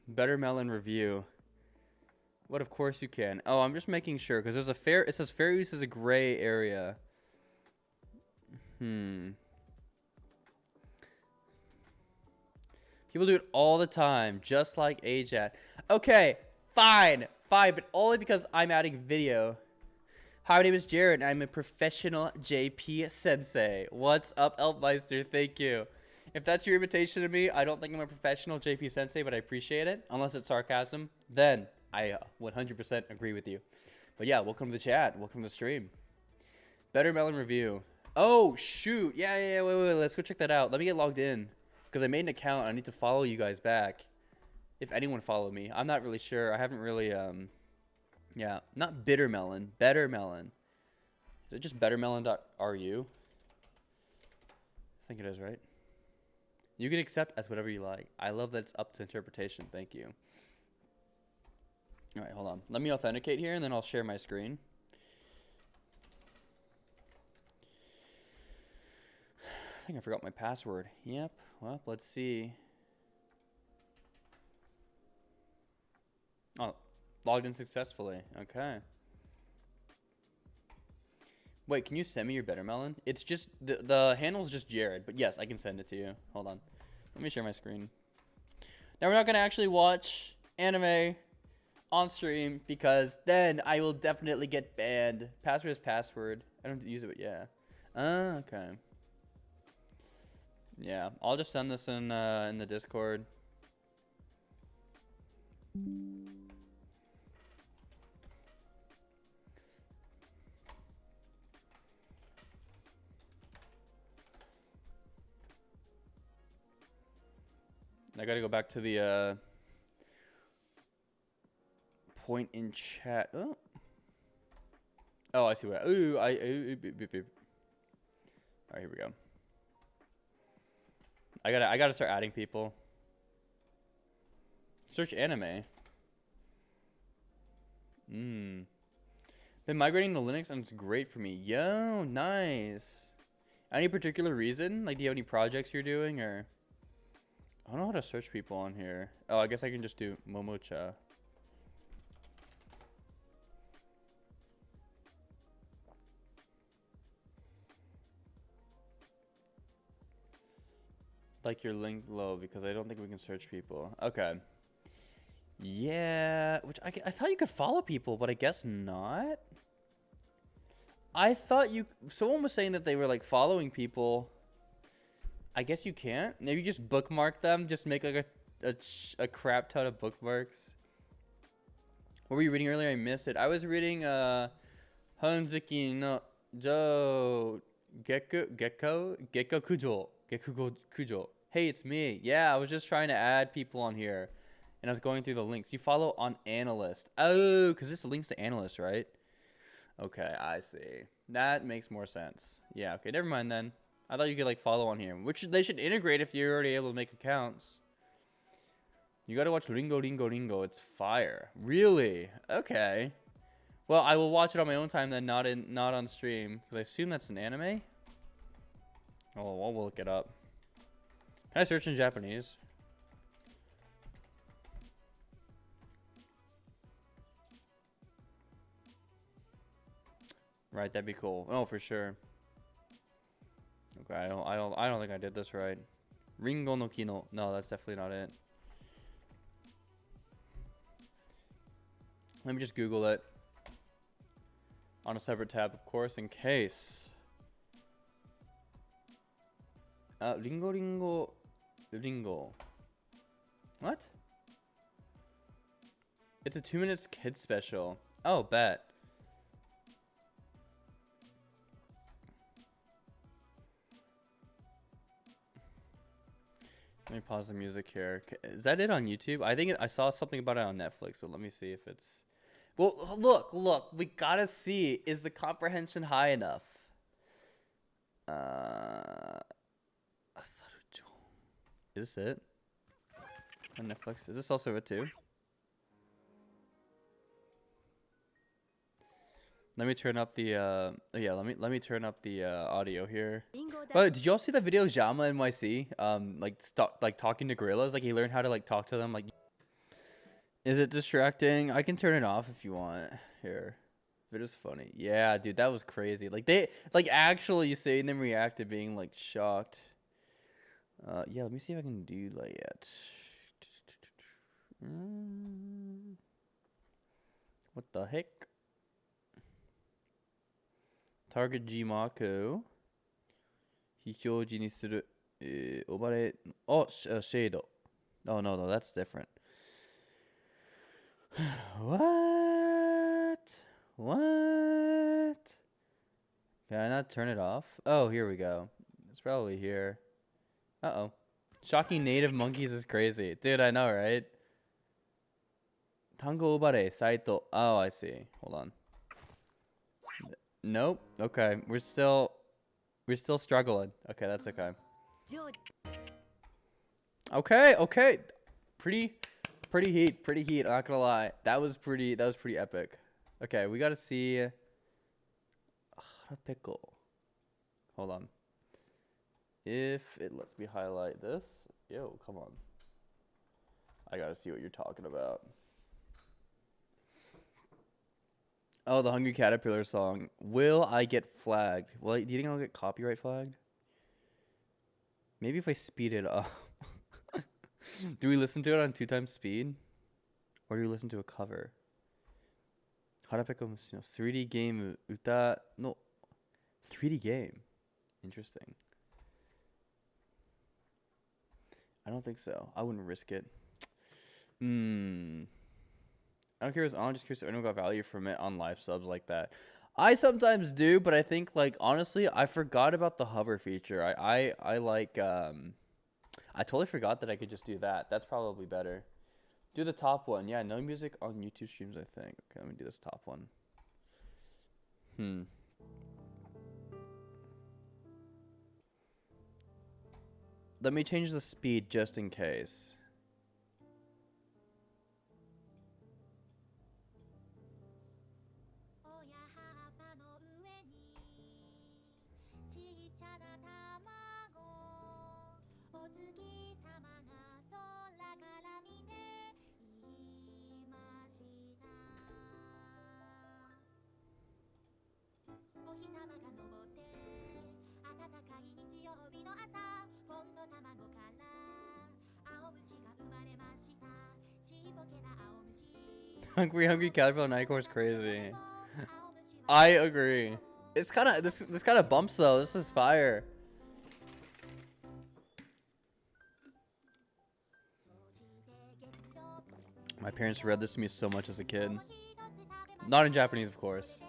Better Melon review. What? Of course you can. Oh, I'm just making sure because there's a fair. It says fair use is a gray area. People do it all the time, just like AJATT. Okay, fine, but only because I'm adding video. Hi, my name is Jared, and I'm a professional JP sensei. What's up, Elfmeister? Thank you. If that's your invitation to me, I don't think I'm a professional JP sensei, but I appreciate it. Unless it's sarcasm, then I 100% agree with you. But yeah, welcome to the chat. Welcome to the stream. Better Melon review. Oh, shoot. Yeah. Wait. Let's go check that out. Let me get logged in. Because I made an account. I need to follow you guys back. If anyone followed me. I'm not really sure. I haven't really, yeah. Not Bitter Melon. Better Melon. Is it just bettermelon.ru? I think it is, right? You can accept as whatever you like. I love that it's up to interpretation. Thank you. All right, hold on. Let me authenticate here, and then I'll share my screen. I think I forgot my password. Yep. Well, let's see. Oh, logged in successfully. Okay. Wait, can you send me your Better Melon? It's just, the handle's just Jared, but yes, I can send it to you. Hold on. Let me share my screen. Now, we're not going to actually watch anime on stream because then I will definitely get banned. Password is password. I don't use it, but yeah. Okay. Yeah, I'll just send this in the Discord. I gotta go back to the point in chat. Oh, I see what. Ooh, beep. All right, here we go. I gotta start adding people. Search anime. Been migrating to Linux and it's great for me. Yo, nice. Any particular reason? Like, do you have any projects you're doing, or? I don't know how to search people on here. Oh, I guess I can just do Momocha. Like your link low because I don't think we can search people. Okay. Yeah, which I thought you could follow people, but I guess not. I thought someone was saying that they were like following people. I guess you can't. Maybe just bookmark them. Just make like a crap ton of bookmarks. What were you reading earlier? I missed it. I was reading Hanzuki no Jo Gekko Kujo. Hey, it's me. Yeah, I was just trying to add people on here, and I was going through the links. You follow on Analyst. Oh, because this links to Analyst, right? Okay, I see. That makes more sense. Yeah, okay, never mind then. I thought you could like follow on here, which they should integrate if you're already able to make accounts. You gotta watch Ringo Ringo Ringo. It's fire. Really? Okay. Well, I will watch it on my own time then, not on stream, because I assume that's an anime. Oh, we'll look it up. Can I search in Japanese? Right, that'd be cool. Oh, for sure. Okay, I don't think I did this right. Ringo no Kino. No, that's definitely not it. Let me just Google it on a separate tab, of course, in case. Ringo Ringo Ringo. What? It's a 2 minutes kids special. Oh, bet. Let me pause the music here. Is that it on YouTube? I think I saw something about it on Netflix, but let me see if it's... Well, look. We gotta see. Is the comprehension high enough? Is this it? On Netflix? Is this also it too? Let me turn up the yeah, let me turn up the audio here. Oh, did y'all see that video of Jama NYC? Like talking to gorillas, like he learned how to like talk to them. Like, is it distracting? I can turn it off if you want. Here. Video's funny. Yeah, dude, that was crazy. Like they actually seeing them react to being like shocked. Yeah, let me see if I can do like it. What the heck? Target Jimaku. 非表示にする。Overlay. Oh, shade. Oh, no, that's different. What? Can I not turn it off? Oh, here we go. It's probably here. Uh-oh. Shocking native monkeys is crazy. Dude, I know, right? Tango Obare Saito. Oh, I see. Hold on. Nope. Okay. We're still struggling. Okay, that's okay. Okay. Pretty heat, I'm not gonna lie. That was pretty epic. Okay, we gotta see pickle. Hold on. If it lets me highlight this. Yo, come on. I gotta see what you're talking about. Oh, the Hungry Caterpillar song. Will I get flagged? Well, do you think I'll get copyright flagged? Maybe if I speed it up. Do we listen to it on 2x speed? Or do we listen to a cover? 腹ペコ虫の 3D game 歌の 3D game. Interesting. I don't think so. I wouldn't risk it. I don't care if it's on, just curious if anyone got value from it on live subs like that. I sometimes do, but I think, like, honestly, I forgot about the hover feature. I like, I totally forgot that I could just do that. That's probably better. Do the top one. Yeah, no music on YouTube streams, I think. Okay, let me do this top one. Let me change the speed just in case. Hungry Caterpillar Nightcore is crazy. I agree. It's kind of this kind of bumps though. This is fire. My parents read this to me so much as a kid. Not in Japanese, of course.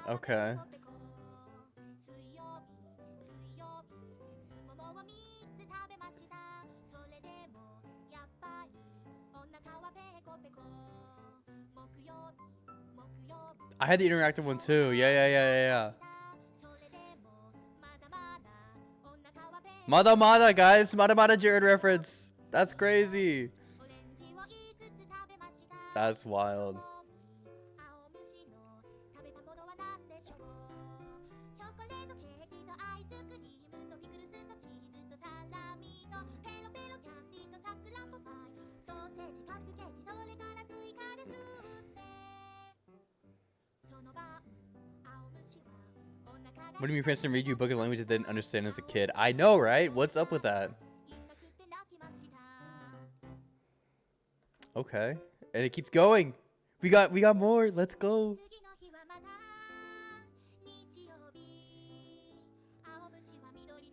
Okay. I had the interactive one too. Yeah. Mada Mada, guys. Mada Mada Jared reference. That's crazy. That's wild. What do you mean, Princeton read you a book of languages didn't understand as a kid? I know, right? What's up with that? Okay, and it keeps going. We got more. Let's go.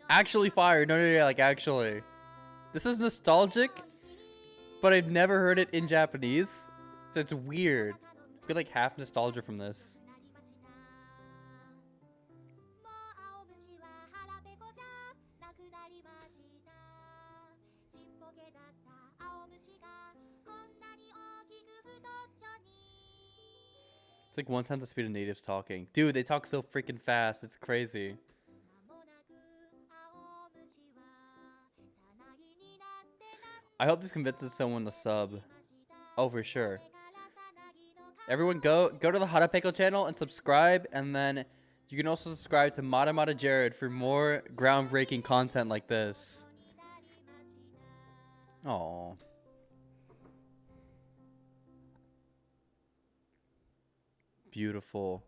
Actually fire. No, like actually. This is nostalgic, but I've never heard it in Japanese, so it's weird. I feel like half nostalgia from this. It's like 1/10 the speed of natives talking. Dude, they talk so freaking fast. It's crazy. I hope this convinces someone to sub. Oh, for sure. Everyone go to the Harapeko channel and subscribe, and then you can also subscribe to Mada Mada Jared for more groundbreaking content like this. Oh. Beautiful.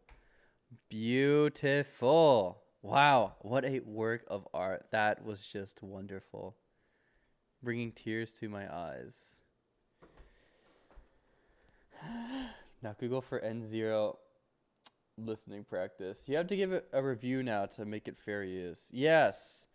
Beautiful. Wow, what a work of art. That was just wonderful. Bringing tears to my eyes. Now could go for N0 listening practice. You have to give it a review now to make it fair use. Yes.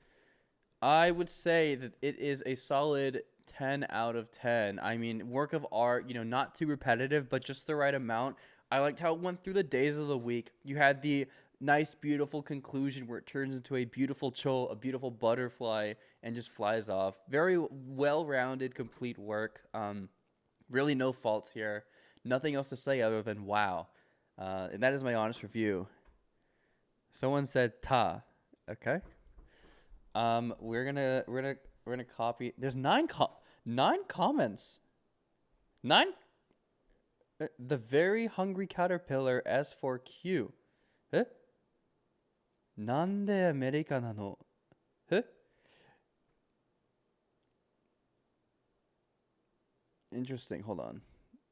I would say that it is a solid 10 out of 10. I mean, work of art, you know, not too repetitive, but just the right amount. I liked how it went through the days of the week. You had the nice, beautiful conclusion where it turns into a beautiful cho, a beautiful butterfly, and just flies off. Very well-rounded, complete work. Really no faults here. Nothing else to say other than wow. And that is my honest review. Someone said ta. Okay. We're gonna copy. There's nine comments. 9. The very hungry caterpillar S4Q. Eh? Nande America nano? Eh? Interesting. Hold on.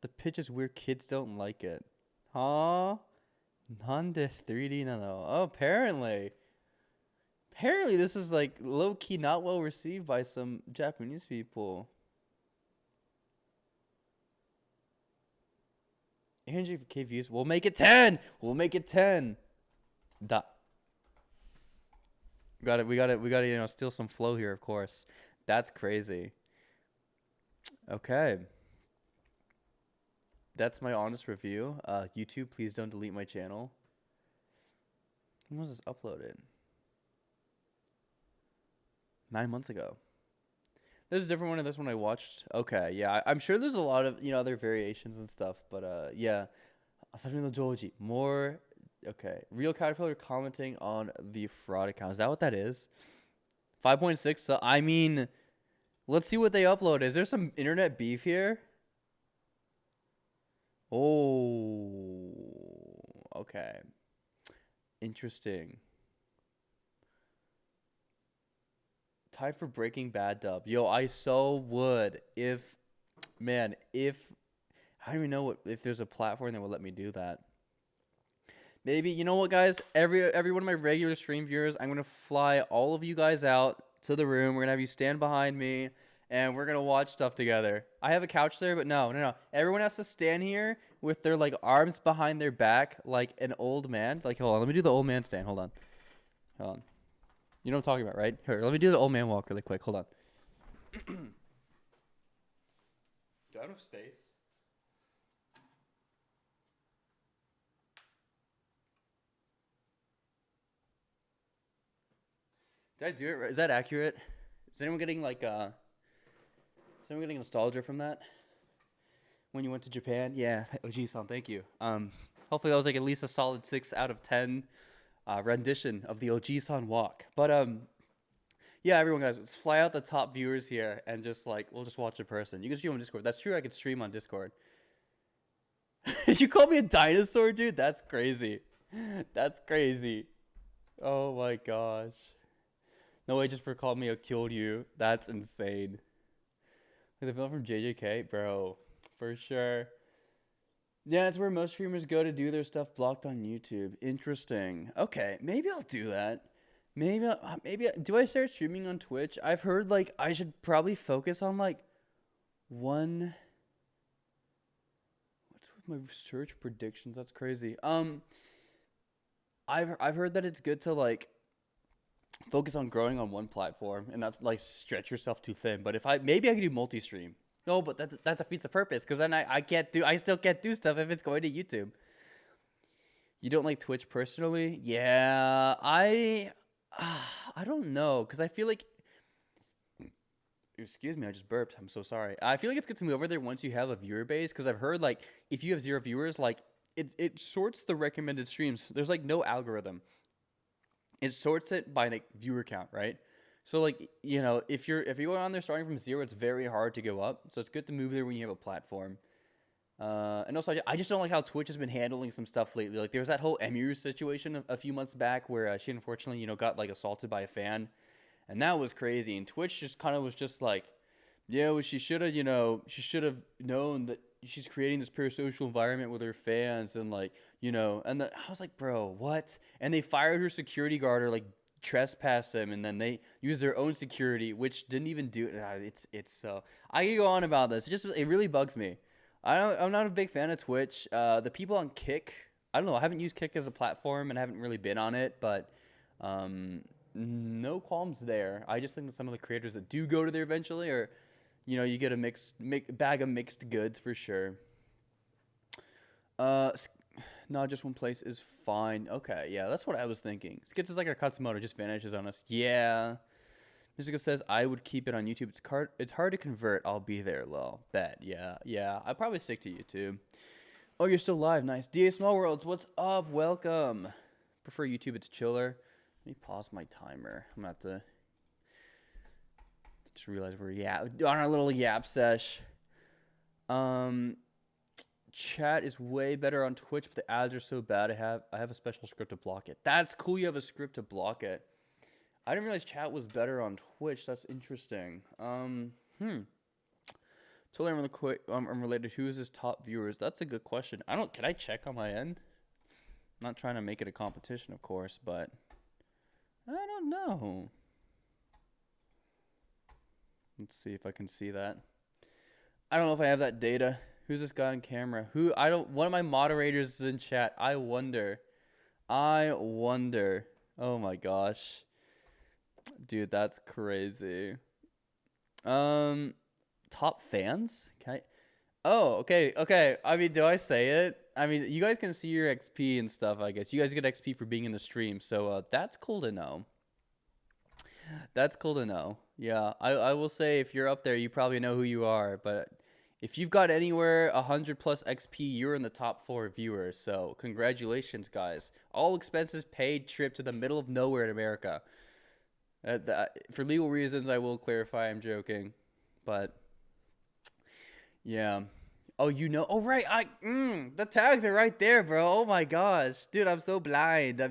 The pitch is weird. Kids don't like it. Huh? Nande 3D nano? Oh, apparently. Apparently this is like low-key not well received by some Japanese people. 800k views. We'll make it 10. We'll make it 10. Da. Got it. We got to, you know, steal some flow here, of course. That's crazy. Okay. That's my honest review. YouTube, please don't delete my channel. When was this uploaded? 9 months ago. There's a different one than this one I watched. Okay, yeah. I'm sure there's a lot of, you know, other variations and stuff, but yeah. Asami no Joji. More. Okay. Real Caterpillar commenting on the fraud account. Is that what that is? 5.6. So, I mean, let's see what they upload. Is there some internet beef here? Oh. Okay. Interesting. Time for Breaking Bad dub. Yo, I so would if I don't even know if there's a platform that would let me do that. Maybe, you know what, guys? Every one of my regular stream viewers, I'm gonna fly all of you guys out to the room. We're gonna have you stand behind me, and we're gonna watch stuff together. I have a couch there, but no. Everyone has to stand here with their like arms behind their back, like an old man. Like, hold on, let me do the old man stand. Hold on. You know what I'm talking about, right? Here, let me do the old man walk really quick. Hold on. Do I have enough space? Did I do it right? Is that accurate? Is anyone getting like is anyone getting nostalgia from that? When you went to Japan? Yeah, Oji-san, thank you. Hopefully that was like at least a solid 6 out of 10 rendition of the Oji-san walk. But yeah, everyone, guys, let's fly out the top viewers here and just like we'll just watch a person. You can stream on Discord. That's true. I could stream on Discord. You call me a dinosaur, dude? That's crazy. That's crazy. Oh my gosh. No way, just for calling me a Kyoryu. That's insane. Like the film from JJK, bro, for sure. Yeah, it's where most streamers go to do their stuff blocked on YouTube. Interesting. Okay, maybe I'll do that. Maybe do I start streaming on Twitch? I've heard like I should probably focus on like one. What's with my search predictions? That's crazy. I've heard that it's good to like focus on growing on one platform and not like stretch yourself too thin. But if maybe I could do multi-stream. No, but that defeats the purpose because then I still can't do stuff if it's going to YouTube. You don't like Twitch personally? Yeah, I don't know because I feel like. Excuse me, I just burped. I'm so sorry. I feel like it's good to move over there once you have a viewer base because I've heard like if you have 0 viewers, like it sorts the recommended streams. There's like no algorithm. It sorts it by like viewer count, right? So like, you know, if you're on there starting from 0, it's very hard to go up. So it's good to move there when you have a platform. And also, I just don't like how Twitch has been handling some stuff lately. Like there was that whole Emu situation a few months back where she unfortunately, you know, got like assaulted by a fan, and that was crazy. And Twitch just kind of was just like, yeah, well, she should have known that she's creating this parasocial environment with her fans and like, you know, and I was like, bro, what? And they fired her security guard or like trespassed him, and then they used their own security, which didn't even do it. It's so I can go on about this. It really bugs me. I'm not a big fan of Twitch. The people on Kick, I don't know. I haven't used Kick as a platform and I haven't really been on it, but no qualms there. I just think that some of the creators that do go to there eventually are, you know, you get a bag of mixed goods for sure. No, just one place is fine. Okay, yeah, that's what I was thinking. Skits is like our Katsumoto, just vanishes on us. Yeah. Musica says, I would keep it on YouTube. It's hard to convert. I'll be there, lol. Bet, yeah. I'll probably stick to YouTube. Oh, you're still live. Nice. DA Small Worlds, what's up? Welcome. Prefer YouTube, it's chiller. Let me pause my timer. I'm going to have to just realize we're on our little yap sesh. Chat is way better on Twitch, but the ads are so bad. I have a special script to block it. That's cool. You have a script to block it. I didn't realize chat was better on Twitch. That's interesting. Totally unrelated. Who is his top viewers? That's a good question. Can I check on my end? I'm not trying to make it a competition, of course, but I don't know. Let's see if I can see that. I don't know if I have that data. Who's this guy on camera? One of my moderators is in chat. I wonder. Oh my gosh. Dude, that's crazy. Top fans? Oh, okay. I mean, do I say it? I mean, you guys can see your XP and stuff, I guess. You guys get XP for being in the stream, so that's cool to know. That's cool to know. Yeah, I will say if you're up there, you probably know who you are, but if you've got anywhere 100 plus XP, you're in the top 4 viewers. So congratulations, guys. All expenses paid trip to the middle of nowhere in America. For legal reasons, I will clarify I'm joking. But yeah. Oh, you know. Oh, right. The tags are right there, bro. Oh, my gosh. Dude, I'm so blind.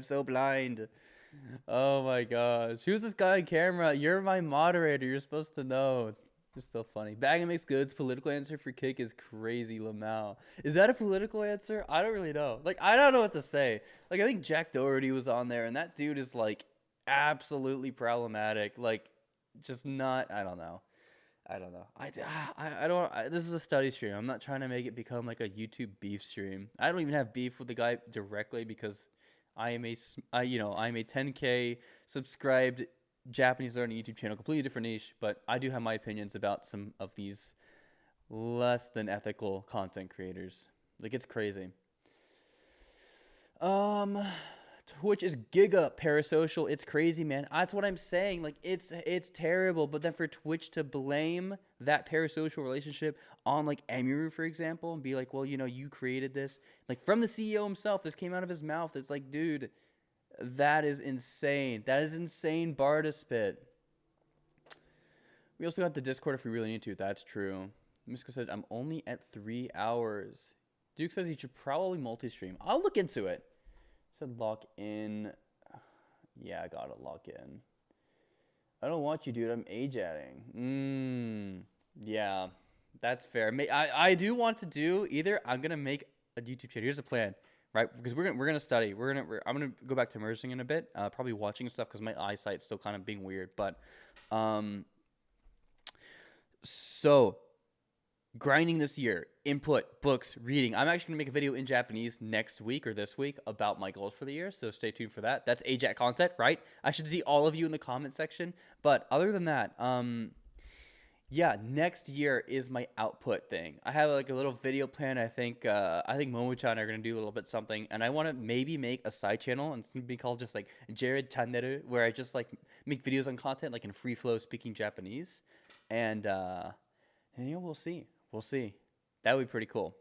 Oh, my gosh. Who's this guy on camera? You're my moderator. You're supposed to know. Just so funny. Bagging makes goods. Political answer for kick is crazy, Lamau. Is that a political answer? I don't really know. Like, I don't know what to say. Like, I think Jack Doherty was on there, and that dude is, like, absolutely problematic. Like, just not, I don't know. I don't know. This is a study stream. I'm not trying to make it become, like, a YouTube beef stream. I don't even have beef with the guy directly because I am a 10K subscribed Japanese learning YouTube channel, completely different niche, but I do have my opinions about some of these less than ethical content creators. Like, it's crazy. Twitch is giga parasocial. It's crazy, man. That's what I'm saying. Like, it's terrible. But then for Twitch to blame that parasocial relationship on, like, Emiru, for example, and be like, well, you created this, like, from the CEO himself, this came out of his mouth. It's like, dude, that is insane. That is insane bar to spit. We also got the Discord if we really need to. That's true. Miska says, I'm only at 3 hours. Duke says he should probably multi-stream. I'll look into it. Said lock in. Yeah, I gotta lock in. I don't want you, dude. I'm AJATTing. Yeah, that's fair. I do want to do either. I'm gonna make a YouTube channel. Here's the plan. Right, because we're gonna study. I'm gonna go back to immersing in a bit. Probably watching stuff because my eyesight's still kind of being weird. But, so grinding this year, input, books, reading. I'm actually gonna make a video in Japanese next week or this week about my goals for the year. So stay tuned for that. That's AJATT content, right? I should see all of you in the comment section. But other than that, yeah, next year is my output thing. I have like a little video plan. I think Momo-chan are gonna do a little bit something, and I want to maybe make a side channel, and it's gonna be called just like Jared Channeru, where I just like make videos on content like in free flow speaking Japanese, and we'll see. That would be pretty cool.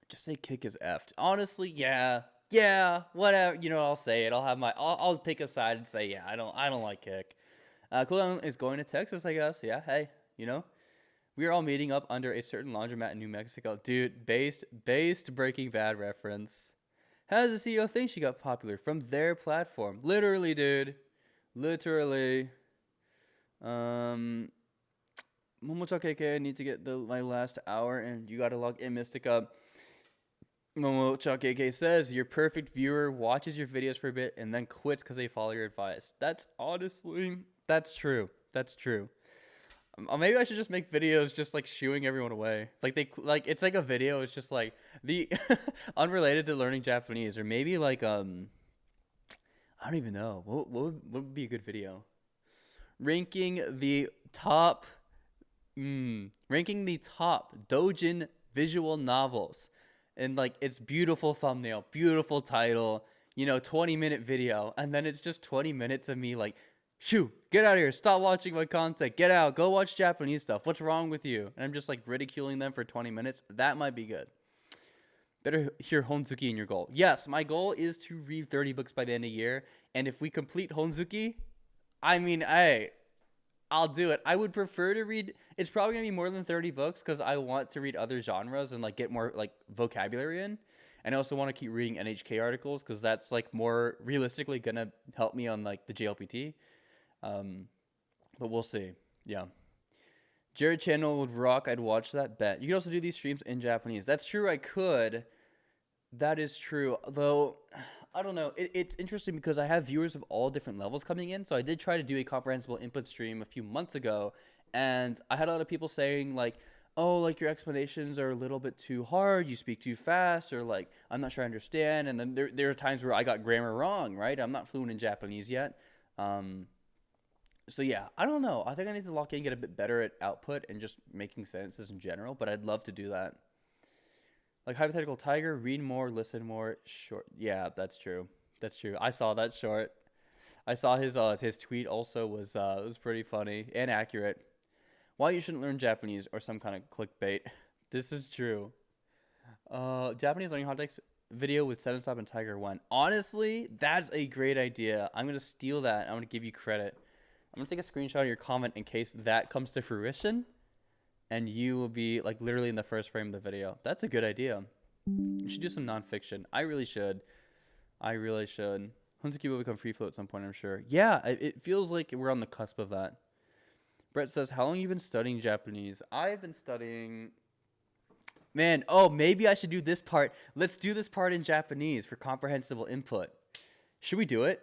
Just say kick is effed. Honestly, yeah, whatever. I'll say it. I'll pick a side and say, yeah, I don't like kick. Cooldown is going to Texas, I guess. Yeah, hey, we are all meeting up under a certain laundromat in New Mexico. Dude, based Breaking Bad reference. How does the CEO think she got popular? From their platform. Literally, dude. Literally. Momocha KK, I need to get my last hour, and you gotta log in, Mystica. Momocha KK says, your perfect viewer watches your videos for a bit and then quits because they follow your advice. That's true. Maybe I should just make videos just like shooing everyone away. It's like a video. It's just like the unrelated to learning Japanese, or maybe like I don't even know what would be a good video. Ranking the top doujin visual novels, and like it's beautiful thumbnail, beautiful title, 20-minute video, and then it's just 20 minutes of me like, shoo, get out of here, stop watching my content, get out, go watch Japanese stuff, what's wrong with you? And I'm just like ridiculing them for 20 minutes. That might be good. Better hear Honzuki in your goal. Yes, my goal is to read 30 books by the end of the year, and if we complete Honzuki, I mean, hey, I'll do it. I would prefer to read, it's probably gonna be more than 30 books because I want to read other genres and like get more like vocabulary in. And I also want to keep reading NHK articles because that's like more realistically gonna help me on like the JLPT. But we'll see. Yeah. Jared channel would rock. I'd watch that, bet. You could also do these streams in Japanese. That's true, I could. That is true. Though, I don't know. It's interesting because I have viewers of all different levels coming in. So I did try to do a comprehensible input stream a few months ago. And I had a lot of people saying like, oh, like your explanations are a little bit too hard. You speak too fast, or like, I'm not sure I understand. And then there are times where I got grammar wrong, right? I'm not fluent in Japanese yet. So yeah, I don't know. I think I need to lock in, get a bit better at output and just making sentences in general, but I'd love to do that. Like Hypothetical Tiger, read more, listen more, short. Yeah, that's true. That's true. I saw that short. I saw his tweet also was pretty funny and accurate. Why you shouldn't learn Japanese or some kind of clickbait. This is true. Japanese learning hot takes video with 7-Stop and Tiger 1. Honestly, that's a great idea. I'm going to steal that. I'm going to give you credit. I'm going to take a screenshot of your comment in case that comes to fruition. And you will be like literally in the first frame of the video. That's a good idea. You should do some nonfiction. I really should. Hunsuki will become free flow at some point, I'm sure. Yeah, it feels like we're on the cusp of that. Brett says, how long have you been studying Japanese? I've been studying... Man, maybe I should do this part. Let's do this part in Japanese for comprehensible input. Should we do it?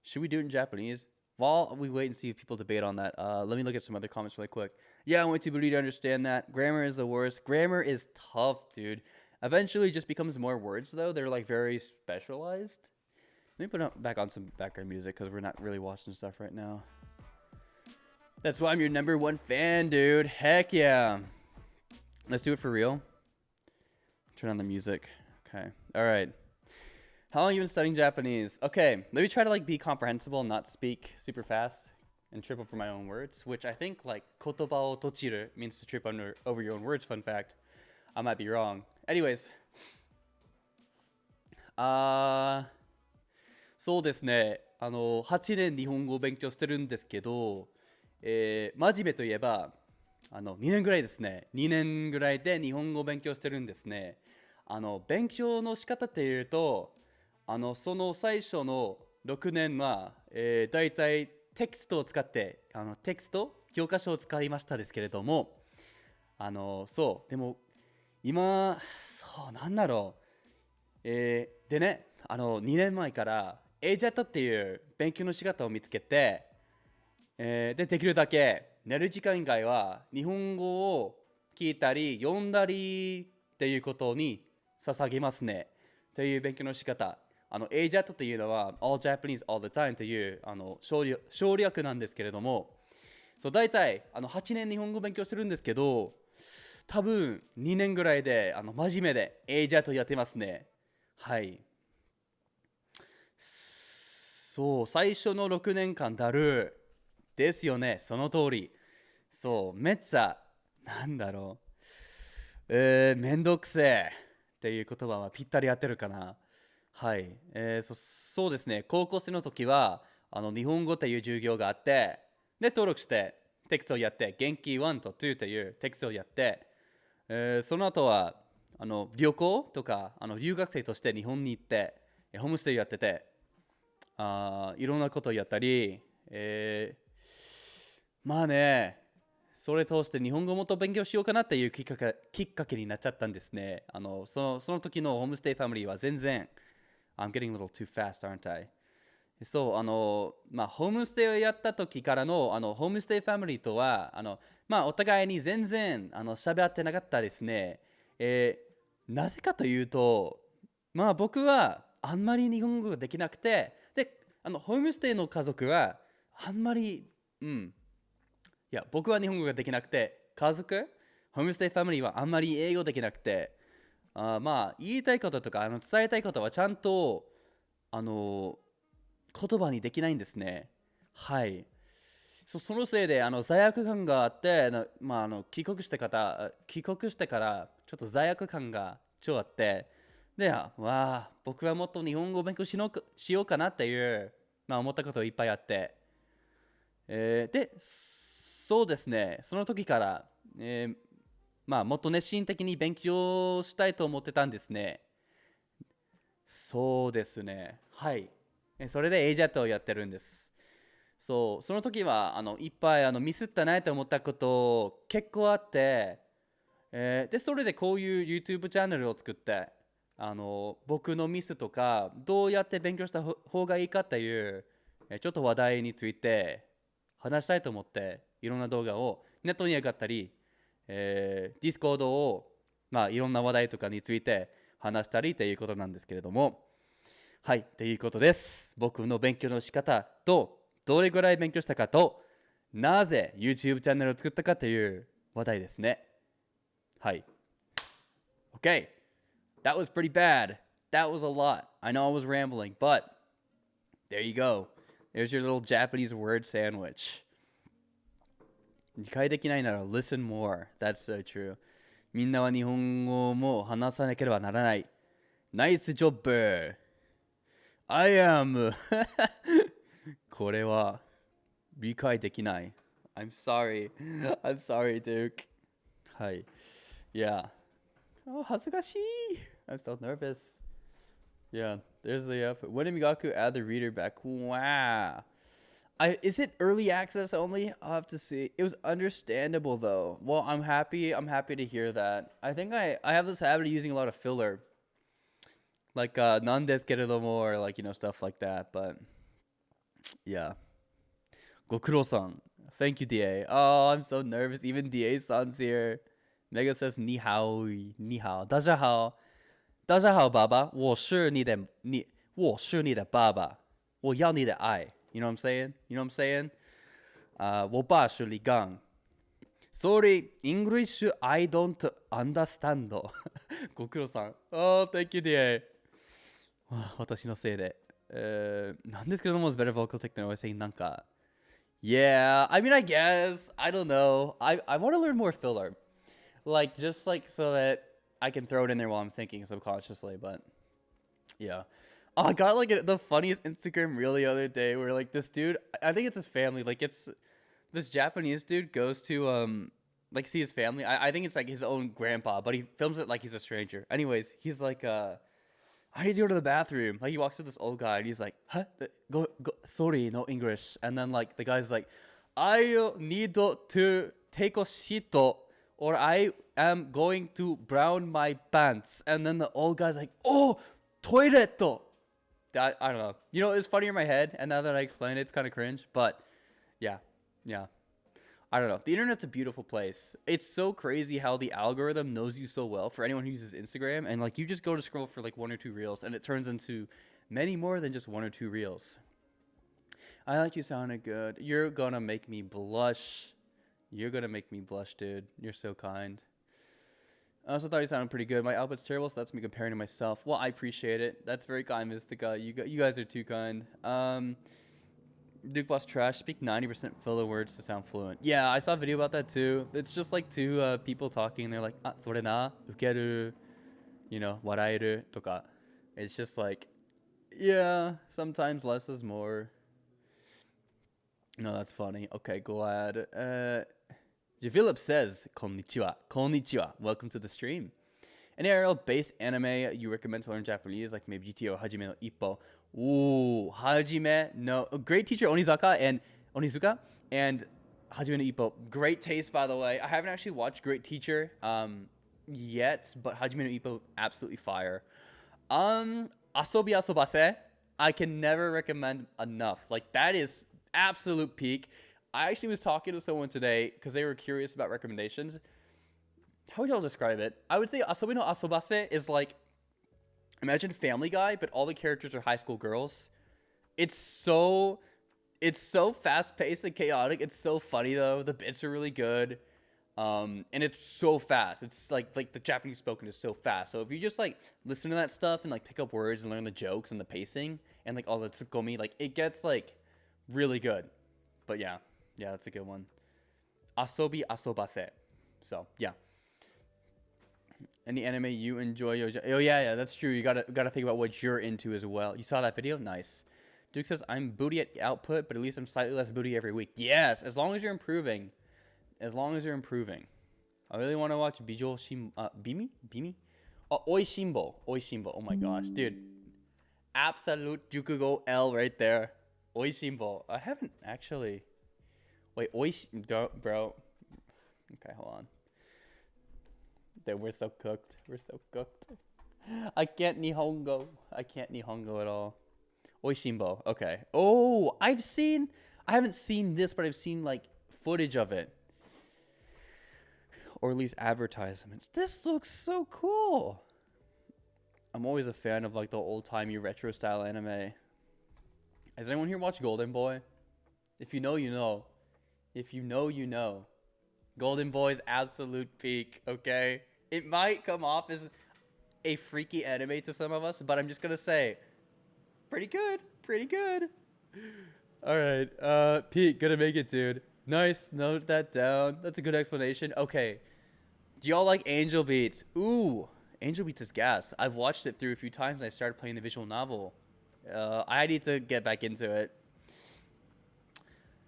Should we do it in Japanese? While we wait and see if people debate on that, let me look at some other comments really quick. Yeah, I'm way too busy to understand that. Grammar is the worst. Grammar is tough, dude. Eventually, it just becomes more words, though. They're, like, very specialized. Let me put back on some background music because we're not really watching stuff right now. That's why I'm your #1 fan, dude. Heck yeah. Let's do it for real. Turn on the music. Okay. All right. How long have you been studying Japanese? Okay. Let me try to like be comprehensible and not speak super fast and trip over my own words, which I think like kotoba o tochiru means to trip over your own words. Fun fact. I might be wrong. Anyways. そうですね。8年日本語を勉強してるんですけど、真面目といえば、2年ぐらいですね。2年ぐらいで日本語を勉強してるんですね。勉強の仕方っていうと、その最初の6年は、だいたいテキストを使って、テキスト、教科書を使いましたですけれども、そう、でも、今、そう、なんだろう。でね、2年前から、AJATT っていう勉強の仕方を見つけて、できるだけ寝る時間以外は日本語を聞いたり読んだりっていうことに捧げますね。という勉強の仕方。AJATT っていうのは All Japanese All the Time という省略なんですけれども、そう大体8年日本語を勉強してるんですけど、多分2年ぐらいで真面目で AJATT やってますね。はい。そう、最初の6年間だるですよね。その通り。そう、めっちゃ、なんだろう。めんどくせえっていう言葉はぴったり合ってるかな。はい。そうですね。高校生の時は、日本語っていう授業があって、で、登録して、テキストをやって、元気1と2というテキストをやって、その後は、旅行とか、留学生として日本に行って、ホームステイやってて、いろんなことをやったり、まあね、それ通して日本語をもっと勉強しようかなっていうきっかけになっちゃったんですね。その時のホームステイファミリーは全然、I'm getting a little too fast, aren't I? そう、まあ、ホームステイをやった時からの、ホームステイファミリーとは、まあ、お互いに全然喋ってなかったですね。なぜかというと、まあ、僕はあんまり日本語ができなくて、で、ホームステイの家族はあんまり、いや、僕は日本語ができなくて、家族、ホームステイファミリーはあんまり英語できなくて、まあ、言いたいこととか伝えたいことはちゃんと言葉にできないんですね。はい。そのせいで罪悪感があって、まあ、帰国してからちょっと罪悪感がちょあって、で、僕はもっと日本語を勉強しようかなっていう、まあ、思ったこといっぱいあって、で、そうですね、その時から、まあ、もっと熱心的に勉強したいと思ってたんですね。そうですね。はい。それで AJATT をやってるんです。その時はいっぱいミスったなと思ったこと結構あって、で、それでこういう YouTube チャンネルを作って、僕のミスとか、どうやって勉強した方がいいかっていう、ちょっと話題について話したいと思って、いろんな動画をネットに上がったり、Discord を、まあ、いろんな話題とかについて話したりということなんですけれども、はい、ということです。僕の勉強の仕方と、どれぐらい勉強したかと、なぜ YouTube チャンネルを作ったかという話題ですね。はい。Okay, that was pretty bad. That was a lot. I know I was rambling, but there you go. There's your little Japanese word sandwich. 理解できないなら listen more. That's so true. みんなは日本語も話さなければならない。Nice job! I am! これは理解できない。I'm sorry. I'm sorry, Duke. はい。Yeah. 恥ずかしい。I'm so nervous. Yeah. There's the output. When did Migaku add the reader back? Wow. Is it early access only? I'll have to see. It was understandable though. Well, I'm happy to hear that. I think I have this habit of using a lot of filler. Like nan desu keredomo or like, you know, stuff like that, but yeah. Gokuro-san. Thank you, DA. Oh, I'm so nervous. Even DA-san's here. Mega says ni hao. Ni hao. Daja hao. Daja hao, baba. 我是你的爸爸. 我要你的爱. You know what I'm saying? You know what I'm saying? 我爸是李刚. Sorry, English I don't understand. Gokuro-san. Oh, thank you, DA. 私のせいで。なんですけれども is better vocal tech than always saying なんか. Yeah, I mean, I guess. I don't know. I want to learn more filler. Like, just like so that I can throw it in there while I'm thinking subconsciously, but yeah. Oh, I got like the funniest Instagram reel the other day where like this dude, I think it's his family, like it's this Japanese dude goes to like see his family. I think it's like his own grandpa, but he films it like he's a stranger. Anyways, he's like I need to go to the bathroom. Like he walks to this old guy and he's like, huh? Go sorry, no English. And then like the guy's like, I need to take a shit or I am going to brown my pants. And then the old guy's like, oh, toilet. That, I don't know. You know, it was funnier in my head, and now that I explain it, it's kind of cringe. But yeah. I don't know. The internet's a beautiful place. It's so crazy how the algorithm knows you so well for anyone who uses Instagram. And like you just go to scroll for like 1 or 2 reels, and it turns into many more than just 1 or 2 reels. I like you sounded good. You're gonna make me blush. You're gonna make me blush, dude. You're so kind. I also thought you sounded pretty good. My output's terrible, so that's me comparing to myself. Well, I appreciate it. That's very kind, Mystica. You guys are too kind. Duke Boss Trash, speak 90% filler words to sound fluent. Yeah, I saw a video about that too. It's just like 2 people talking, and they're like, ah, それな, ukeru, you know, 笑える, toka. It's just like, yeah, sometimes less is more. No, that's funny. Okay, glad. J. Philip says, Konnichiwa. Konnichiwa. Welcome to the stream. Any IRL-based anime you recommend to learn Japanese, like maybe GTO, Hajime no Ippo? Ooh, Hajime no... Great teacher, Onizuka and Hajime no Ippo. Great taste, by the way. I haven't actually watched Great Teacher yet, but Hajime no Ippo, absolutely fire. Asobi Asobase, I can never recommend enough. Like, that is absolute peak. I actually was talking to someone today because they were curious about recommendations. How would y'all describe it? I would say Asobi no Asobase is like, imagine Family Guy, but all the characters are high school girls. It's so fast-paced and chaotic. It's so funny, though. The bits are really good. And it's so fast. It's like the Japanese spoken is so fast. So if you just like listen to that stuff and like pick up words and learn the jokes and the pacing and like all the tsukomi, like it gets like really good. But yeah, that's a good one. Asobi Asobase. So yeah. Any anime you enjoy? Oh yeah, that's true. You gotta think about what you're into as well. You saw that video? Nice. Duke says I'm booty at output, but at least I'm slightly less booty every week. Yes, as long as you're improving. As long as you're improving. I really want to watch Bijo Bimi? Oh, Oishimbo. Oh my gosh, dude. Absolute Jukugo L right there. Oishimbo. I haven't actually. Wait, bro. Okay, hold on. Dude, we're so cooked. I can't Nihongo at all. Oishimbo. Okay. Oh, I haven't seen this, but I've seen like footage of it. Or at least advertisements. This looks so cool. I'm always a fan of like the old-timey retro style anime. Has anyone here watched Golden Boy? If you know, you know. If you know, you know. Golden Boy's absolute peak, okay? It might come off as a freaky anime to some of us, but I'm just gonna say, pretty good. All right, Pete, gonna make it, dude. Nice, note that down. That's a good explanation. Okay, do y'all like Angel Beats? Ooh, Angel Beats is gas. I've watched it through a few times. I started playing the visual novel. I need to get back into it.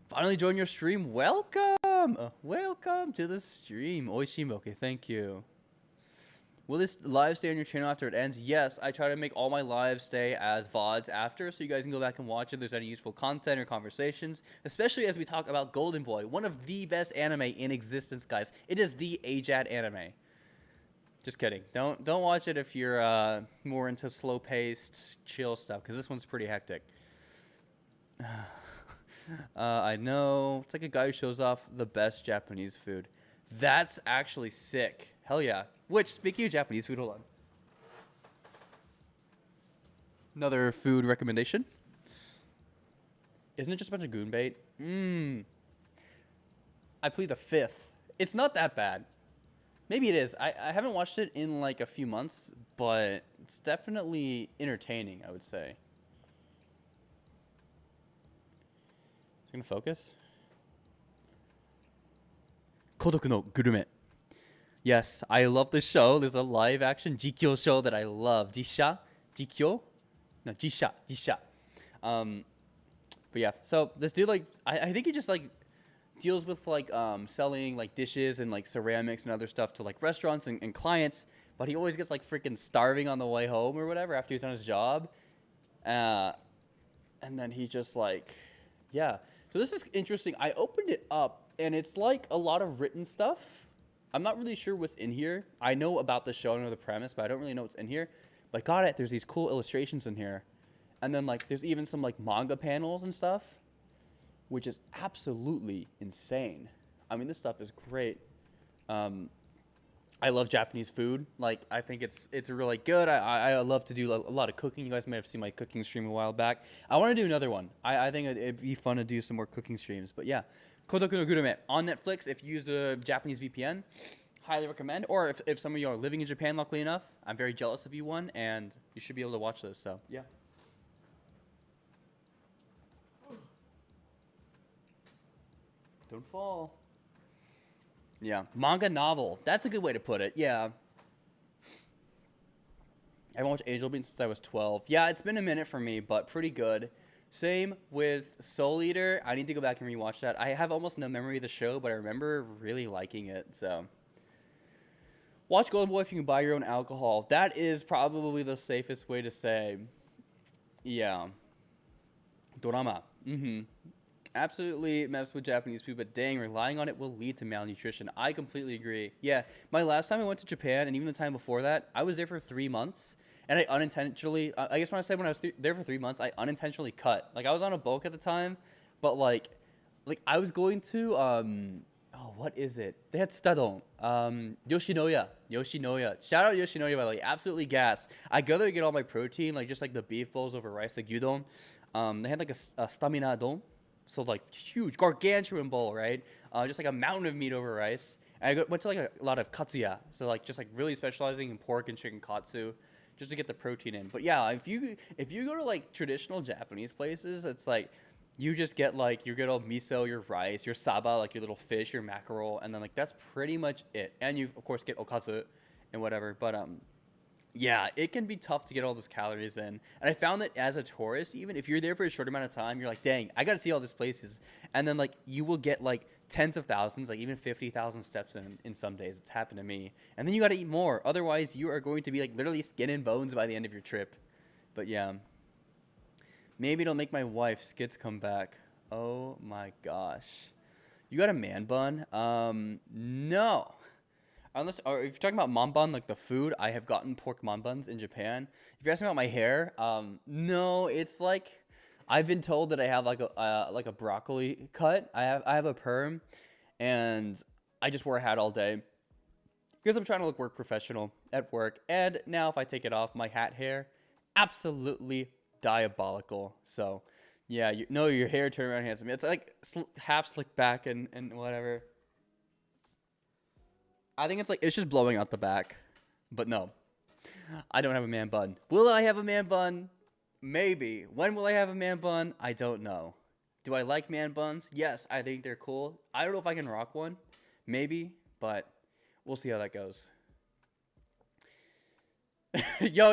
Finally joined your stream. Welcome to the stream. Oishimo. Okay, thank you. Will this live stay on your channel after it ends? Yes, I try to make all my lives stay as VODs after, so you guys can go back and watch if there's any useful content or conversations, especially as we talk about Golden Boy, one of the best anime in existence, guys. It is the AJATT anime. Just kidding. Don't watch it if you're more into slow-paced, chill stuff, because this one's pretty hectic. I know. It's like a guy who shows off the best Japanese food. That's actually sick. Hell yeah. Which, speaking of Japanese food, hold on. Another food recommendation. Isn't it just a bunch of goon bait? I plead the fifth. It's not that bad. Maybe it is. I haven't watched it in like a few months, but it's definitely entertaining, I would say. Is it gonna focus? Kodoku no Gurume. Yes, I love this show. There's a live action Jikyo show that I love. Jisha? Jikyo? No, Jisha. But yeah, so this dude, like, I think he just, like, deals with, like, selling, like, dishes and, like, ceramics and other stuff to, like, restaurants and clients. But he always gets, like, freaking starving on the way home or whatever after he's done his job. And then he just, like, yeah. So this is interesting. I opened it up, and it's, like, a lot of written stuff. I'm not really sure what's in here. I know about the show, I know the premise, but I don't really know what's in here. But got it. There's these cool illustrations in here. And then, like, there's even some, like, manga panels and stuff, which is absolutely insane. I mean, this stuff is great. I love Japanese food. Like, I think it's really good. I love to do a lot of cooking. You guys may have seen my cooking stream a while back. I want to do another one. I think it'd be fun to do some more cooking streams. But yeah. Kodoku no Gurume on Netflix. If you use the Japanese VPN, highly recommend. Or if some of you are living in Japan, luckily enough, I'm very jealous of you one, and you should be able to watch this. So yeah. Don't fall. Yeah, manga novel. That's a good way to put it. Yeah. I haven't watched Angel Beats since I was 12. Yeah, it's been a minute for me, but pretty good. Same with Soul Eater. I need to go back and rewatch that. I have almost no memory of the show, but I remember really liking it. So, watch Golden Boy if you can buy your own alcohol. That is probably the safest way to say. Yeah. Dorama. Absolutely mess with Japanese food, but dang, relying on it will lead to malnutrition. I completely agree. Yeah, my last time I went to Japan, and even the time before that, I was there for 3 months. And I unintentionally, I guess when I said when I was there for 3 months, I unintentionally cut. Like, I was on a bulk at the time, but, like I was going to, what is it? They had Stadon. Yoshinoya. Shout out Yoshinoya, by the way. Absolutely gas. I go there to get all my protein, like, just, like, the beef bowls over rice, the gyudon. They had, like, a stamina don. So, like, huge, gargantuan bowl, right? Just, like, a mountain of meat over rice. And I went to, like, a lot of katsuya. So, like, just, like, really specializing in pork and chicken katsu, just to get the protein in. But yeah, if you go to, like, traditional Japanese places, it's like you just get, like, you get all miso, your rice, your saba, like your little fish, your mackerel, and then, like, that's pretty much it. And you of course get okazu and whatever. But yeah, it can be tough to get all those calories in. And I found that as a tourist, even if you're there for a short amount of time, you're like, dang, I got to see all these places. And then, like, you will get, like, tens of thousands, like even 50,000 steps in some days. It's happened to me. And then you got to eat more. Otherwise, you are going to be, like, literally skin and bones by the end of your trip. But yeah. Maybe it'll make my wife skits come back. Oh my gosh. You got a man bun? No. Unless, or if you're talking about manban, like the food, I have gotten pork manbans in Japan. If you're asking about my hair, no, it's like, I've been told that I have like a broccoli cut. I have a perm, and I just wear a hat all day because I'm trying to look work professional at work. And now if I take it off, my hat hair, absolutely diabolical. So yeah, your hair turn around handsome. It's like half slicked back and whatever. I think it's just blowing out the back. But no, I don't have a man bun. Will I have a man bun? Maybe. When will I have a man bun? I don't know. Do I like man buns? Yes, I think they're cool. I don't know if I can rock one. Maybe, but we'll see how that goes. Yo.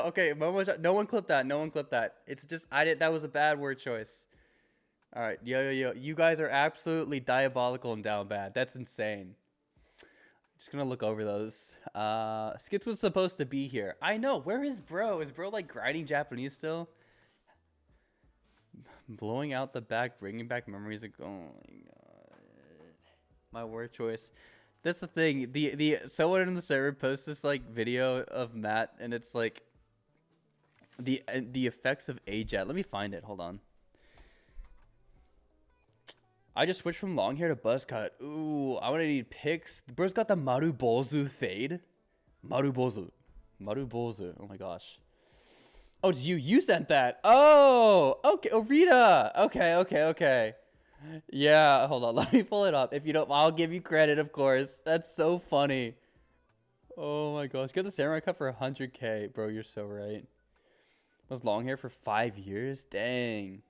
Okay, no one clip that. It's just, that was a bad word choice. All right, yo. You guys are absolutely diabolical and down bad. That's insane. Just gonna look over those. Skits was supposed to be here. I know. Where is bro? Is bro like grinding Japanese still? Blowing out the back, bringing back memories of. Oh my god. My word choice. That's the thing. The someone in the server posts this like video of Matt, and it's like the effects of AJATT. Let me find it. Hold on. I just switched from long hair to buzz cut. Ooh, I want to need pics. The bro's got the Marubozu fade. Marubozu. Oh my gosh. Oh, it's you. You sent that. Oh, okay. Oh, Rita. Okay. Yeah, hold on. Let me pull it up. If you don't, I'll give you credit, of course. That's so funny. Oh my gosh. Get the samurai cut for 100K. Bro, you're so right. Was long hair for 5 years? Dang.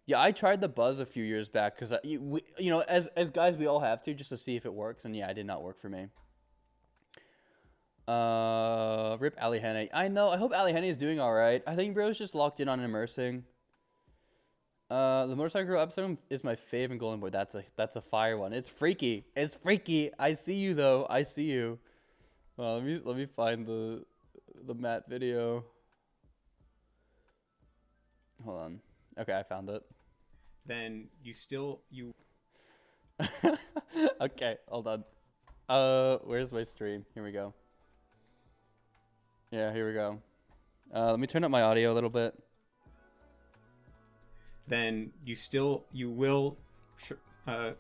Yeah, I tried the buzz a few years back because, you know, as guys, we all have to just to see if it works. And yeah, it did not work for me. Rip Ali Henne. I know. I hope Ali Henne is doing all right. I think bro's just locked in on immersing. The motorcycle girl episode is my fave in Golden Boy. That's a fire one. It's freaky. I see you though. I see you. Let me find the Matt video. Hold on. Okay, I found it. Then you. Okay, hold on. Where's my stream? Here we go. Yeah, here we go. Let me turn up my audio a little bit. Then you will. Sure. Oh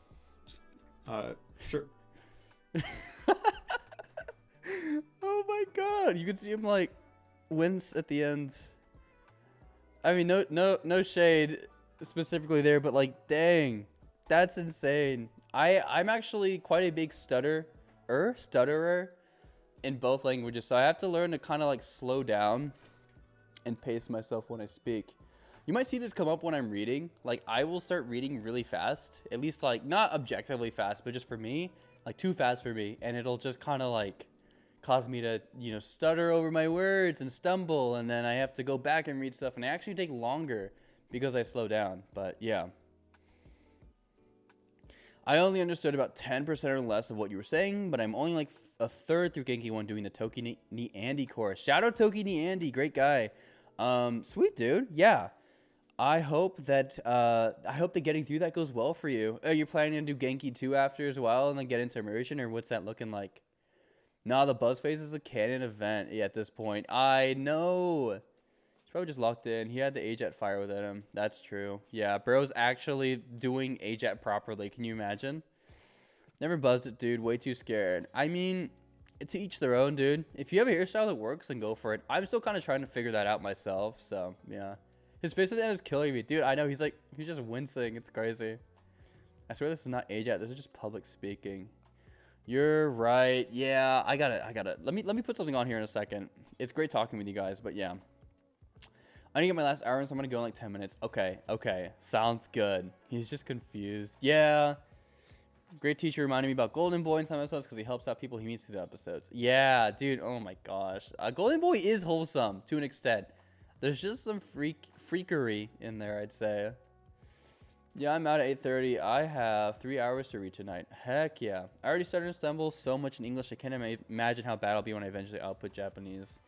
my god, you can see him like wince at the end. I mean, no shade specifically there, but like, dang, that's insane. I'm actually quite a big stutterer in both languages, so I have to learn to kind of like slow down and pace myself when I speak. You might see this come up when I'm reading. Like, I will start reading really fast, at least like not objectively fast, but just for me, like too fast for me, and it'll just kind of like cause me to, you know, stutter over my words and stumble, and then I have to go back and read stuff, and I actually take longer because I slow down. But yeah, I only understood about 10% or less of what you were saying, but I'm only like a third through Genki 1 doing the Toki ni Andy chorus. Shout out Toki ni Andy, great guy. Sweet dude. Yeah, I hope that getting through that goes well for you. Are you planning to do Genki 2 after as well and then get into immersion, or what's that looking like? Nah, the buzz phase is a canon event at this point. I know. He's probably just locked in. He had the AJATT fire within him. That's true. Yeah, bro's actually doing AJATT properly. Can you imagine? Never buzzed it, dude. Way too scared. I mean, to each their own, dude. If you have a hairstyle that works, then go for it. I'm still kind of trying to figure that out myself, so yeah. His face at the end is killing me. Dude, I know. He's just wincing. It's crazy. I swear this is not AJATT. This is just public speaking. You're right. Yeah, I got it. Let me put something on here in a second. It's great talking with you guys, but yeah. I need to get my last hour in, so I'm going to go in like 10 minutes. Okay. Sounds good. He's just confused. Yeah. Great teacher reminded me about Golden Boy in some episodes because he helps out people he meets through the episodes. Yeah, dude. Oh my gosh. Golden Boy is wholesome to an extent. There's just some freakery in there, I'd say. Yeah, I'm out at 8:30. I have 3 hours to read tonight. Heck yeah. I already started to stumble so much in English, I can't imagine how bad I'll be when I eventually output Japanese.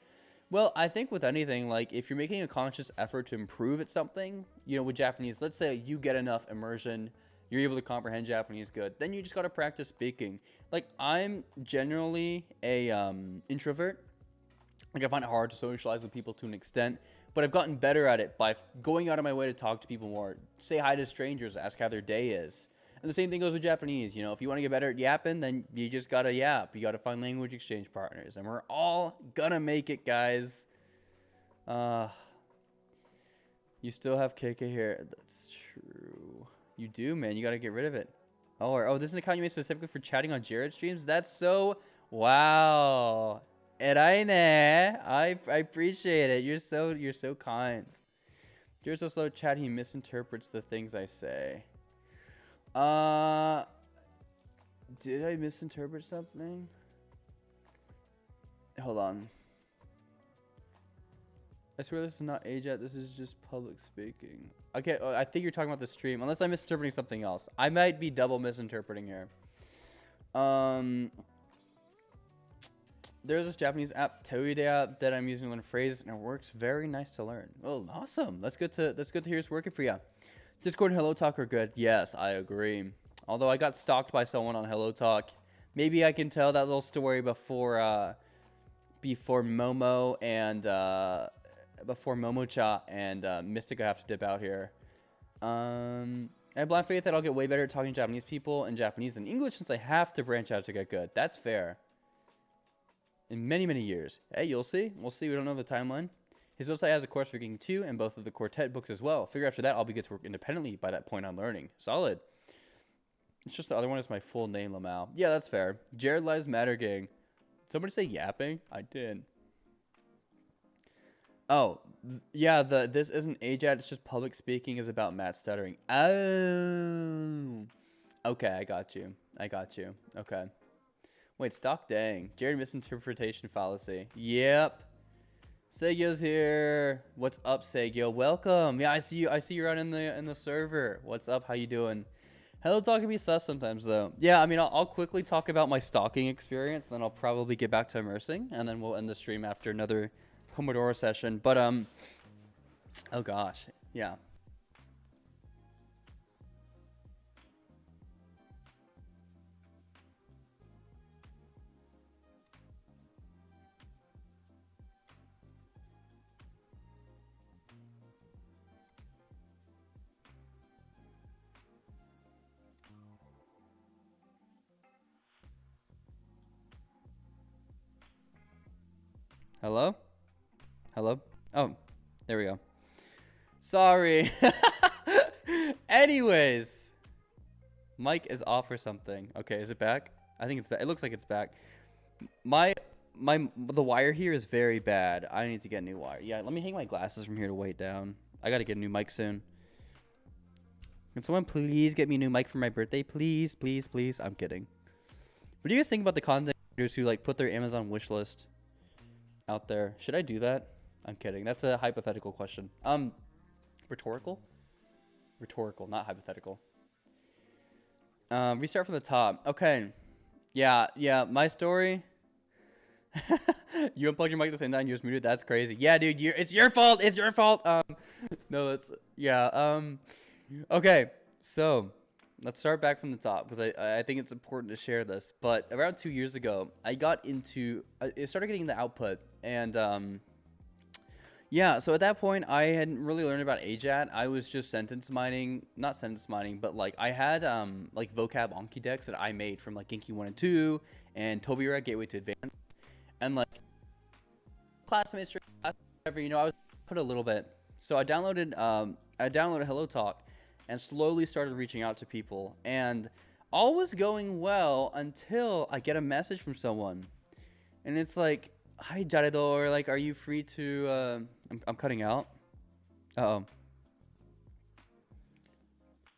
Well, I think with anything, like, if you're making a conscious effort to improve at something, you know, with Japanese, let's say you get enough immersion, you're able to comprehend Japanese good, then you just got to practice speaking. Like, I'm generally a introvert. Like, I find it hard to socialize with people to an extent. But I've gotten better at it by going out of my way to talk to people more, say hi to strangers, ask how their day is. And the same thing goes with Japanese. You know, if you want to get better at yapping, then you just got to yap. You got to find language exchange partners. And we're all going to make it, guys. You still have KK hair. That's true. You do, man. You got to get rid of it. Oh, this is an account you made specifically for chatting on Jared streams? That's so... Wow. Eraine. I appreciate it. You're so kind. Jared's so slow chat, he misinterprets the things I say. Did I misinterpret something? Hold on. I swear this is not AJATT, this is just public speaking. Okay, I think you're talking about the stream, unless I'm misinterpreting something else. I might be double misinterpreting here. there's this Japanese app, Toide app, that I'm using to learn phrases, and it works very nice to learn. Oh, awesome. That's good to hear it's working for you. Discord and Hello Talk are good. Yes, I agree. Although I got stalked by someone on Hello Talk. Maybe I can tell that little story before Momo and before Momocha and Mystica have to dip out here. I have blind faith that I'll get way better at talking to Japanese people in Japanese than English since I have to branch out to get good. That's fair. In many, many years. Hey, you'll see. We'll see. We don't know the timeline. His website has a course for Geeking 2 and both of the quartet books as well. Figure after that, I'll be good to work independently by that point on learning. Solid. It's just the other one is my full name, Lamau. Yeah, that's fair. Jared Lives Matter Gang. Did somebody say yapping? I did. Oh, yeah, this isn't AJATT, it's just public speaking is about Matt stuttering. Oh. Okay, I got you. Okay. Wait, stock dang. Jared misinterpretation fallacy. Yep. Segyo's here. What's up, Segyo? Welcome. Yeah, I see you out in the server. What's up? How you doing? Hello Talk can be sus sometimes though. Yeah, I mean I'll quickly talk about my stalking experience, then I'll probably get back to immersing, and then we'll end the stream after another Pomodoro session. But oh gosh, yeah. Hello? Hello? Oh, there we go. Sorry. Anyways. Mic is off or something. Okay, is it back? I think it's back. It looks like it's back. The wire here is very bad. I need to get a new wire. Yeah, let me hang my glasses from here to weight down. I gotta get a new mic soon. Can someone please get me a new mic for my birthday? Please, please, please. I'm kidding. What do you guys think about the content creators who like put their Amazon wish list out there? Should I do that? I'm kidding. That's a hypothetical question. Rhetorical? Rhetorical, not hypothetical. Restart from the top. Okay. Yeah, my story. You unplugged your mic at the same time, you just muted. That's crazy. Yeah, dude, it's your fault. It's your fault. No, that's yeah. Okay, so let's start back from the top because I think it's important to share this. But around 2 years ago, I started getting the output, and yeah. So at that point, I hadn't really learned about AJATT. I was just not sentence mining, but like I had like vocab Anki decks that I made from like Genki 1 and 2 and Tobira Gateway to Advanced, and like classmates, whatever, I was put a little bit. So I downloaded Hello Talk and slowly started reaching out to people, and all was going well until I get a message from someone, and it's like, "Hi Jared, or like, are you free to?" I'm cutting out. Uh-oh.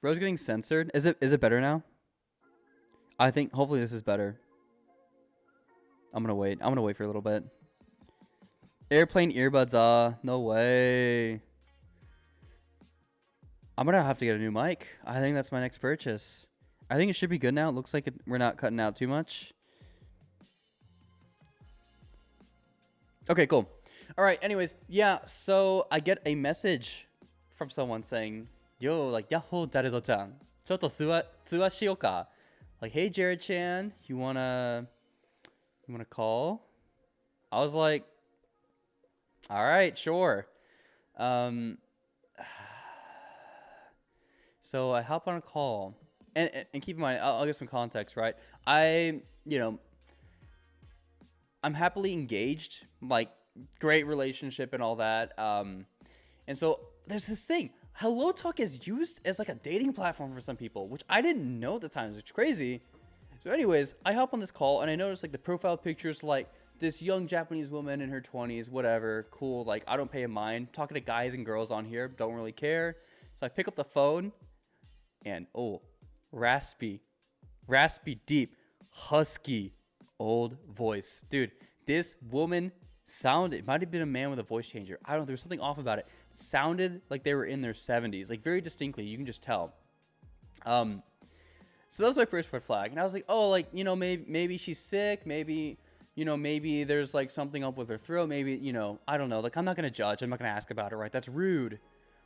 Bro's getting censored. Is it better now? I think hopefully this is better. I'm gonna wait for a little bit. Airplane earbuds, no way. I'm gonna have to get a new mic. I think that's my next purchase. I think it should be good now. It looks like we're not cutting out too much. Okay, cool. All right, anyways, yeah, so I get a message from someone saying, "Yo, like, yahoo, Daredo-chan. Chotto tsuwa shiyou ka?" Like, "Hey, Jared-chan, you wanna call?" I was like, all right, sure. So I hop on a call, and keep in mind, I'll give some context, right? I'm happily engaged, like, great relationship and all that. And so there's this thing. Hello Talk is used as like a dating platform for some people, which I didn't know at the time, which is crazy. So anyways, I hop on this call and I notice like the profile pictures like this young Japanese woman in her 20s, whatever, cool. Like, I don't pay a mind. Talking to guys and girls on here, don't really care. So I pick up the phone and raspy, deep, husky, old voice. Dude, this woman it might have been a man with a voice changer. I don't know, there was something off about it. Sounded like they were in their 70s, like very distinctly. You can just tell. So that was my first red flag. And I was like, oh, like, maybe she's sick. Maybe, you know, maybe there's like something up with her throat. Maybe, you know, I don't know. Like, I'm not going to judge. I'm not going to ask about it, right? That's rude.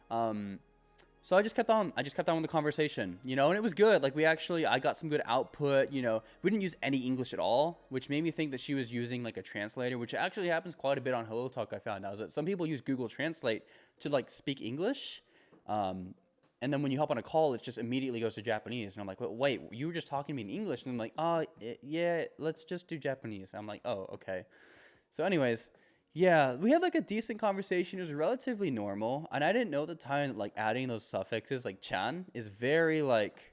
So I just kept on with the conversation, you know, and it was good. Like I got some good output, you know. We didn't use any English at all, which made me think that she was using like a translator, which actually happens quite a bit on Hello Talk. I found out is that some people use Google Translate to like speak English. And then when you hop on a call, it just immediately goes to Japanese. And I'm like, wait, you were just talking to me in English. And I'm like, yeah, let's just do Japanese. And I'm like, oh, okay. So anyways, yeah, we had like a decent conversation. It was relatively normal. And I didn't know at the time that like adding those suffixes like chan is very like,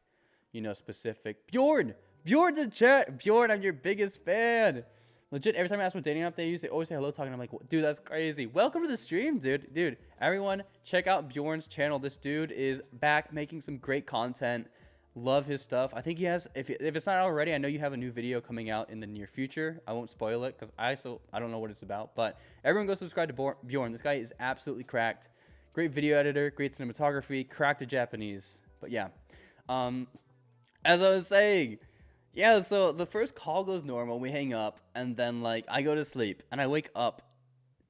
you know, specific. Bjorn's in chat. Bjorn, I'm your biggest fan. Legit, every time I ask what dating app they use, they always say hello talk. And I'm like, dude, that's crazy. Welcome to the stream, dude. Dude, everyone, check out Bjorn's channel. This dude is back making some great content. Love his stuff. I think he has, if it's not already, I know you have a new video coming out in the near future. I won't spoil it because I don't know what it's about. But everyone go subscribe to Bjorn. This guy is absolutely cracked. Great video editor, great cinematography, cracked at Japanese. But yeah, as I was saying, yeah, so the first call goes normal. We hang up and then like I go to sleep and I wake up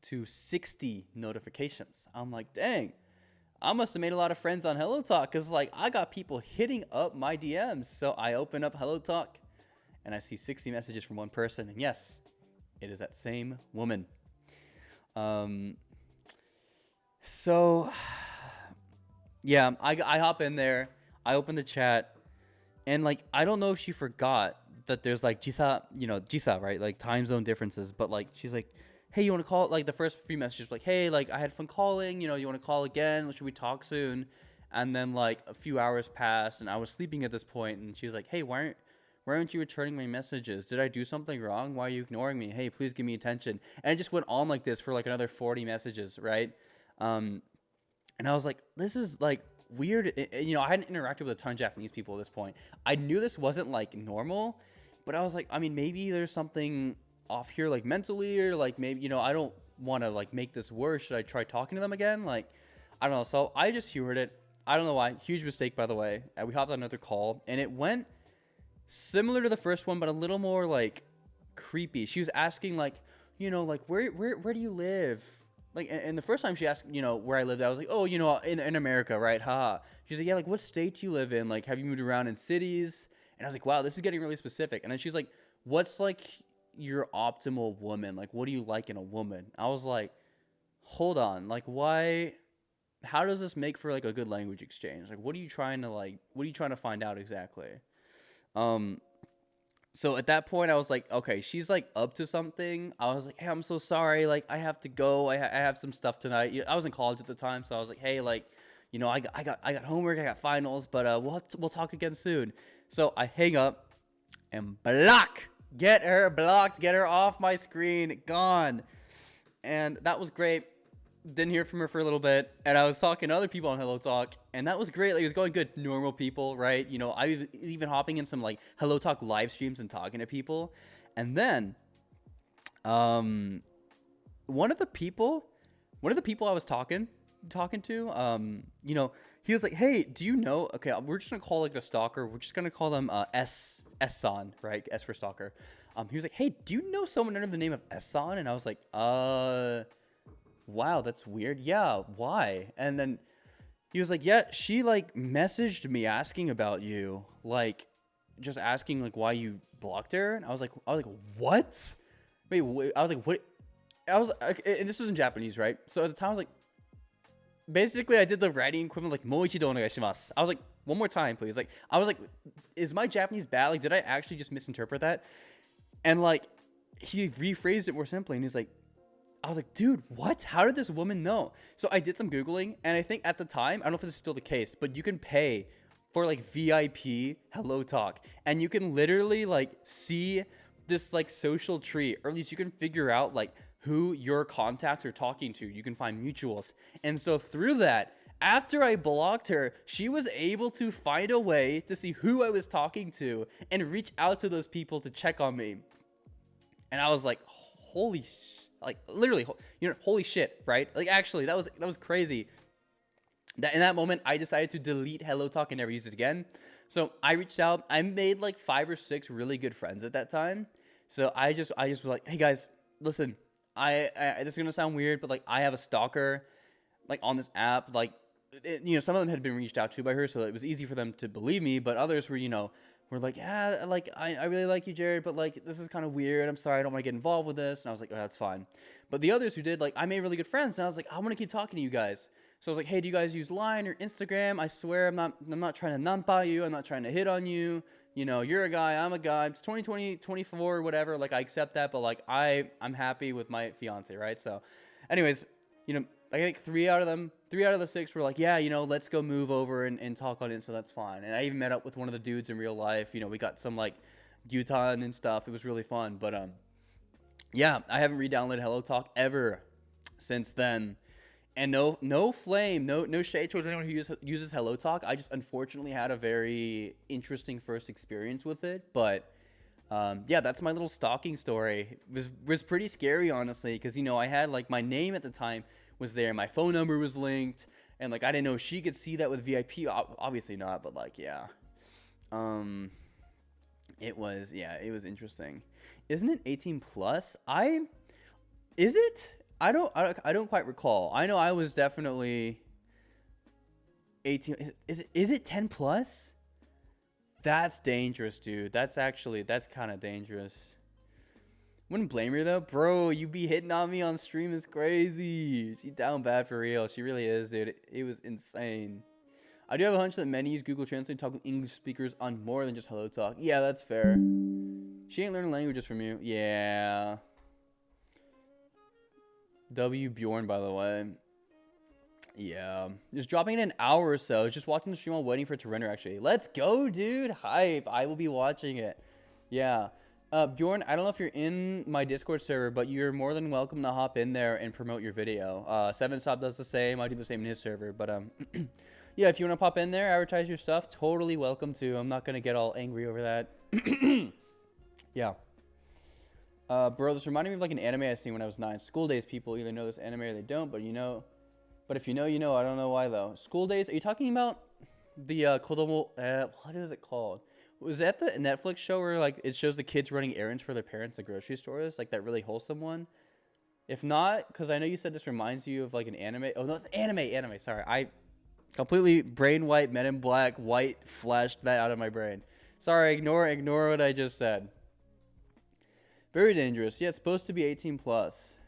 to 60 notifications. I'm like, dang. I must have made a lot of friends on Hello Talk because, like, I got people hitting up my DMs. So I open up Hello Talk and I see 60 messages from one person. And yes, it is that same woman. So, yeah, I hop in there. I open the chat. And, like, I don't know if she forgot that there's, like, Jisa, right? Like, time zone differences. But, like, she's like, hey, you want to call it? Like the first few messages, like, hey, like I had fun calling, you know, you want to call again? Should we talk soon? And then like a few hours passed and I was sleeping at this point and she was like, hey, why aren't you returning my messages? Did I do something wrong? Why are you ignoring me? Hey, please give me attention. And it just went on like this for like another 40 messages, right? And I was like, this is like weird. You know, I hadn't interacted with a ton of Japanese people at this point. I knew this wasn't like normal, but I was like, I mean, maybe there's something off here like mentally, or like maybe, you know, I don't want to like make this worse. Should I try talking to them again? Like, I don't know. So I just humored it. I don't know why. Huge mistake, by the way. We hopped on another call and it went similar to the first one, but a little more like creepy. She was asking like, you know, like where do you live? Like, and the first time she asked, you know, where I lived, I was like, oh, you know, in America, right? Ha. She's like, yeah, like what state do you live in? Like, have you moved around in cities? And I was like, wow, this is getting really specific. And then she's like, what's like your optimal woman? Like, what do you like in a woman? I was like, hold on, like, why? How does this make for like a good language exchange? Like, what are you trying to find out exactly? So at that point I was like, okay, she's like up to something. I was like, hey, I'm so sorry, like I have to go. I have some stuff tonight. I was in college at the time, so I was like, hey, like, you know, I got homework, I got finals, but we'll talk again soon. So I hang up and get her blocked, get her off my screen, gone. And that was great. Didn't hear from her for a little bit. And I was talking to other people on Hello Talk, and that was great. Like, it was going good. Normal people, right? You know, I was even hopping in some like Hello Talk live streams and talking to people. And then one of the people I was talking to, you know, he was like, hey, do you know, okay, we're just gonna call like the stalker, we're just gonna call them S-san, right? S for stalker. He was like, hey, do you know someone under the name of S-san? And I was like, wow, that's weird. Yeah, why? And then he was like, yeah, she like messaged me asking about you, like just asking like why you blocked her. And I was like, what? Wait, I was like, what? I was, and this was in Japanese, right? So at the time I was like, basically I did the writing equivalent, like moichido onegaishimasu. I was like, one more time, please. Like, I was like, is my Japanese bad? Like, did I actually just misinterpret that? And like, he rephrased it more simply, and he's like, I was like, dude, what? How did this woman know? So I did some Googling, and I think at the time, I don't know if this is still the case, but you can pay for like VIP Hello Talk, and you can literally like see this like social tree, or at least you can figure out like who your contacts are talking to. You can find mutuals. And so through that, after I blocked her, she was able to find a way to see who I was talking to and reach out to those people to check on me. And I was like, holy like literally, you know, holy shit, right? Like, actually, that was crazy. That in that moment, I decided to delete Hello Talk and never use it again. So I reached out. I made like 5 or 6 really good friends at that time. So I just was like, hey guys, listen, I this is gonna sound weird, but like I have a stalker, like on this app, like some of them had been reached out to by her, so it was easy for them to believe me, but others were were like, yeah, like I really like you, Jared, but like this is kind of weird. I'm sorry, I don't want to get involved with this. And I was like, oh, that's fine. But the others who did, like, I made really good friends, and I was like, I want to keep talking to you guys. So I was like, hey, do you guys use Line or Instagram? I swear I'm not trying to nampa you. I'm not trying to hit on you. You're a guy, I'm a guy. It's 2020, 24, whatever. Like, I accept that, but like I'm happy with my fiance, right? So, anyways, I think three out of the six were like, yeah, let's go move over and talk on it, so that's fine. And I even met up with one of the dudes in real life. We got some like Gyutan and stuff. It was really fun. But yeah, I haven't re-downloaded Hello Talk ever since then. And no flame, no shade towards anyone who uses Hello Talk. I just unfortunately had a very interesting first experience with it. But yeah, that's my little stalking story. It was pretty scary, honestly, because I had like my name at the time was there, my phone number was linked, and like I didn't know if she could see that with VIP. Obviously not, but like yeah, it was interesting. Isn't it 18 plus? Is it? I don't quite recall. I know I was definitely 18. Is it 10 plus? That's dangerous, dude. That's kind of dangerous. Wouldn't blame her though, bro. You be hitting on me on stream is crazy. She down bad for real. She really is, dude. It was insane. I do have a hunch that many use Google Translate to talk with English speakers on more than just Hello Talk. Yeah, that's fair. She ain't learning languages from you. Yeah. W Bjorn, by the way. Yeah. Just dropping in an hour or so. Just watching the stream while waiting for it to render, actually. Let's go, dude. Hype. I will be watching it. Yeah. Bjorn, I don't know if you're in my Discord server, but you're more than welcome to hop in there and promote your video. Seven Stop does the same. I do the same in his server. But yeah, if you want to pop in there, advertise your stuff, totally welcome to. I'm not going to get all angry over that. Yeah. Bro, this reminded me of like an anime I seen when I was 9. School Days people either know this anime or they don't, but But if you know, I don't know why though. School Days, are you talking about the Kodomo, what is it called? Was that the Netflix show where like it shows the kids running errands for their parents at grocery stores? Like that really wholesome one? If not, because I know you said this reminds you of like an anime. Oh no, it's anime. Sorry, I completely brain white, Men in Black, white flashed that out of my brain. Sorry, ignore what I just said. Very dangerous. Yeah, it's supposed to be 18 plus.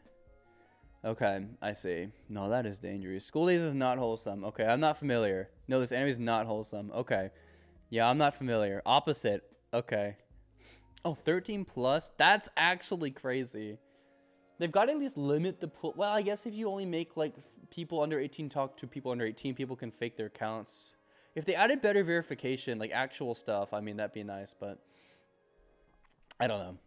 Okay, I see. No, that is dangerous. School Days is not wholesome. Okay, I'm not familiar. No, this anime is not wholesome. Okay. Yeah, I'm not familiar. Opposite. Okay. Oh, 13 plus? That's actually crazy. They've got to at least limit the pool. Well, I guess if you only make like people under 18 talk to people under 18, people can fake their accounts. If they added better verification, like actual stuff, I mean, that'd be nice, but I don't know.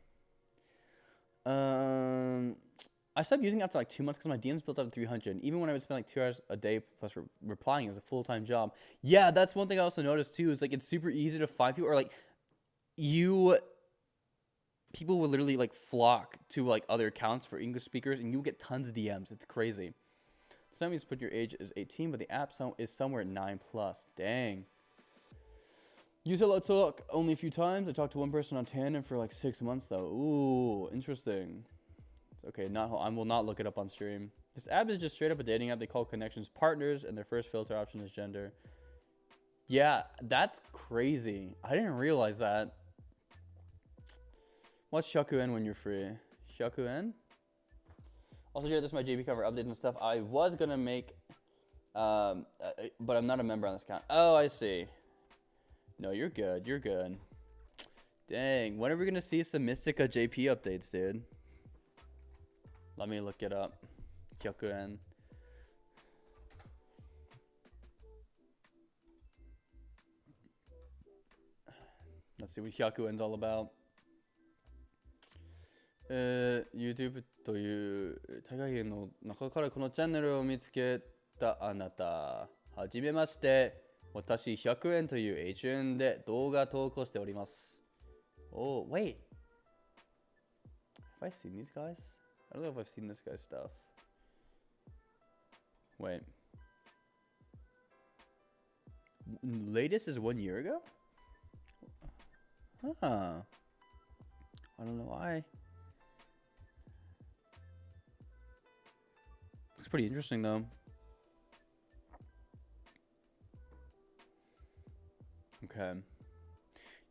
I stopped using it after like 2 months because my DMs built up to 300. Even when I would spend like 2 hours a day plus replying, it was a full-time job. Yeah, that's one thing I also noticed too, is like it's super easy to find people, or like people will literally like flock to like other accounts for English speakers, and you'll get tons of DMs. It's crazy. Some of you put your age as 18, but the app is somewhere at 9 plus. Dang. Use Hello Talk only a few times. I talked to one person on tandem for like 6 months though. Ooh, interesting. Okay, I will not look it up on stream. This app is just straight up a dating app. They call connections partners, and their first filter option is gender. Yeah, that's crazy. I didn't realize that. Watch Shakuen when you're free. Shakuen? Also, Jared, this is my JB cover update and stuff. I was going to make, but I'm not a member on this account. Oh, I see. No, you're good. You're good. Dang, when are we going to see some Mystica JP updates, dude? Let me look it up. Kyokuen. Let's see what Hyakuen's all about. YouTube という大概の中からこのチャンネルを見つけたあなた。はじめまして。私100円という1円で動画投稿しております。Oh, wait. Have I seen these guys? I don't know if I've seen this guy's stuff. Wait. Latest is 1 year ago? Huh. I don't know why. Looks pretty interesting though. Okay.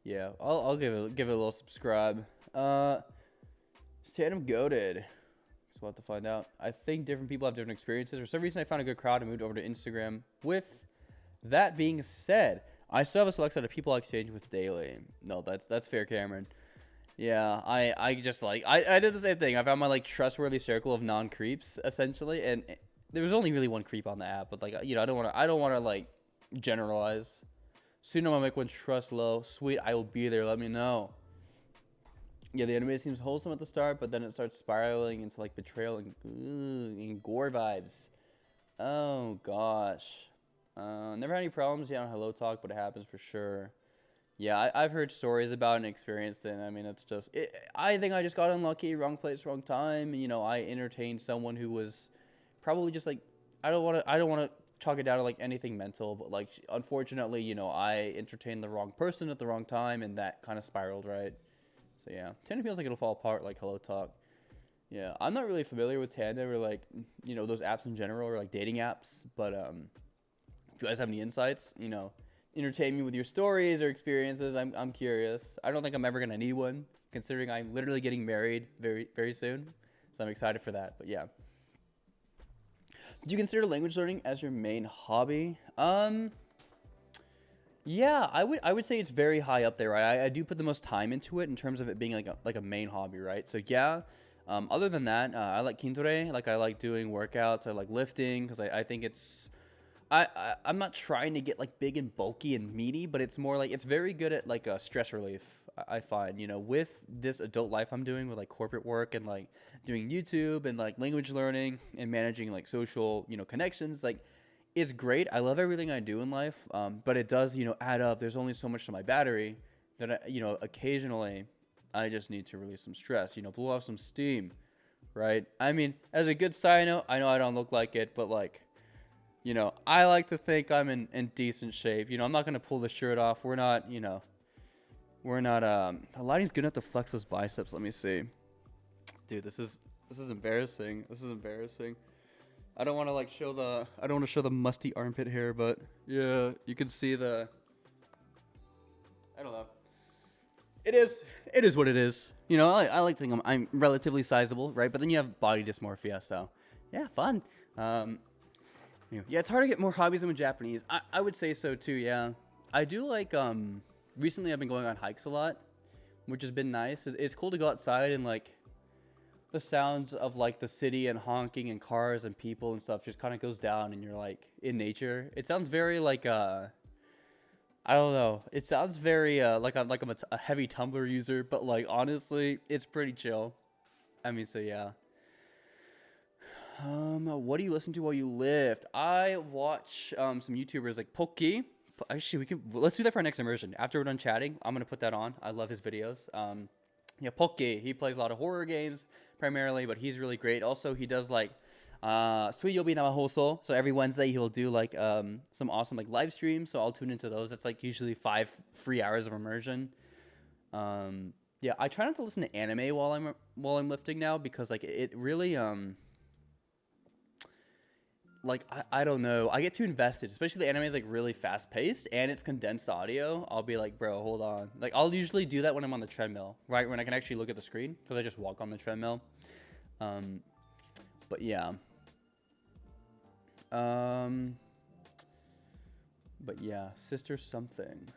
Yeah, I'll give it a little subscribe. Tandem goated. So we'll have to find out. I think different people have different experiences. For some reason, I found a good crowd and moved over to Instagram. With that being said, I still have a select set of people I exchange with daily. No, that's fair, Cameron. Yeah, I just like I did the same thing. I found my like trustworthy circle of non-creeps essentially, and there was only really one creep on the app. But like, you know, I don't want to like generalize. Soon I'll make one trust low. Sweet, I will be there. Let me know. Yeah, the anime seems wholesome at the start, but then it starts spiraling into like betrayal and gore vibes. Oh gosh. Never had any problems yet on Hello Talk, but it happens for sure. Yeah, I've heard stories about and experienced it. And I mean, it's just I think I just got unlucky, wrong place, wrong time. You know, I entertained someone who was probably just like I don't want to chalk it down to like anything mental, but like unfortunately, you know, I entertained the wrong person at the wrong time, and that kind of spiraled, right? So yeah, Tandem feels like it'll fall apart like Hello Talk. Yeah, I'm not really familiar with Tandem or like, you know, those apps in general or like dating apps, but if you guys have any insights, you know, entertain me with your stories or experiences. I'm curious. I don't think I'm ever gonna need one, considering I'm literally getting married very, very soon, so I'm excited for that. But yeah. Do you consider language learning as your main hobby? Yeah, I would say it's very high up there, right? I do put the most time into it in terms of it being like a main hobby, right? So yeah. Other than that, I like kintore. Like I like doing workouts. I like lifting because I think it's. I'm not trying to get like big and bulky and meaty, but it's more like it's very good at like stress relief. I find, you know, with this adult life I'm doing with like corporate work and like doing YouTube and like language learning and managing like social, you know, connections. Like it's great. I love everything I do in life, but it does, you know, add up. There's only so much to my battery that you know, occasionally I just need to release some stress. You know, blow off some steam, right? I mean, as a good side note, I know I don't look like it, but like. You know, I like to think I'm in decent shape. You know, I'm not going to pull the shirt off. We're not, you know, the lighting's good enough to flex those biceps. Let me see. Dude, this is embarrassing. This is embarrassing. I don't want to show the musty armpit hair, but yeah, you can see I don't know. It is what it is. You know, I like to think I'm relatively sizable, right? But then you have body dysmorphia, so yeah, fun. Yeah, it's hard to get more hobbies than with Japanese. I would say so too, yeah. I do like, recently I've been going on hikes a lot, which has been nice. It's cool to go outside and like, the sounds of like the city and honking and cars and people and stuff just kind of goes down and you're like in nature. It sounds very like, I don't know. It sounds very, like I'm a heavy Tumblr user, but like honestly, it's pretty chill. I mean, so yeah. What do you listen to while you lift? I watch some YouTubers like Poki. Actually, let's do that for our next immersion. After we're done chatting, I'm gonna put that on. I love his videos. Yeah, Poki. He plays a lot of horror games primarily, but he's really great. Also, he does like Suiyobi Namahoso. So every Wednesday he'll do like some awesome like live streams. So I'll tune into those. It's like usually 5 free hours of immersion. Yeah, I try not to listen to anime while I'm lifting now because like it really like, I don't know. I get too invested, especially the anime is, like, really fast-paced, and it's condensed audio. I'll be like, bro, hold on. Like, I'll usually do that when I'm on the treadmill, right? When I can actually look at the screen, because I just walk on the treadmill. But, yeah. But, yeah. Sister something.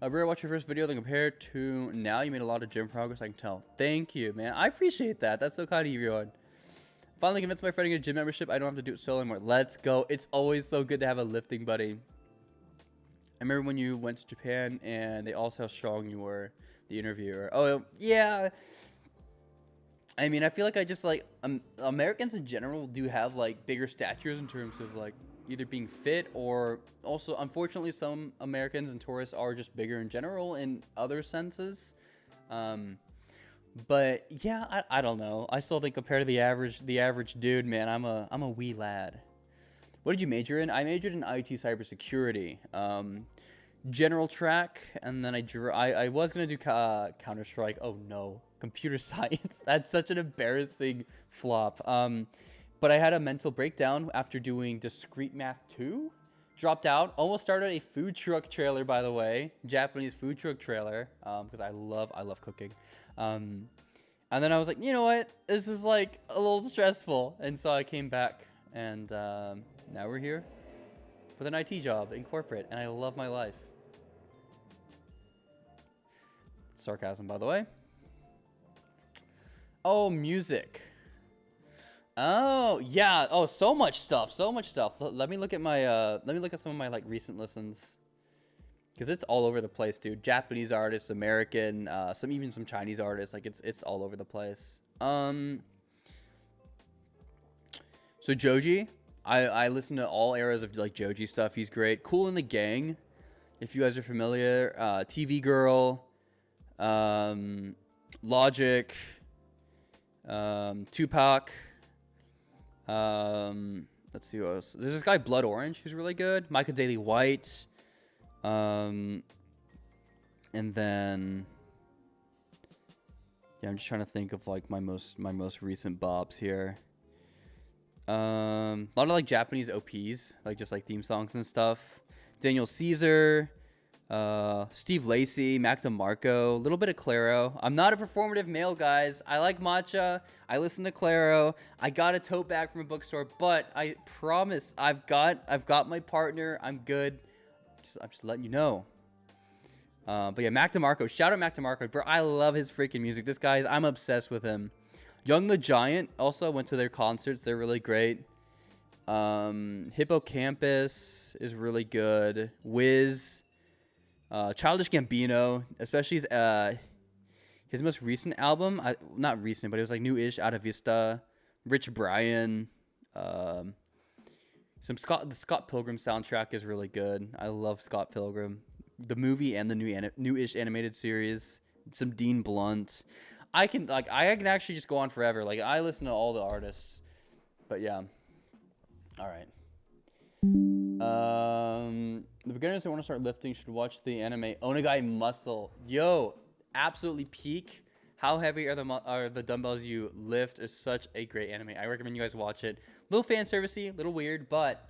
Bro, watch your first video, then compare to now. You made a lot of gym progress, I can tell. Thank you, man. I appreciate that. That's so kind of you, everyone. Finally convinced my friend to get a gym membership. I don't have to do it solo anymore. Let's go. It's always so good to have a lifting buddy. I remember when you went to Japan and they all said how strong you were, the interviewer. Oh, yeah. I mean, I feel like I just like Americans in general do have like bigger statures in terms of like either being fit or also, unfortunately, some Americans and tourists are just bigger in general in other senses. But yeah, I don't know. I still think compared to the average dude, man, I'm a wee lad. What did you major in? I majored in IT cybersecurity. general track, and then I was gonna do Counter-Strike. Oh no, computer science. That's such an embarrassing flop. But I had a mental breakdown after doing discrete math 2. Dropped out. Almost started a food truck trailer, by the way, Japanese food truck trailer, because I love cooking. And then I was like, you know what? This is like a little stressful, and so I came back, and now we're here with an IT job in corporate, and I love my life. Sarcasm, by the way. Oh, music. Oh, yeah. Oh, so much stuff. Let me look at my some of my like recent listens, because it's all over the place, dude. Japanese artists, American, even some Chinese artists. Like it's all over the place. So Joji, I listen to all eras of like Joji stuff. He's great. Cool in the Gang, if you guys are familiar. TV Girl, Logic, Tupac. Let's see what else. There's this guy Blood Orange who's really good. Michael Daly White. And then yeah, I'm just trying to think of like my most recent bops here. A lot of like Japanese OPs, like just like theme songs and stuff. Daniel Caesar, Steve Lacy, Mac DeMarco, a little bit of Claro. I'm not a performative male, guys. I like matcha. I listen to Claro. I got a tote bag from a bookstore, but I promise I've got my partner. I'm good. I'm just letting you know. But yeah, Mac DeMarco. Shout out Mac DeMarco, bro. I love his freaking music. This guy's, I'm obsessed with him. Young the Giant, also went to their concerts. They're really great. Hippocampus is really good. Wiz. Childish Gambino, especially his most recent album. Not recent, but it was like new-ish. Out of Vista. Rich Brian. The Scott Pilgrim soundtrack is really good. I love Scott Pilgrim, the movie and the new-ish animated series. Some Dean Blunt. I can actually just go on forever. Like, I listen to all the artists. But yeah. All right. The beginners who want to start lifting should watch the anime Onegai Muscle. Yo, absolutely peak. How heavy are the dumbbells you lift is such a great anime. I recommend you guys watch it. Little fan servicey, little weird, but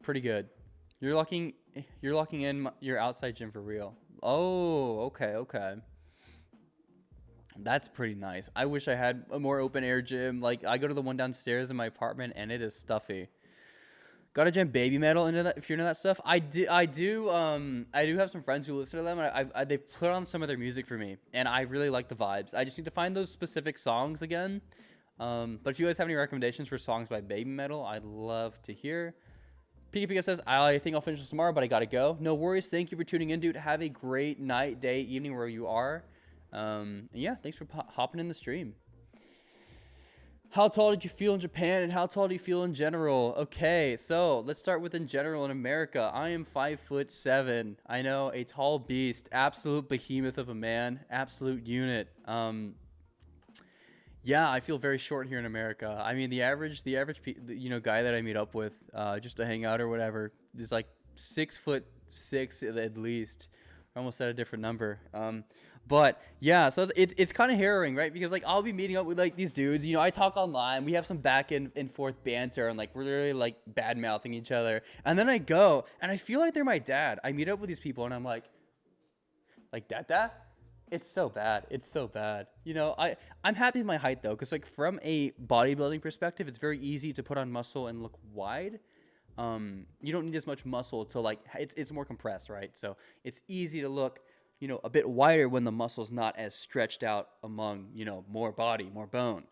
pretty good. You're locking in your outside gym for real. Oh, okay. That's pretty nice. I wish I had a more open air gym. Like, I go to the one downstairs in my apartment and it is stuffy. Gotta jam baby metal into that if you're into that stuff. I do have some friends who listen to them, and they've put on some of their music for me, and I really like the vibes. I just need to find those specific songs again. But if you guys have any recommendations for songs by baby metal, I'd love to hear. Pika Pika says, I think I'll finish this tomorrow, but I gotta go. No worries. Thank you for tuning in, dude. Have a great night, day, evening, wherever you are. And yeah, thanks for hopping in the stream. How tall did you feel in Japan, and how tall do you feel in general? Okay, so let's start with in general in America. I am 5'7". I know, a tall beast, absolute behemoth of a man, absolute unit. Yeah, I feel very short here in America. I mean, the average guy that I meet up with, just to hang out or whatever, is like 6'6" at least. I almost said a different number. But yeah, so it's kind of harrowing, right? Because like I'll be meeting up with like these dudes, I talk online, we have some back and forth banter, and like we're literally like bad mouthing each other. And then I go and I feel like they're my dad. I meet up with these people and I'm like dad? It's so bad. I'm happy with my height though, because like from a bodybuilding perspective, it's very easy to put on muscle and look wide. You don't need as much muscle to like it's more compressed, right? So it's easy to look a bit wider when the muscle's not as stretched out among, more body, more bone.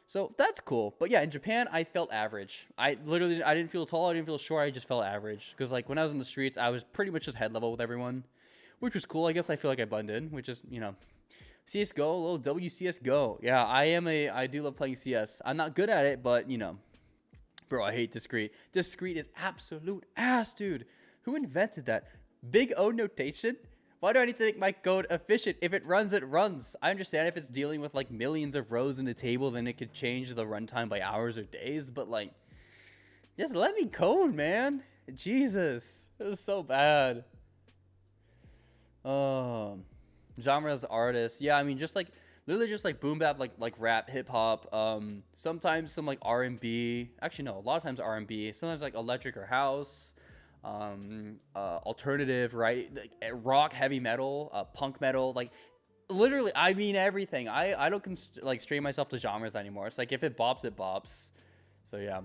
So that's cool. But yeah, in Japan, I felt average. I didn't feel tall. I didn't feel short. I just felt average. Because like when I was in the streets, I was pretty much just head level with everyone, which was cool. I guess I feel like I blended in, which is, CSGO, a little WCSGO. Yeah, I do love playing CS. I'm not good at it, but, bro, I hate discrete. Discrete is absolute ass, dude. Who invented that? Big O notation? Why do I need to make my code efficient? If it runs, it runs. I understand if it's dealing with like millions of rows in a table, then it could change the runtime by hours or days. But like, just let me code, man. Jesus, it was so bad. Genres, artists. Yeah, I mean, just like literally just like boom bap, like rap, hip hop. Sometimes some like R&B. Actually, no, a lot of times R&B. Sometimes like electric or house. Alternative, right? Like, rock, heavy metal, punk metal. Like literally, I mean everything. I don't like strain myself to genres anymore. It's like if it bops, it bops. So yeah.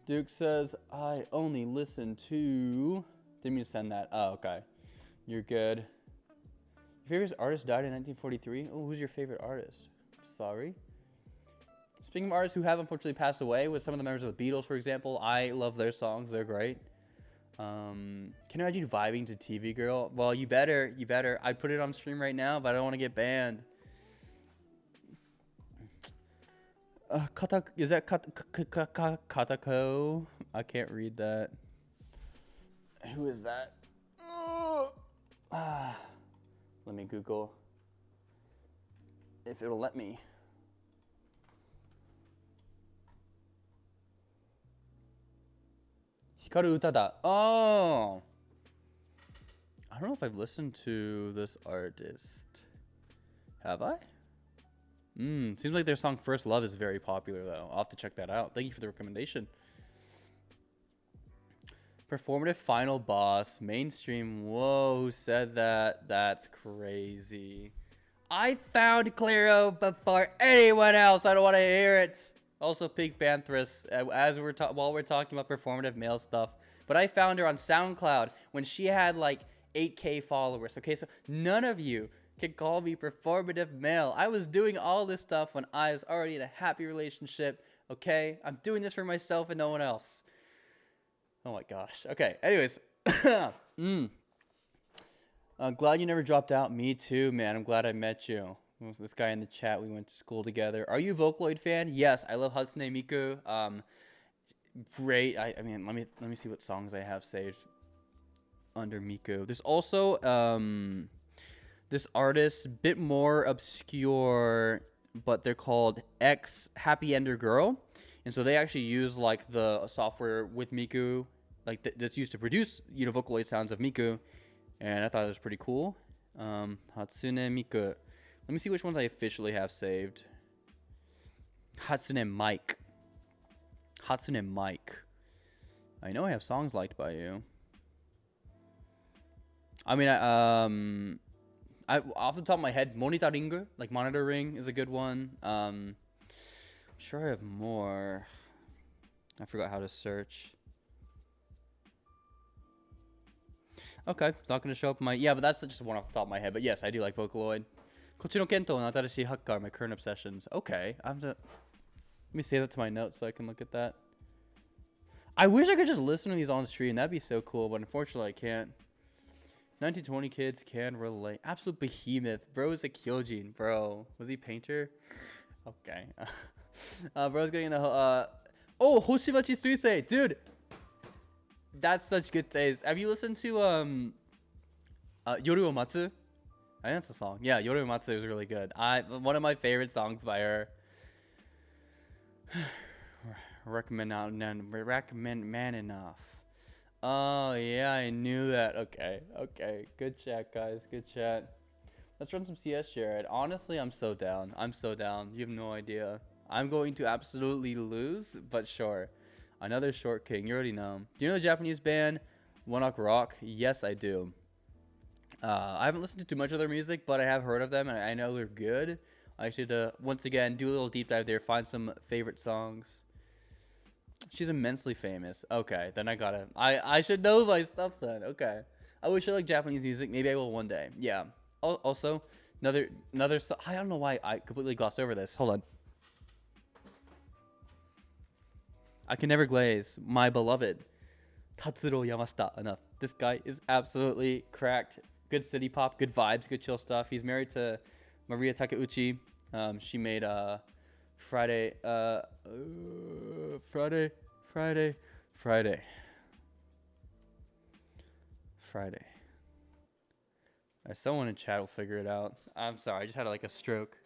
Duke says I only listen to. Didn't mean to send that. Oh, okay. You're good. Your favorite artist died in 1943? Oh, who's your favorite artist? Sorry. Speaking of artists who have unfortunately passed away, with some of the members of the Beatles, for example, I love their songs. They're great. Can you imagine vibing to TV Girl? Well, you better. I'd put it on stream right now, but I don't want to get banned. Is that Katako? I can't read that. Who is that? Let me Google if it'll let me. Hikaru Utada. Oh, I don't know if I've listened to this artist. Have I? Seems like their song First Love is very popular though. I'll have to check that out. Thank you for the recommendation. Performative final boss, mainstream. Whoa, who said that? That's crazy. I found Claro before anyone else. I don't want to hear it. Also, Pink Banthras, as while we're talking about performative male stuff. But I found her on SoundCloud when she had like 8K followers. Okay, so none of you can call me performative male. I was doing all this stuff when I was already in a happy relationship. Okay, I'm doing this for myself and no one else. Oh my gosh. Okay. Anyways, glad you never dropped out. Me too, man. I'm glad I met you. This guy in the chat, we went to school together. Are you a Vocaloid fan? Yes, I love Hatsune Miku. Great. I mean, let me see what songs I have saved under Miku. There's also this artist, bit more obscure, but they're called X Happy Ender Girl. And so they actually use like the software with Miku, like that's used to produce, Vocaloid sounds of Miku, and I thought it was pretty cool. Hatsune Miku. Let me see which ones I officially have saved. Hatsune Mike. Hatsune Mike. I know I have songs liked by you. I mean, I off the top of my head, Monitoring, like monitoring, is a good one. I'm sure I have more. I forgot how to search. Okay, it's not going to show up my... Yeah, but that's just one off the top of my head. But yes, I do like Vocaloid. Kochino Kento and Atarashi Hakka are my current obsessions. Okay, I have to... Let me save that to my notes so I can look at that. I wish I could just listen to these on stream. That'd be so cool, but unfortunately I can't. 1920 kids can relate. Absolute behemoth. Bro is a Kyojin, bro. Was he painter? Okay. Bro's getting the... Oh, Hoshimachi Suisei. Dude. That's such good taste. Have you listened to Yoru o Matsu? I think that's a song. Yeah, Yoru o Matsu is really good. One of my favorite songs by her. Recommend man enough. Oh yeah, I knew that. Okay. Good chat, guys. Good chat. Let's run some CS, Jared. Honestly, I'm so down. You have no idea. I'm going to absolutely lose, but sure. Another short king. You already know. Do you know the Japanese band One Ok Rock? Yes, I do. I haven't listened to too much of their music, but I have heard of them, and I know they're good. I should, once again, do a little deep dive there, find some favorite songs. She's immensely famous. Okay, then I should know my stuff then. Okay. I wish I liked Japanese music. Maybe I will one day. Yeah. Also, another I don't know why I completely glossed over this. Hold on. I can never glaze. My beloved Tatsuro Yamashita. Enough. This guy is absolutely cracked. Good city pop, good vibes, good chill stuff. He's married to Maria Takeuchi. She made Friday. Someone in chat will figure it out. I'm sorry, I just had like a stroke.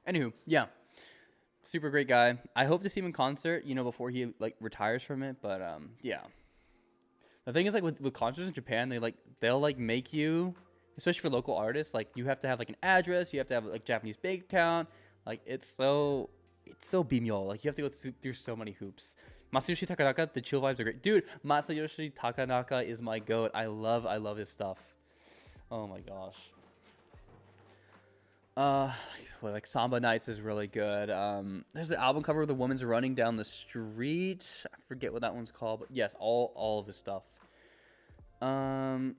Anywho, yeah. Super great guy. I hope to see him in concert, before he like retires from it, but yeah. The thing is, like with concerts in Japan, they'll like make you, especially for local artists, like you have to have like an address, you have to have like Japanese bank account. Like it's so bimyo. Like you have to go through so many hoops. Masayoshi Takanaka, the chill vibes are great, dude. Masayoshi Takanaka is my goat. I love his stuff. Oh my gosh. Like Samba Nights is really good. There's an album cover where the woman's running down the street. I forget what that one's called, but yes, all of his stuff. Let's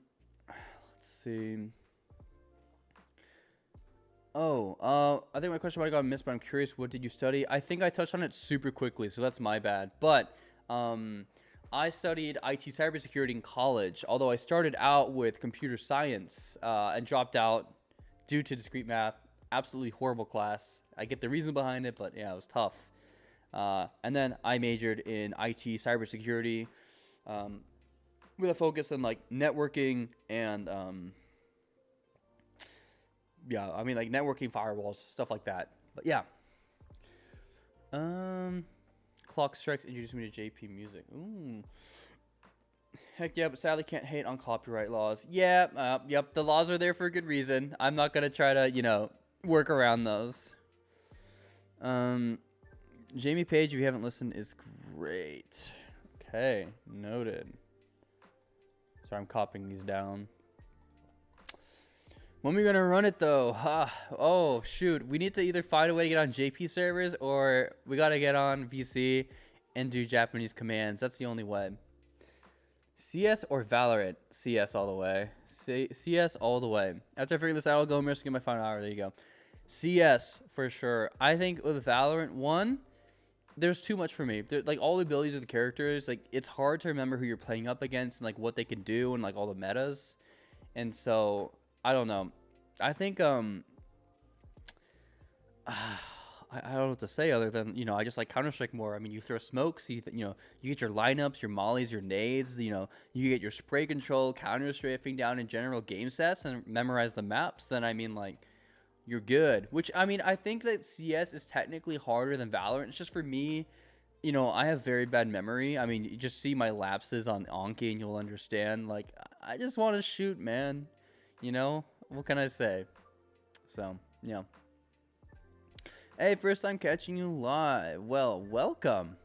see. I think my question might have gotten missed, but I'm curious, what did you study? I think I touched on it super quickly, so that's my bad. But I studied IT cybersecurity in college, although I started out with computer science and dropped out due to discrete math. Absolutely horrible class. I get the reason behind it, but yeah, it was tough. And then I majored in IT cybersecurity with a focus on like networking and like networking, firewalls, stuff like that. But yeah. Clock Strikes introduced me to JP Music. Ooh. Heck yeah, but sadly can't hate on copyright laws. Yeah, yep, the laws are there for a good reason. I'm not gonna try to, work around those. Jamie Page, if you haven't listened, is great. Okay, noted. Sorry, I'm copying these down. When are we gonna run it though? Oh shoot, we need to either find a way to get on JP servers or we gotta get on VC and do Japanese commands. That's the only way. CS or Valorant? CS all the way. CS all the way. After I figure this out, I'll go immerse, get my final hour. There you go. CS for sure. I think with Valorant 1, there's too much for me. Like all the abilities of the characters, like it's hard to remember who you're playing up against and like what they can do and like all the metas. And so I don't know. I think I don't know what to say other than, I just like Counter-Strike more. I mean, you throw smokes, you get your lineups, your mollies, your nades, you get your spray control, counter-strafing down in general game sets and memorize the maps, then I mean, like, you're good. Which, I mean, I think that CS is technically harder than Valorant. It's just for me, I have very bad memory. I mean, you just see my lapses on Anki and you'll understand. Like, I just want to shoot, man. What can I say? So, yeah. Hey, first time catching you live. Well, welcome.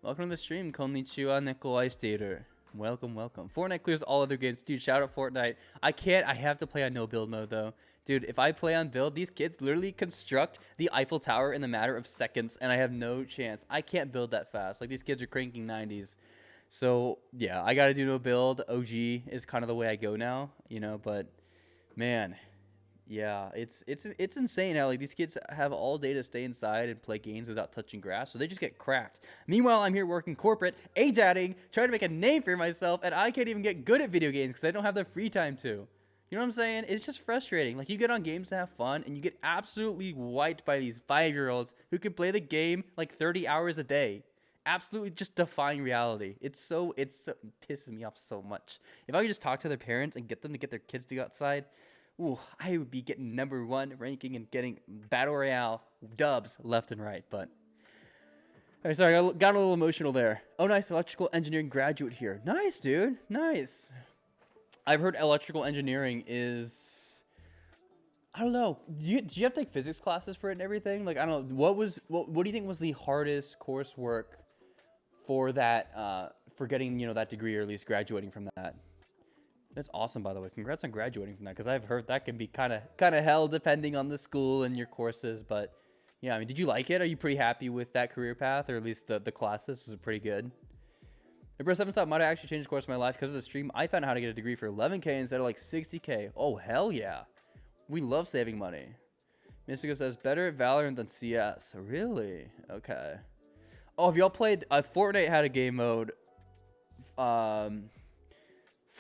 Welcome to the stream. Konnichiwa, neko aishiteiru. Welcome. Fortnite clears all other games. Dude, shout out Fortnite. I have to play on no build mode, though. Dude, if I play on build, these kids literally construct the Eiffel Tower in the matter of seconds, and I have no chance. I can't build that fast. Like, these kids are cranking 90s. So, yeah, I got to do no build. OG is kind of the way I go now, but, man... Yeah, it's insane how like these kids have all day to stay inside and play games without touching grass, so they just get cracked. Meanwhile, I'm here working corporate, AJATTing, trying to make a name for myself, and I can't even get good at video games because I don't have the free time to. You know what I'm saying? It's just frustrating. Like, you get on games to have fun, and you get absolutely wiped by these 5-year-olds who can play the game like 30 hours a day. Absolutely just defying reality. It pisses me off so much. If I could just talk to their parents and get them to get their kids to go outside, ooh, I would be getting #1 ranking and getting Battle Royale dubs left and right. But, all right, sorry, I got a little emotional there. Oh, nice, electrical engineering graduate here. Nice, dude, nice. I've heard electrical engineering is, I don't know. Do you have to take physics classes for it and everything? Like, I don't know. What do you think was the hardest coursework for that, for getting, that degree or at least graduating from that? That's awesome, by the way. Congrats on graduating from that, because I've heard that can be kind of hell depending on the school and your courses. But yeah, I mean, did you like it? Are you pretty happy with that career path, or at least the classes? Was it pretty good? Bro, 7 Stop might have actually changed the course of my life because of the stream. I found out how to get a degree for 11K instead of like 60K. Oh, hell yeah. We love saving money. Mystico says, better at Valorant than CS. Really? Okay. Oh, have y'all played... Fortnite had a game mode. Fortnite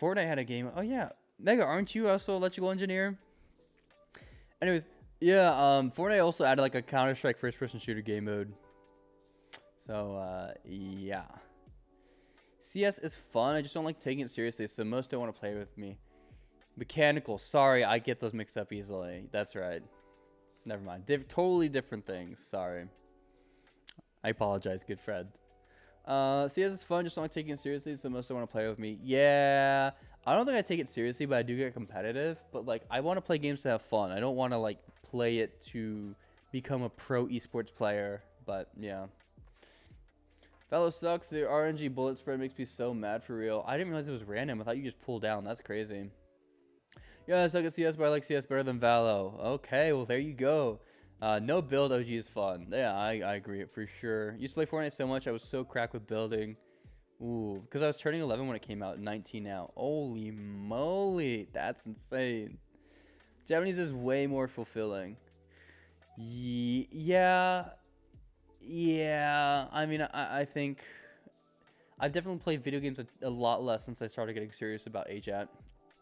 had a game. Oh, yeah. Mega, aren't you also electrical engineer? Anyways, yeah, Fortnite also added like a Counter-Strike first-person shooter game mode. So, yeah. CS is fun. I just don't like taking it seriously, so most don't want to play with me. Mechanical. Sorry, I get those mixed up easily. That's right. Never mind. Totally different things. Sorry. I apologize, good Fred. CS is fun, just don't like taking it seriously, so most don't want to play with me. Yeah, I don't think I take it seriously, but I do get competitive. But like, I want to play games to have fun. I don't want to like play it to become a pro esports player. But yeah. Fellow sucks. The RNG bullet spread makes me so mad for real. I didn't realize it was random. I thought you just pulled down. That's crazy. Yeah, I suck at CS, but I like CS better than Valo. Okay, well there you go. No build OG is fun. Yeah, I agree for sure. Used to play Fortnite so much, I was so cracked with building. Ooh, because I was turning 11 when it came out, 19 now. Holy moly, that's insane. Japanese is way more fulfilling. Yeah. I mean, I think I've definitely played video games a lot less since I started getting serious about AJATT.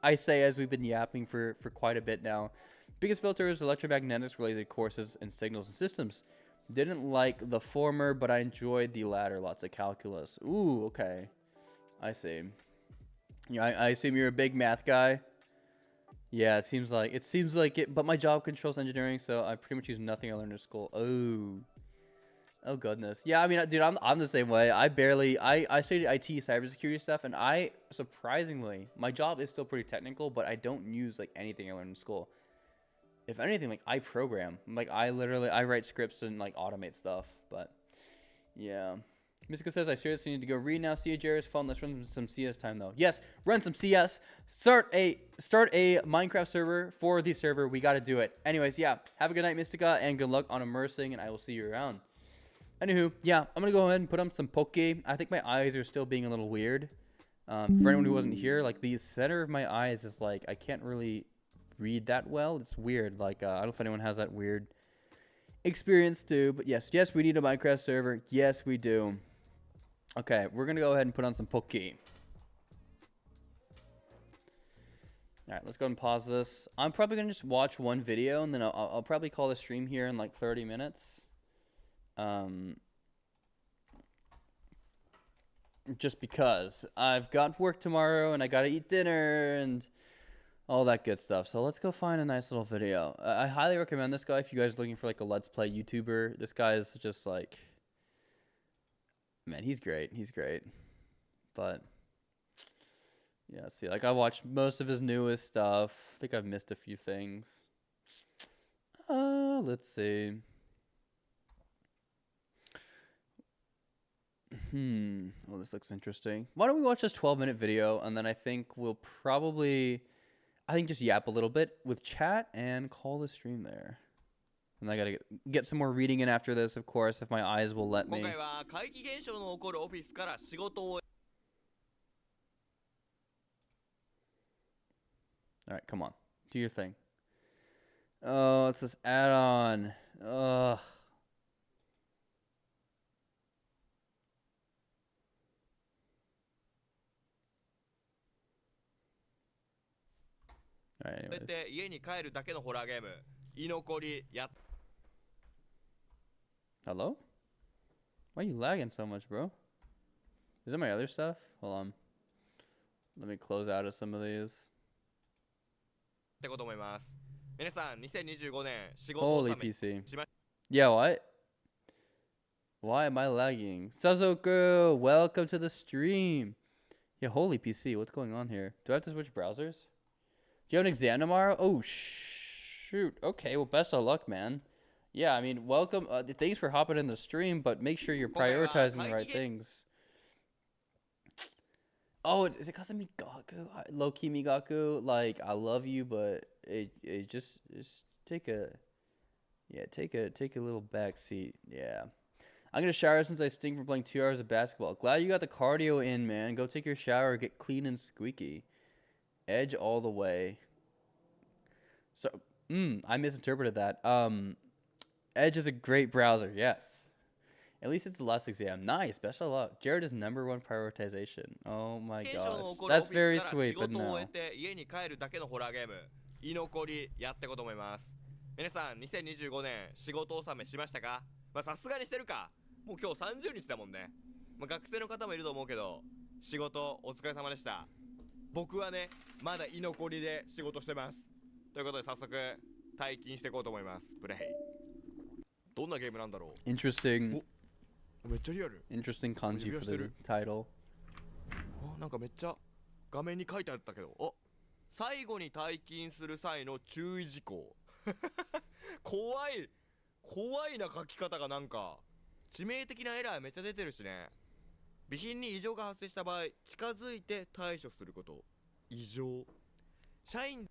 I say as we've been yapping for quite a bit now. Biggest filter is electromagnetics related courses and signals and systems. Didn't like the former, but I enjoyed the latter. Lots of calculus. Ooh, okay. I see. Yeah, I assume you're a big math guy. Yeah, it seems like it. But my job controls engineering, so I pretty much use nothing I learned in school. Oh goodness. Yeah, I mean, dude, I'm the same way. I studied IT cybersecurity stuff, and surprisingly, my job is still pretty technical, but I don't use like anything I learned in school. If anything, like I program, like I write scripts and like automate stuff. But yeah, Mystico says I seriously need to go read now. CAJR is fun. Let's run some CS time though. Yes, run some CS. Start a Minecraft server for the server. We got to do it. Anyways, yeah. Have a good night, Mystica, and good luck on immersing. And I will see you around. Anywho, yeah, I'm gonna go ahead and put on some Poke. I think my eyes are still being a little weird. For anyone who wasn't here, like the center of my eyes is like I can't really read that well. It's weird. Like I don't know if anyone has that weird experience too. But yes, we need a Minecraft server. Yes, we do. Okay, we're gonna go ahead and put on some Poke. All right, let's go ahead and pause this. I'm probably gonna just watch one video and then I'll probably call the stream here in like 30 minutes. Just because I've got work tomorrow and I gotta eat dinner and all that good stuff. So let's go find a nice little video. I highly recommend this guy if you guys are looking for like a Let's Play YouTuber. This guy is just like, man, he's great. He's great. But yeah, see, like I watched most of his newest stuff. I think I've missed a few things. Let's see. Well, this looks interesting. Why don't we watch this 12-minute video, and then I think we'll probably, just yap a little bit with chat and call the stream there. And I gotta get some more reading in after this, of course, if my eyes will let me. Alright, come on. Do your thing. Oh, it's this add-on. Ugh. Alright, anyways. Hello? Why are you lagging so much, bro? Is that my other stuff? Hold on. Let me close out of some of these. Holy PC. Yeah, what? Why am I lagging? Sazoku, welcome to the stream. Yeah, holy PC, what's going on here? Do I have to switch browsers? Do you have an exam tomorrow? Oh, shoot. Okay, well, best of luck, man. Yeah, I mean, welcome. Thanks for hopping in the stream, but make sure you're prioritizing the right things. Oh, is it because of Migaku? Low-key Migaku, like, I love you, but it just take a little back seat. Yeah. I'm going to shower since I stink from playing 2 hours of basketball. Glad you got the cardio in, man. Go take your shower, get clean and squeaky. Edge all the way. So, I misinterpreted that. Edge is a great browser, yes. At least it's less exam. Nice, best of luck. Jared is #1 prioritization. Oh my gosh. That's very sweet, but no. 皆さん2025年仕事納めしましたか？さすがにしてるか。もう今日30日だもんね。学生の方もいると思うけど、仕事お疲れ様でした。僕はね、まだ居残りで仕事してます。ということで早速退勤していこうと思います。プレイ。どんなゲームなんだろう？ Interesting. めっちゃリアル。 Interesting kanji for the title. なんかめっちゃ画面に書いてあったけど、最後に退勤する際の注意事項。怖いな、書き方が。なんか致命的なエラーめっちゃ出てるしね。備品に異常が発生した場合、近づいて対処すること。異常。社員。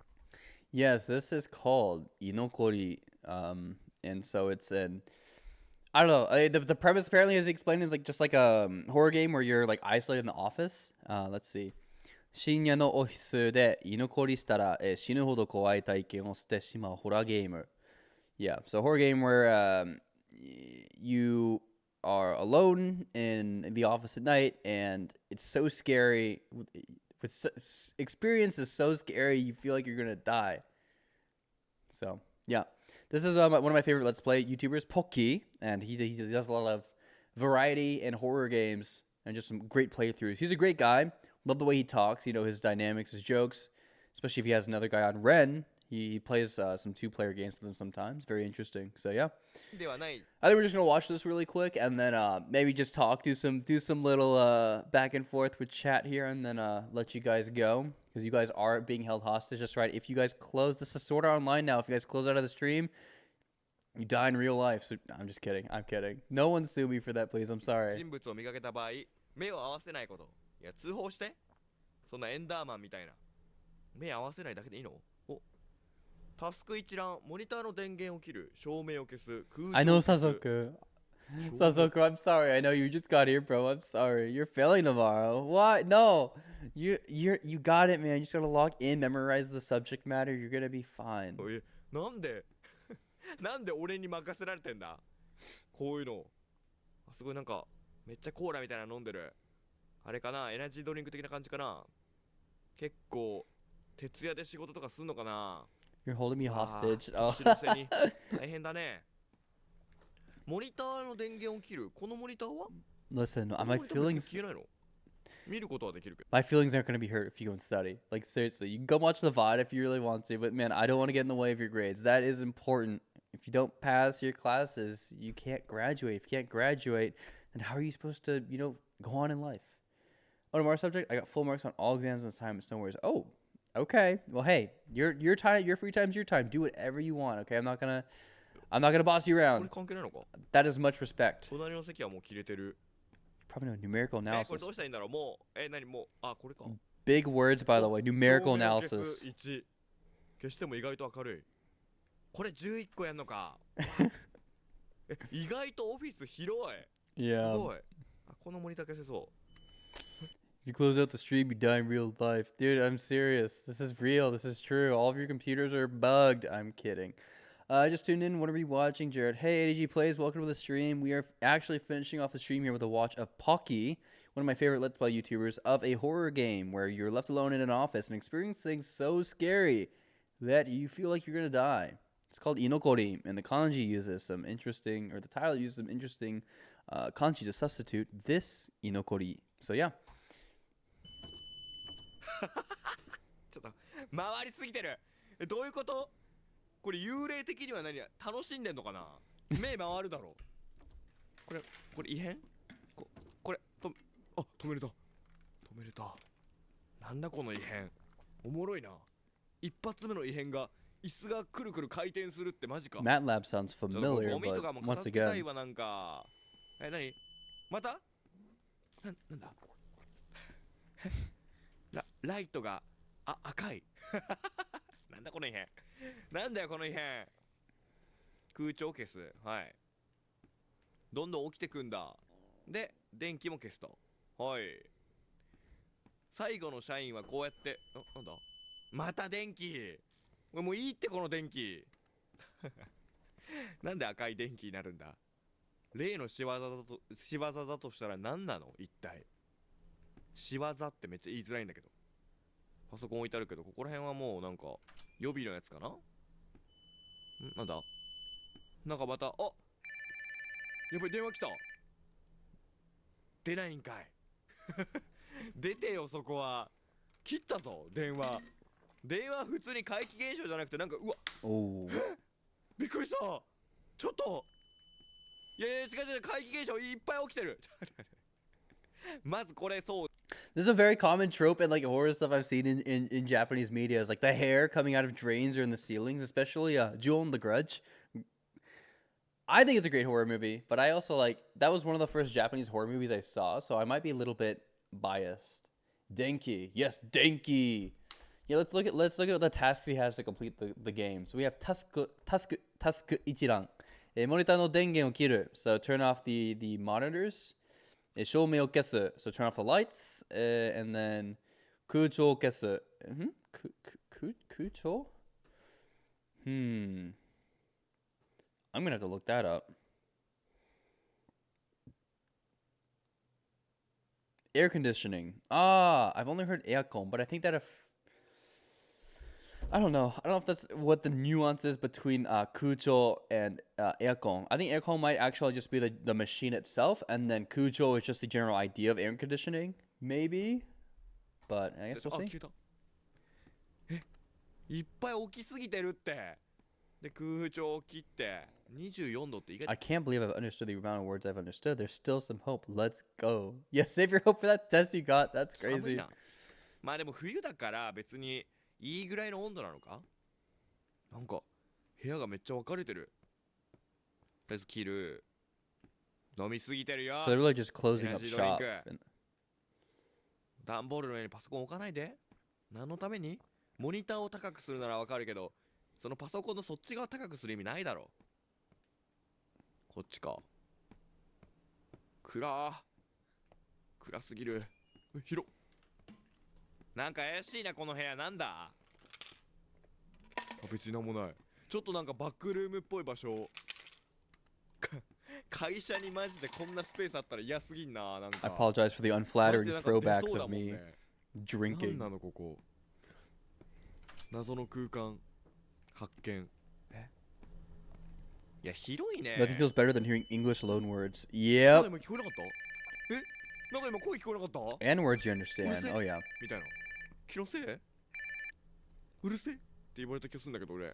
Yes, this is called inokori, and so it's an I don't know. The premise apparently, as he explained, is like just like a horror game where you're like isolated in the office. Let's see. 深夜のオフィスで居残りしたら、死ぬほど怖い体験をしてしまうホラーゲーム。Yeah, so horror game where you are alone in the office at night, and it's so scary. Experience is so scary, you feel like you're gonna die. So yeah, this is one of my favorite Let's Play YouTubers, Poki, and he does a lot of variety and horror games and just some great playthroughs. He's a great guy. Love the way he talks. You know, his dynamics, his jokes, especially if he has another guy on Ren. He plays some two-player games with him sometimes. Very interesting. So yeah, I think we're just gonna watch this really quick and then maybe just talk, do some little back and forth with chat here, and then let you guys go because you guys are being held hostage. That's right. If you guys close, this is sort of online now. If you guys close out of the stream, you die in real life. So I'm just kidding. I'm kidding. No one sue me for that, please. I'm sorry. 人物を見かけた場合、目を合わせないこと。いや、通報して。そんなエンダーマンみたいな。目合わせないだけでいいの？タスク一覧、モニターの電源を切る、照明を消す、空調を消す。I know Sasuke. Sasuke, I'm sorry. I know you just got here, bro. I'm sorry. You're failing tomorrow. What? No. You got it, man. You just gotta log in, memorize the subject matter. You're gonna be fine. なんでなんで俺に任せられてんだこういうの。すごいなんか、めっちゃコーラみたいなの飲んでる。あれかな、エナジードリンク的な感じかな。結構、徹夜で仕事とかすんのかな。You're holding me hostage. 大変だね。モニターの電源を切る。このモニターは Listen, my feelings 消えないの？見ることはできるけど。My feelings aren't going to be hurt if you go and study. Like, seriously, you can go watch the VOD if you really want to, but man, I don't want to get in the way of your grades. That is important. If you don't pass your classes, you can't graduate. If you can't graduate, then how are you supposed to, go on in life? On our subject, I got full marks on all exams and assignments. No worries. Oh, okay. Well, hey, your time, your free time's your time. Do whatever you want. Okay, I'm not gonna boss you around. That is much respect. Probably no numerical analysis. Big words, by the way. Numerical analysis. 消しても意外と明るい。これ11個やんのか。意外とオフィス広い。Yeah. すごい。このモニター消せそう。If you close out the stream, you die in real life. Dude, I'm serious. This is real. This is true. All of your computers are bugged. I'm kidding. I just tuned in. What are we watching, Jared? Hey, ADG Plays. Welcome to the stream. We are actually finishing off the stream here with a watch of Pocky, one of my favorite Let's Play YouTubers, of a horror game where you're left alone in an office and experience things so scary that you feel like you're going to die. It's called Inokori, and the kanji uses some interesting, or the title uses some interesting kanji to substitute this Inokori. So, yeah. ちょっと回りすぎてる。どういうこと？これ幽霊的には何や楽しんでんのかな。目回るだろう。これ異変？これ止めれた。なんだこの異変。おもろいな。一発目の異変が椅子がくるくる回転するってマジか。MATLAB sounds familiar, but once again. なんか何？また？なんだ？ライトが赤い。なんだこの異変。なんだよこの異変。空調消す。はい。どんどん起きてくんだ。で電気も消すと。はい。最後の社員はこうやってなんだまた電気。もういいってこの電気。なんで赤い電気になるんだ。例の仕業だとしたら何なの一体。仕業ってめっちゃ言いづらいんだけど。パソコン置いてあるけど、ここら辺はもうなんか予備のやつかな。なんだなんかまたやっぱり電話来た。出ないんかい。出てよそこは。切ったぞ電話普通に怪奇現象じゃなくてなんかうわおびっくりした。ちょっといやいや違う違う怪奇現象いっぱい起きてるまずこれそう This is a very common trope in like horror stuff I've seen in Japanese media. Is like the hair coming out of drains or in the ceilings, especially Jewel and the Grudge. I think it's a great horror movie, but I also like that was one of the first Japanese horror movies I saw, so I might be a little bit biased. Denki, yes, Denki. Yeah, let's look at the tasks he has to complete the game. So we have task ichiran. モニターの電源を切る. So turn off the monitors. 照明を消す. So turn off the lights. And then 空調を消す.空調? I'm gonna have to look that up. Air conditioning. I've only heard aircon, but I think that I don't know if that's what the nuance is between kucho and aircon. I think aircon might actually just be the machine itself, and then kucho is just the general idea of air conditioning, maybe. But I guess we'll see. いっぱい起きすぎてるって。で空調を切って24度って意外 I can't believe I've understood the amount of words I've understood. There's still some hope. Let's go. Yeah, save your hope for that test you got. That's 寒い crazy. な。まあでも冬だから別にいいぐらいの温度なのか。なんか部屋がめっちゃ分かれてる。とりあえず切る。飲みすぎてるよ。 So they're really just closing up Energy shop. drink. 段ボールの上にパソコン置かないで。何のために？モニターを高くするならわかるけど、そのパソコンのそっち側高くする意味ないだろ。こっちか。暗すぎる。広っ。なんか怪しいなこの部屋。なんだ？別になんもない。ちょっとなんかバックルームっぽい場所。会社にマジでこんなスペースあったら嫌すぎんな。なんか I apologize for the マジ unflattering でなんか出 throwbacks そうだ of もん me ね。なん drinking. なのここ。謎の空間発見。いや広いね。 Nothing feels better than hearing English loanwords. なん Yep. か今聞こえなかった？なんか今声聞こえなかった？ And words you understand. Oh yeah. みたいな。気のせい？うるせえって言われた気がするんだけど俺。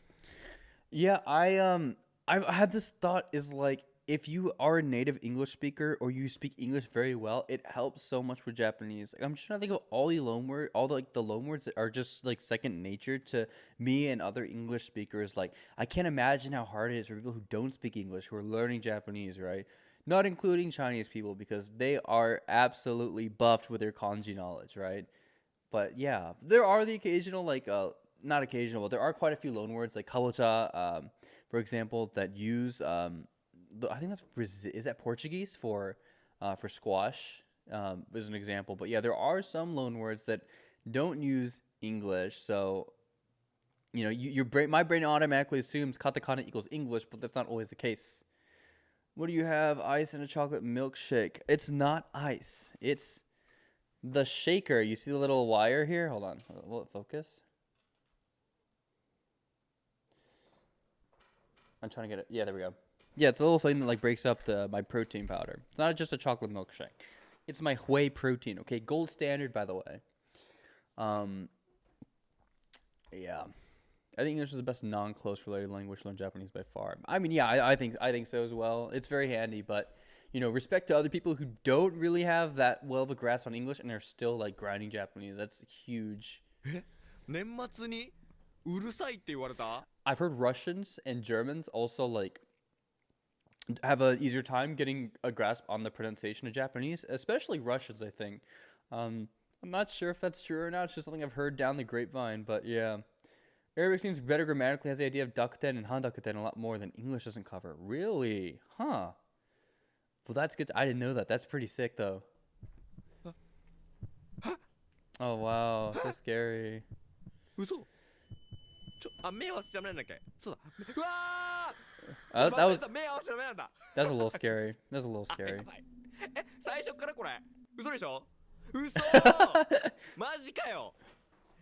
Yeah, I've had this thought is like if you are a native English speaker or you speak English very well, it helps so much with Japanese. Like, I'm just trying to think of all the loan words that are just like second nature to me and other English speakers. Like, I can't imagine how hard it is for people who don't speak English who are learning Japanese, right? Not including Chinese people because they are absolutely buffed with their kanji knowledge, right? But yeah, there are the occasional not occasional, but there are quite a few loan words like kabocha, for example, that use I think is that Portuguese for squash, is an example. But yeah, there are some loan words that don't use English. So, you know, my brain automatically assumes katakana equals English, but that's not always the case. What do you have? Ice and a chocolate milkshake. It's not ice. It's the shaker. You see the little wire here? Hold on. Will it focus? I'm trying to get it. Yeah, there we go. Yeah, it's a little thing that like breaks up my protein powder. It's not just a chocolate milkshake. It's my whey protein. Okay, gold standard, by the way. Yeah, I think English is the best non-close related language to learn Japanese by far. I mean, yeah, I think so as well. It's very handy, but you know, respect to other people who don't really have that well of a grasp on English and are still like grinding Japanese. That's huge. 年末にうるさいって言われた？ I've heard Russians and Germans also like have an easier time getting a grasp on the pronunciation of Japanese, especially Russians, I think. I'm not sure if that's true or not. It's just something I've heard down the grapevine, but yeah. Arabic seems better grammatically, has the idea of dakuten and handakuten a lot more than English doesn't cover. Really? Huh. Well, that's good. I didn't know that. That's pretty sick, though. Oh, wow. So scary. 嘘？目合わせちゃダメなんだっけ？そうだ。うわー！ That was 目合わせちゃダメなんだ。 that's a little scary. That's a little scary. やばい。最初からこれ嘘でしょ？嘘マジかよ。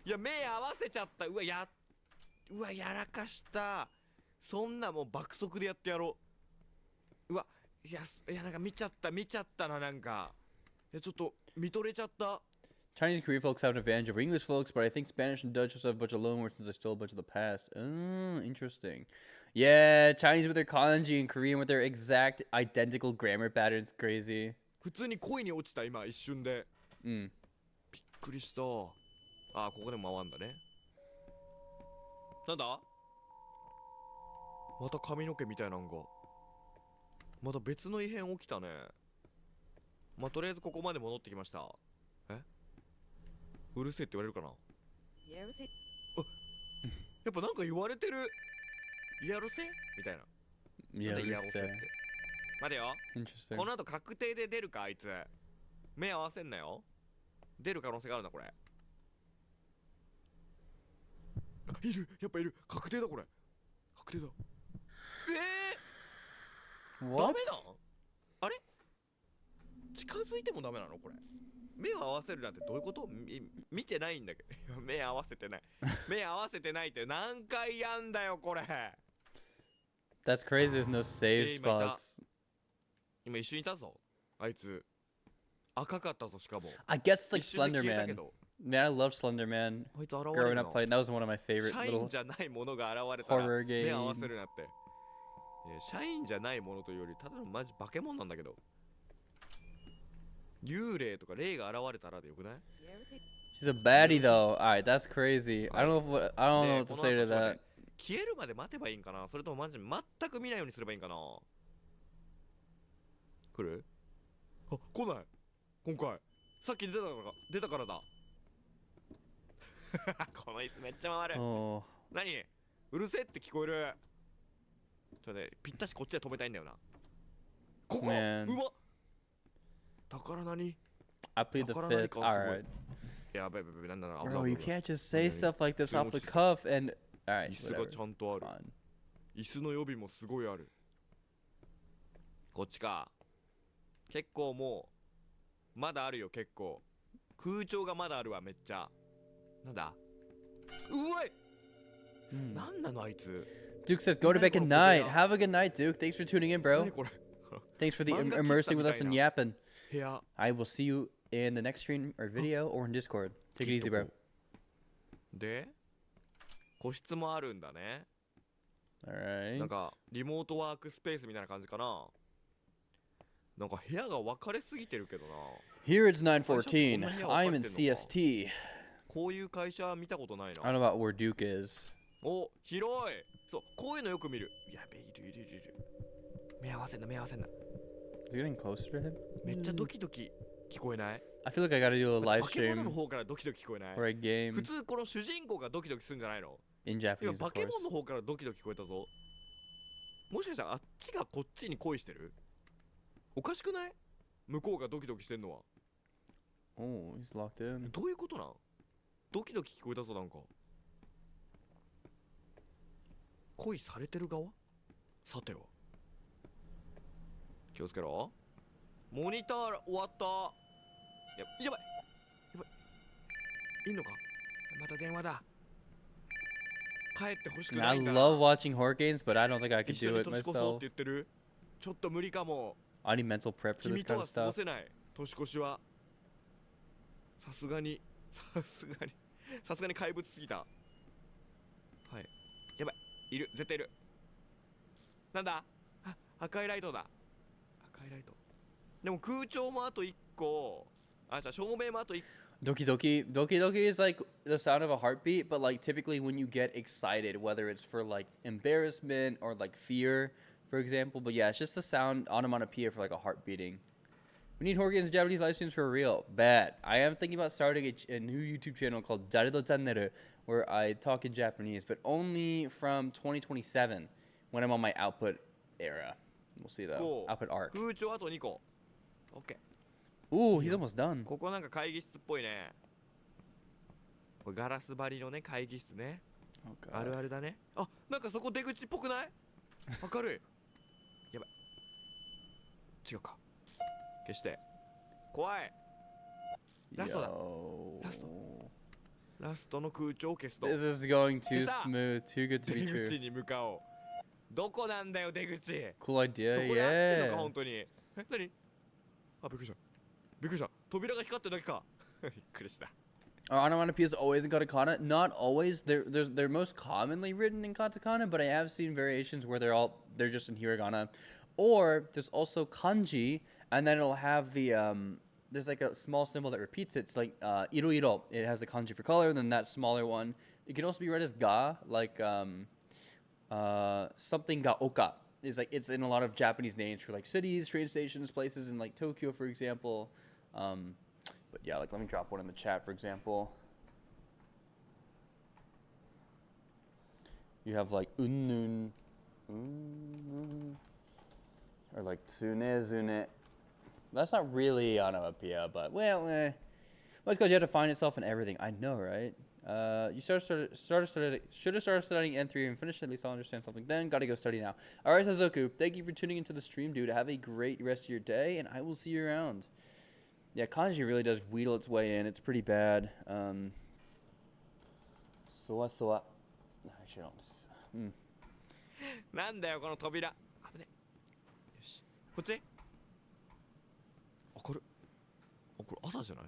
いや目合わせちゃった。うわやらかした。そんなもう爆速でやってやろう。うわいやなんか見ちゃったな。なんかいやちょっと見とれちゃった。 Chinese and Korean folks have an advantage over English folks, but I think Spanish and Dutch also have a bunch of loanwords since they're still a bunch of the past. Oh, interesting. Yeah, Chinese with their kanji and Korean with their exact identical grammar patterns. Crazy. 普通に恋に落ちた今一瞬で。Mm. びっくりした。あ、ここでも回んだね。なんだ？また髪の毛みたいなんが。また別の異変起きたね。まあ、とりあえずここまで戻ってきました。え？うるせえって言われるかな？あ、やっぱなんか言われてる。やるせみたいな。Yeah, なんだやろせって。待てよ。interesting. この後確定で出るかあいつ。目合わせんなよ。出る可能性があるなこれ。いる、やっぱいる。確定だこれ。確定だ。ダ What? メだ。あれ？近づいてもダメなのこれ。目を合わせるなんてどういうこと？見てないんだけど。目合わせてない。目合わせてないって何回やんだよこれ。That's crazy. There's no save 今いた。 spots. 今一緒にいたぞ。あいつ。赤かったぞしかも。 I guess it's like 一瞬で Slender 消えたけ Man. ど。 Man, I love Slender Man. あいつ現れ Growing るな。 up playing, that was one of my favorite 社員 little じゃないものが現れたら horror 目合わせ games. るなって。社員じゃないものというよりただのマジ化け物なんだけど。幽霊とか霊が現れたらでよくない？ She's a baddie though. Alright, that's crazy. I don't know what I don't know ね what to この say 後 to ちょっと that. ね消えるまで待てばいいんかな、それともマジで全く見ないようにすればいいんかな。来る？あ、来ない。今回さっき出たからだ。この椅子めっちゃ回る。 Oh. 何？うるせえって聞こえる。ちょっとね、ぴったしこっちで止めたいんだよな。ここ、 Man. うまっ。だから何？ I plead the fifth. Alright. やべやべやべ、なんだな。 Bro, you can't just say Yeah, stuff like this yeah. off the cuff and alright. 椅子が Whatever. ちゃんとあ It's る。 fine. 椅子の予備もすごいある。こっちか。結構もうまだあるよ。結構空調がまだあるわ。めっちゃ。なんだ？うまい。なんなのあいつ。 Duke says, "Go to bed. Good night. Have a good night, Duke. Thanks for tuning in, bro. 何これ。 Thanks for the Manga immersing with us kissa in みたいな。 yapping. 部屋。 I will see you in the next stream or video or in Discord. Take it easy, bro. で、個室もあるんだね。 Alright. なんかリモートワークスペースみたいな感じかな。なんか部屋が分かれすぎてるけどな。 Here it's 9:14. I'm in CST. こういう会社見たことないな。 I don't know about where Duke is. お、広い。そう、こういうのよく見る。やべ、いる。目合わせんな。 Is it getting closer to him? めっちゃドキドキ聞こえない？ I feel like I gotta do a live 化け物の stream 方からドキドキ聞こえない？ or a game 普通この主人公がドキドキするんじゃないの？ in 今 Japanese, 化 of け course. 物の方からドキドキ聞こえたぞ。もしかしたらあっちがこっちに恋してる？おかしくない？向こうがドキドキしてんのは。 Oh, he's locked in. どういうことなん？ドキドキ聞こえたぞなんか。恋されてる側？さては。気をつけろ。モニター終わった。やばい。いんのか？また電話だ。帰ってほしく I ないんだ love な。 watching horror games, but I don't think I could 一緒 do に it 年越そうっ myself. て言ってる？ちょっと無理かも。 I need mental prep for 君 this と kind は of 過ご stuff. せない。年越しは。さすがに怪物すぎた。はい。やばい。いる。絶対いる。なんだ？あ、赤いライトだ。赤いライト。でも空調もあと1個。あ、じゃあ照明もあと1個。 Doki Doki. Doki Doki is like the sound of a heartbeat, but like typically when you get excited, whether it's for like embarrassment or like fear, for example. But yeah, it's just the sound onomatopoeia for like a heart beating. We need horror games Japanese live streams for real. Bad. I am thinking about starting a new YouTube channel called Daredo Channel where I talk in Japanese, but only from 2027 when I'm on my output era. We'll see though. Output arc. 空調あと2個。OK。 Ooh, he's almost done. ここなんか会議室っぽいね。これガラス張りのね会議室ね。 Oh あ god. るあるだね。あ、なんかそこ出口っぽくない？明るい。やばい。違うか。消して。怖い。ラストだ。 Yo. ラストの空調を消すと。 This is going too Stop. smooth, too good to 出 be true. 口に向かおう。どこなんだよ出口。 Cool そ idea, こで合ってんのか yeah. 本当に。え、何？あ、びっくりした。びっくりした。扉が光ってるだけか。びっくりした。Are onomatopoeias always in katakana? Not always. They're most commonly written in katakana, but I have seen variations where they're just in hiragana. Or there's also kanji, and then it'll have the there's like a small symbol that repeats it. It's like iro iro. It has the kanji for color, and then that smaller one. It can also be read as ga, like something ga oka. Is like it's in a lot of Japanese names for like cities, train stations, places in like Tokyo, for example. But yeah, like let me drop one in the chat, for example. You have like unnun, or like tsune. That's not really onomatopoeia, but well, it's because you have to find itself in everything. I know, right? You should have started studying N3 and finished at least I'll understand something. Then gotta go study now. All right, Sazoku, thank you for tuning into the stream, dude. Have a great rest of your day, and I will see you around. Yeah, kanji really does wheedle its way in. It's pretty bad. Soa. Actually, I don't. なんだよこの扉。危ね。よし。こっち。明る。あ、これ朝じゃない？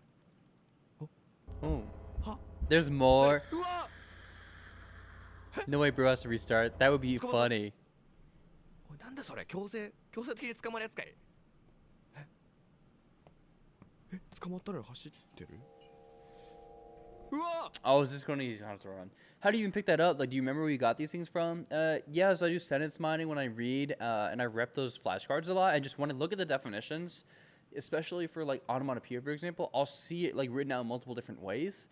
Oh. は？ There's more. うわ。 No way, bro has to restart. That would be funny. おい、なんだそれ？強制的に捕まるやつかい？え、捕まったら走ってる？うわ。 I was just going to use how to run. How do you even pick that up? Like, do you remember where you got these things from? Yeah, so I do sentence mining when I read, and I rep those flashcards a lot. I just want to look at the definitions, especially for like onomatopoeia, for example. I'll see it like written out in multiple different ways.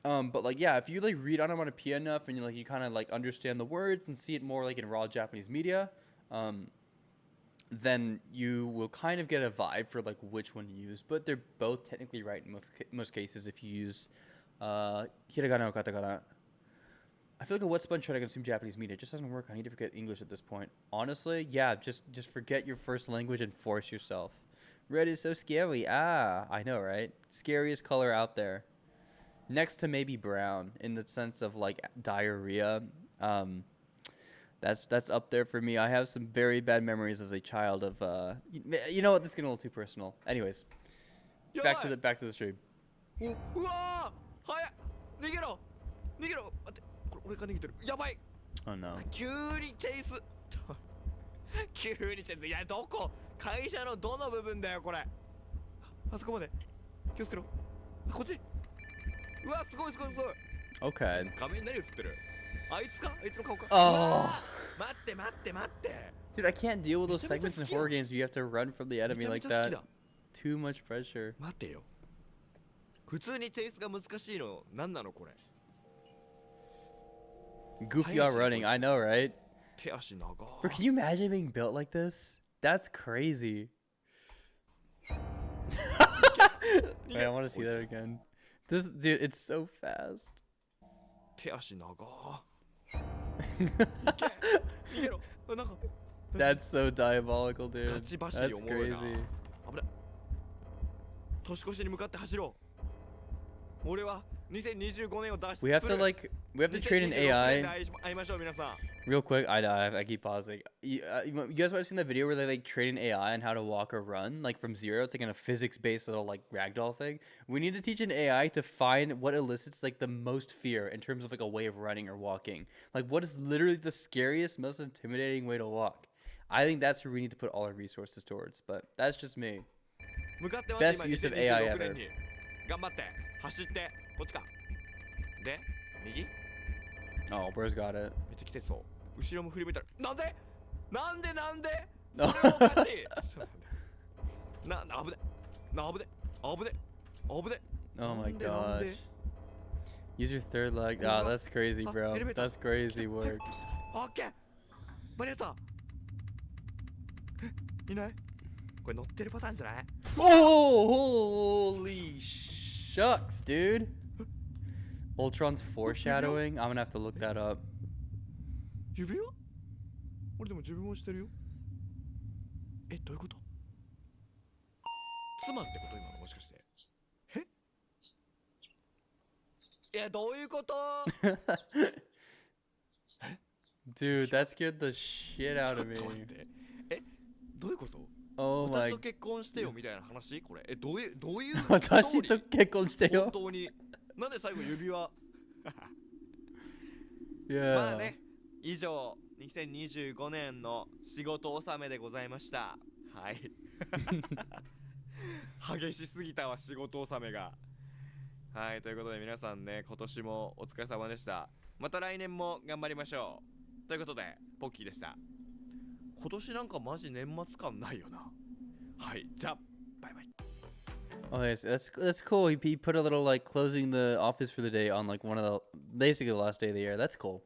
But like, yeah, if you like read onomatopoeia enough and you kind of like understand the words and see it more like in raw Japanese media, then you will kind of get a vibe for like which one to use. But they're both technically right in most cases if you use hiragana or katakana. I feel like a wet sponge trying to consume Japanese media. It just doesn't work. I need to forget English at this point. Honestly, yeah, just forget your first language and force yourself. Red is so scary. Ah, I know, right? Scariest color out there. Next to maybe brown in the sense of like diarrhea. That's up there for me. I have some very bad memories as a child of you know what, this is getting a little too personal. Anyways, back to the stream. うわー、早い。逃げろ。待って、これ俺が逃げてる。やばい。 Oh no. 急にチェイス。急にチェイス。いや、どこ？会社のどの部分だよこれ。あそこまで。気をつけろ。こっち。うわ、すごい。 Okay. 画面に何映ってる？あいつか？あいつの顔か？ Oh. 待って。 Dude, I can't deal with those segments in horror games where you have to run from the enemy like that. Too much pressure. 待てよ。普通にチェイスが難しいの何なのこれ？ Goofy out running, I know, right? 手足長。 Bro, can you imagine being built like this? That's crazy. Wait, I want to see that again. This dude, it's so fast. 手足長。逃げろ。なんか。 That's so diabolical, dude. ガチ走り That's おもろいな。 crazy. 危ない。年越しに向かって走ろう。俺は2025年を脱出する。 We have to train an AI. 会いましょう皆さん。 Real quick, I keep pausing. You guys might have seen that video where they like train an AI on how to walk or run, like from zero. It's like in a physics-based little like ragdoll thing. We need to teach an AI to find what elicits like the most fear in terms of like a way of running or walking. Like what is literally the scariest, most intimidating way to walk. I think that's where we need to put all our resources towards. But that's just me. 向かってます。 Best use of AI 2026 ever. 年に頑張って走ってこっちか。で右？ Oh, Bro's got it. めっちゃ来てそう。後ろも振り向いたらなんで？なんで？ No. それはおかしい。そうなんだ。危ね。Oh my gosh. Use your third leg. Oh, that's crazy, bro. That's crazy work. オッケー。間に合った。え、いない？これ乗ってるパターンじゃない？ Oh, holy shucks, dude. Ultron's foreshadowing. I'm gonna have to look that up. 指輪？俺でも自分もしてるよ。え、どういうこと？妻ってこと今のもしかして？え？いや、どういうこと？ Dude, that scared the shit out of me. ちょっと待って。え、どういうこと？ Oh 私 my. と結婚してよみたいな話？これ。え、どういう私と結婚してよ。本当になんで最後指輪 Yeah. まあね、以上2025年の仕事納めでございました。はい激しすぎたわ、仕事納めが。はい、ということで皆さんね、今年もお疲れ様でした。また来年も頑張りましょう。ということでポッキーでした。今年なんかマジ年末感ないよな。はい、じゃあバイバイ。 Okay, so that's cool. He put a little like closing the office for the day on like one of the basically the last day of the year. That's cool.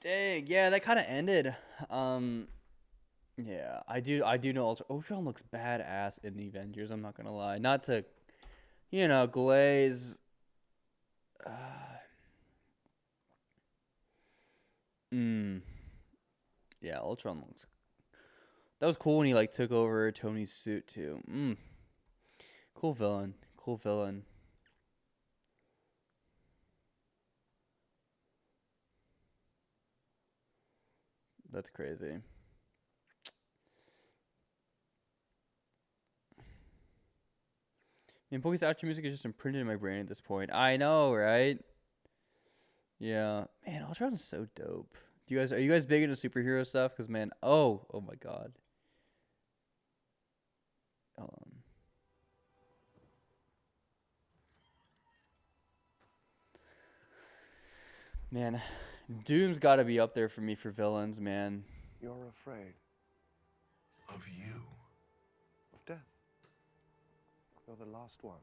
Dang, yeah, that kind of ended. Yeah, I do know Ultron looks badass in the Avengers. I'm not gonna lie. Not to, glaze. Yeah, Ultron looks. That was cool when he like took over Tony's suit too. Cool villain. Cool villain. That's crazy. Poke's outro music is just imprinted in my brain at this point. I know, right? Yeah. Man, Ultron's so dope. Are you guys big into superhero stuff? Because man, oh my god. Hold on. Man, Doom's got to be up there for me for villains, man. You're afraid Of you. of death. You're the last one.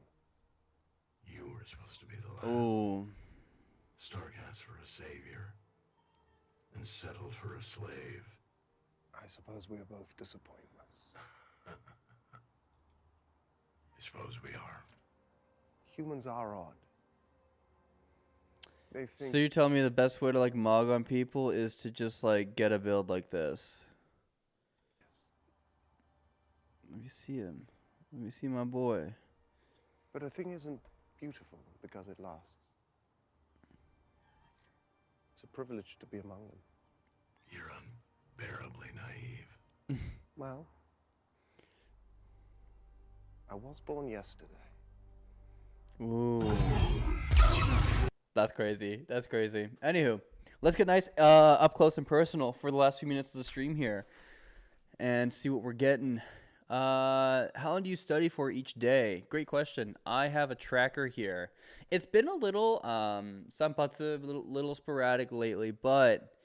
You were supposed to be the last. Oh. Stark asked for a savior and settled for a slave. I suppose we are both disappointments. I suppose we are. Humans are odd. They think So you're telling me the best way to like mog on people is to just like get a build like this? yes. Let me see him. Let me see my boy. But a thing isn't beautiful because it lasts. It's a privilege to be among them. You're unbearably naive. Well, I was born yesterday. Ooh. That's crazy. That's crazy. Anywho, let's get nice up close and personal for the last few minutes of the stream here and see what we're getting. How long do you study for each day? Great question. I have a tracker here. It's been a little sanpatsu, little sporadic lately, but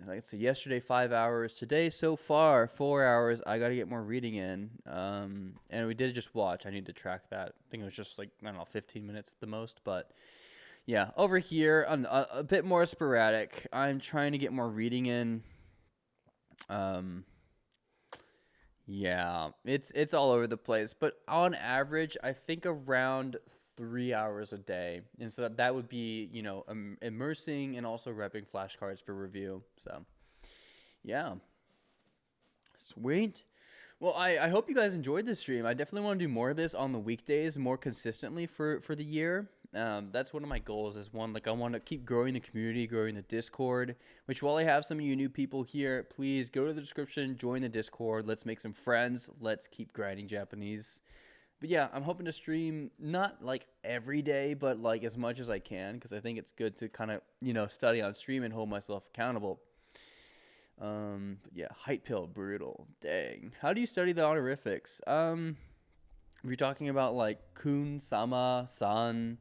like I said, yesterday 5 hours. Today so far 4 hours. I got to get more reading in. And we did just watch. I need to track that. I think it was just like, I don't know, 15 minutes at the most, but yeah, over here a bit more sporadic. I'm trying to get more reading in. Yeah, it's all over the place, but on average, I think around 3 hours a day, and so that would be immersing and also repping flashcards for review. So, yeah, sweet. Well, I hope you guys enjoyed this stream. I definitely want to do more of this on the weekdays, more consistently for the year. That's one of my goals. Is one, like I want to keep growing the community, growing the Discord. Which, while I have some of you new people here, please go to the description, join the Discord. Let's make some friends. Let's keep grinding Japanese. But yeah, I'm hoping to stream not like every day, but like as much as I can, because I think it's good to kind of study on stream and hold myself accountable. But yeah, height pill, brutal. Dang. How do you study the honorifics? If you're talking about like kun, sama, san,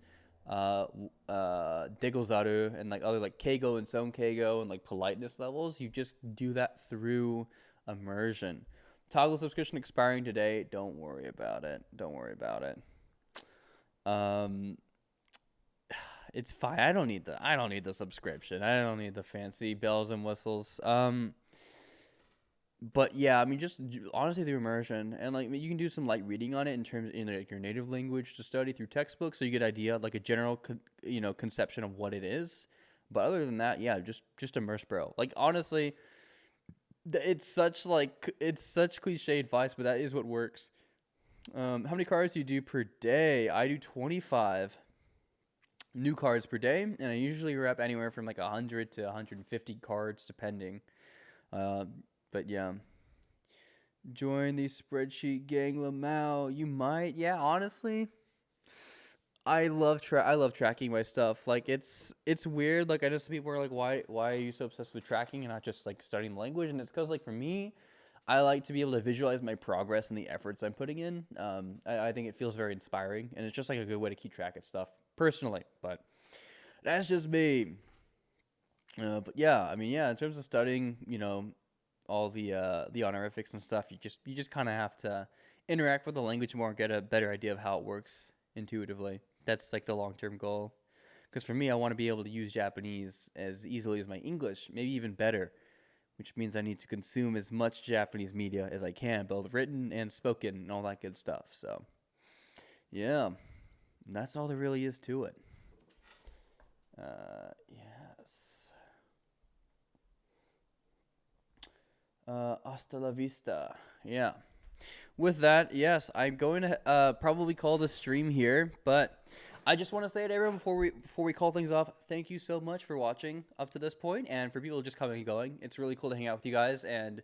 degozaru, and like other like keigo and son keigo and like politeness levels, you just do that through immersion. Toggle subscription expiring today. Don't worry about it. Don't worry about it. It's fine. I don't need the subscription. I don't need the fancy bells and whistles. But yeah, I mean, just honestly through immersion, and like you can do some light reading on it in terms in like your native language to study through textbooks, so you get an idea, like a general conception of what it is. But other than that, yeah, just immerse, bro. Like honestly, it's such cliche advice, but that is what works. How many cards do you do per day? I do 25 new cards per day, and I usually rep anywhere from like 100 to 150 cards, depending. But yeah, join the spreadsheet gang, Lamau. You might, yeah. Honestly, I love tracking my stuff. Like it's weird. Like I know some people are like, why are you so obsessed with tracking and not just like studying the language? And it's because like for me, I like to be able to visualize my progress and the efforts I'm putting in. I think it feels very inspiring, and it's just like a good way to keep track of stuff personally. But that's just me. But yeah, I mean, yeah, in terms of studying, all the honorifics and stuff, you just kind of have to interact with the language more and get a better idea of how it works intuitively. That's like the long-term goal. Because for me, I want to be able to use Japanese as easily as my English, maybe even better, which means I need to consume as much Japanese media as I can, both written and spoken and all that good stuff. So, yeah, that's all there really is to it. Yes. Hasta la vista. Yeah. With that, yes, I'm going to probably call this stream here, but I just want to say to everyone before we call things off, thank you so much for watching up to this point, and for people just coming and going. It's really cool to hang out with you guys and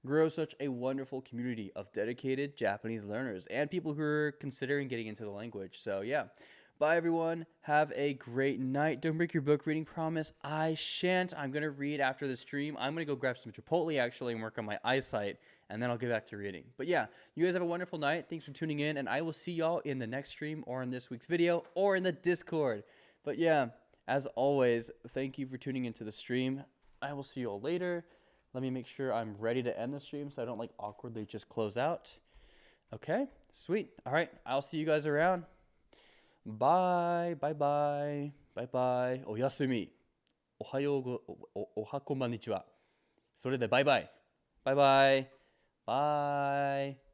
grow such a wonderful community of dedicated Japanese learners and people who are considering getting into the language. So yeah, bye everyone. Have a great night. Don't break your book reading promise. I shan't. I'm going to read after the stream. I'm going to go grab some Chipotle actually and work on my eyesight, and then I'll get back to reading. But yeah, you guys have a wonderful night. Thanks for tuning in, and I will see y'all in the next stream or in this week's video or in the Discord. But yeah, as always, thank you for tuning into the stream. I will see you all later. Let me make sure I'm ready to end the stream so I don't like awkwardly just close out. Okay, sweet. All right, I'll see you guys around. Bye, bye, bye, bye, bye. おやすみ。おはようご、おはこんばんにちは。それでバイバイ。バイバイ。バイ。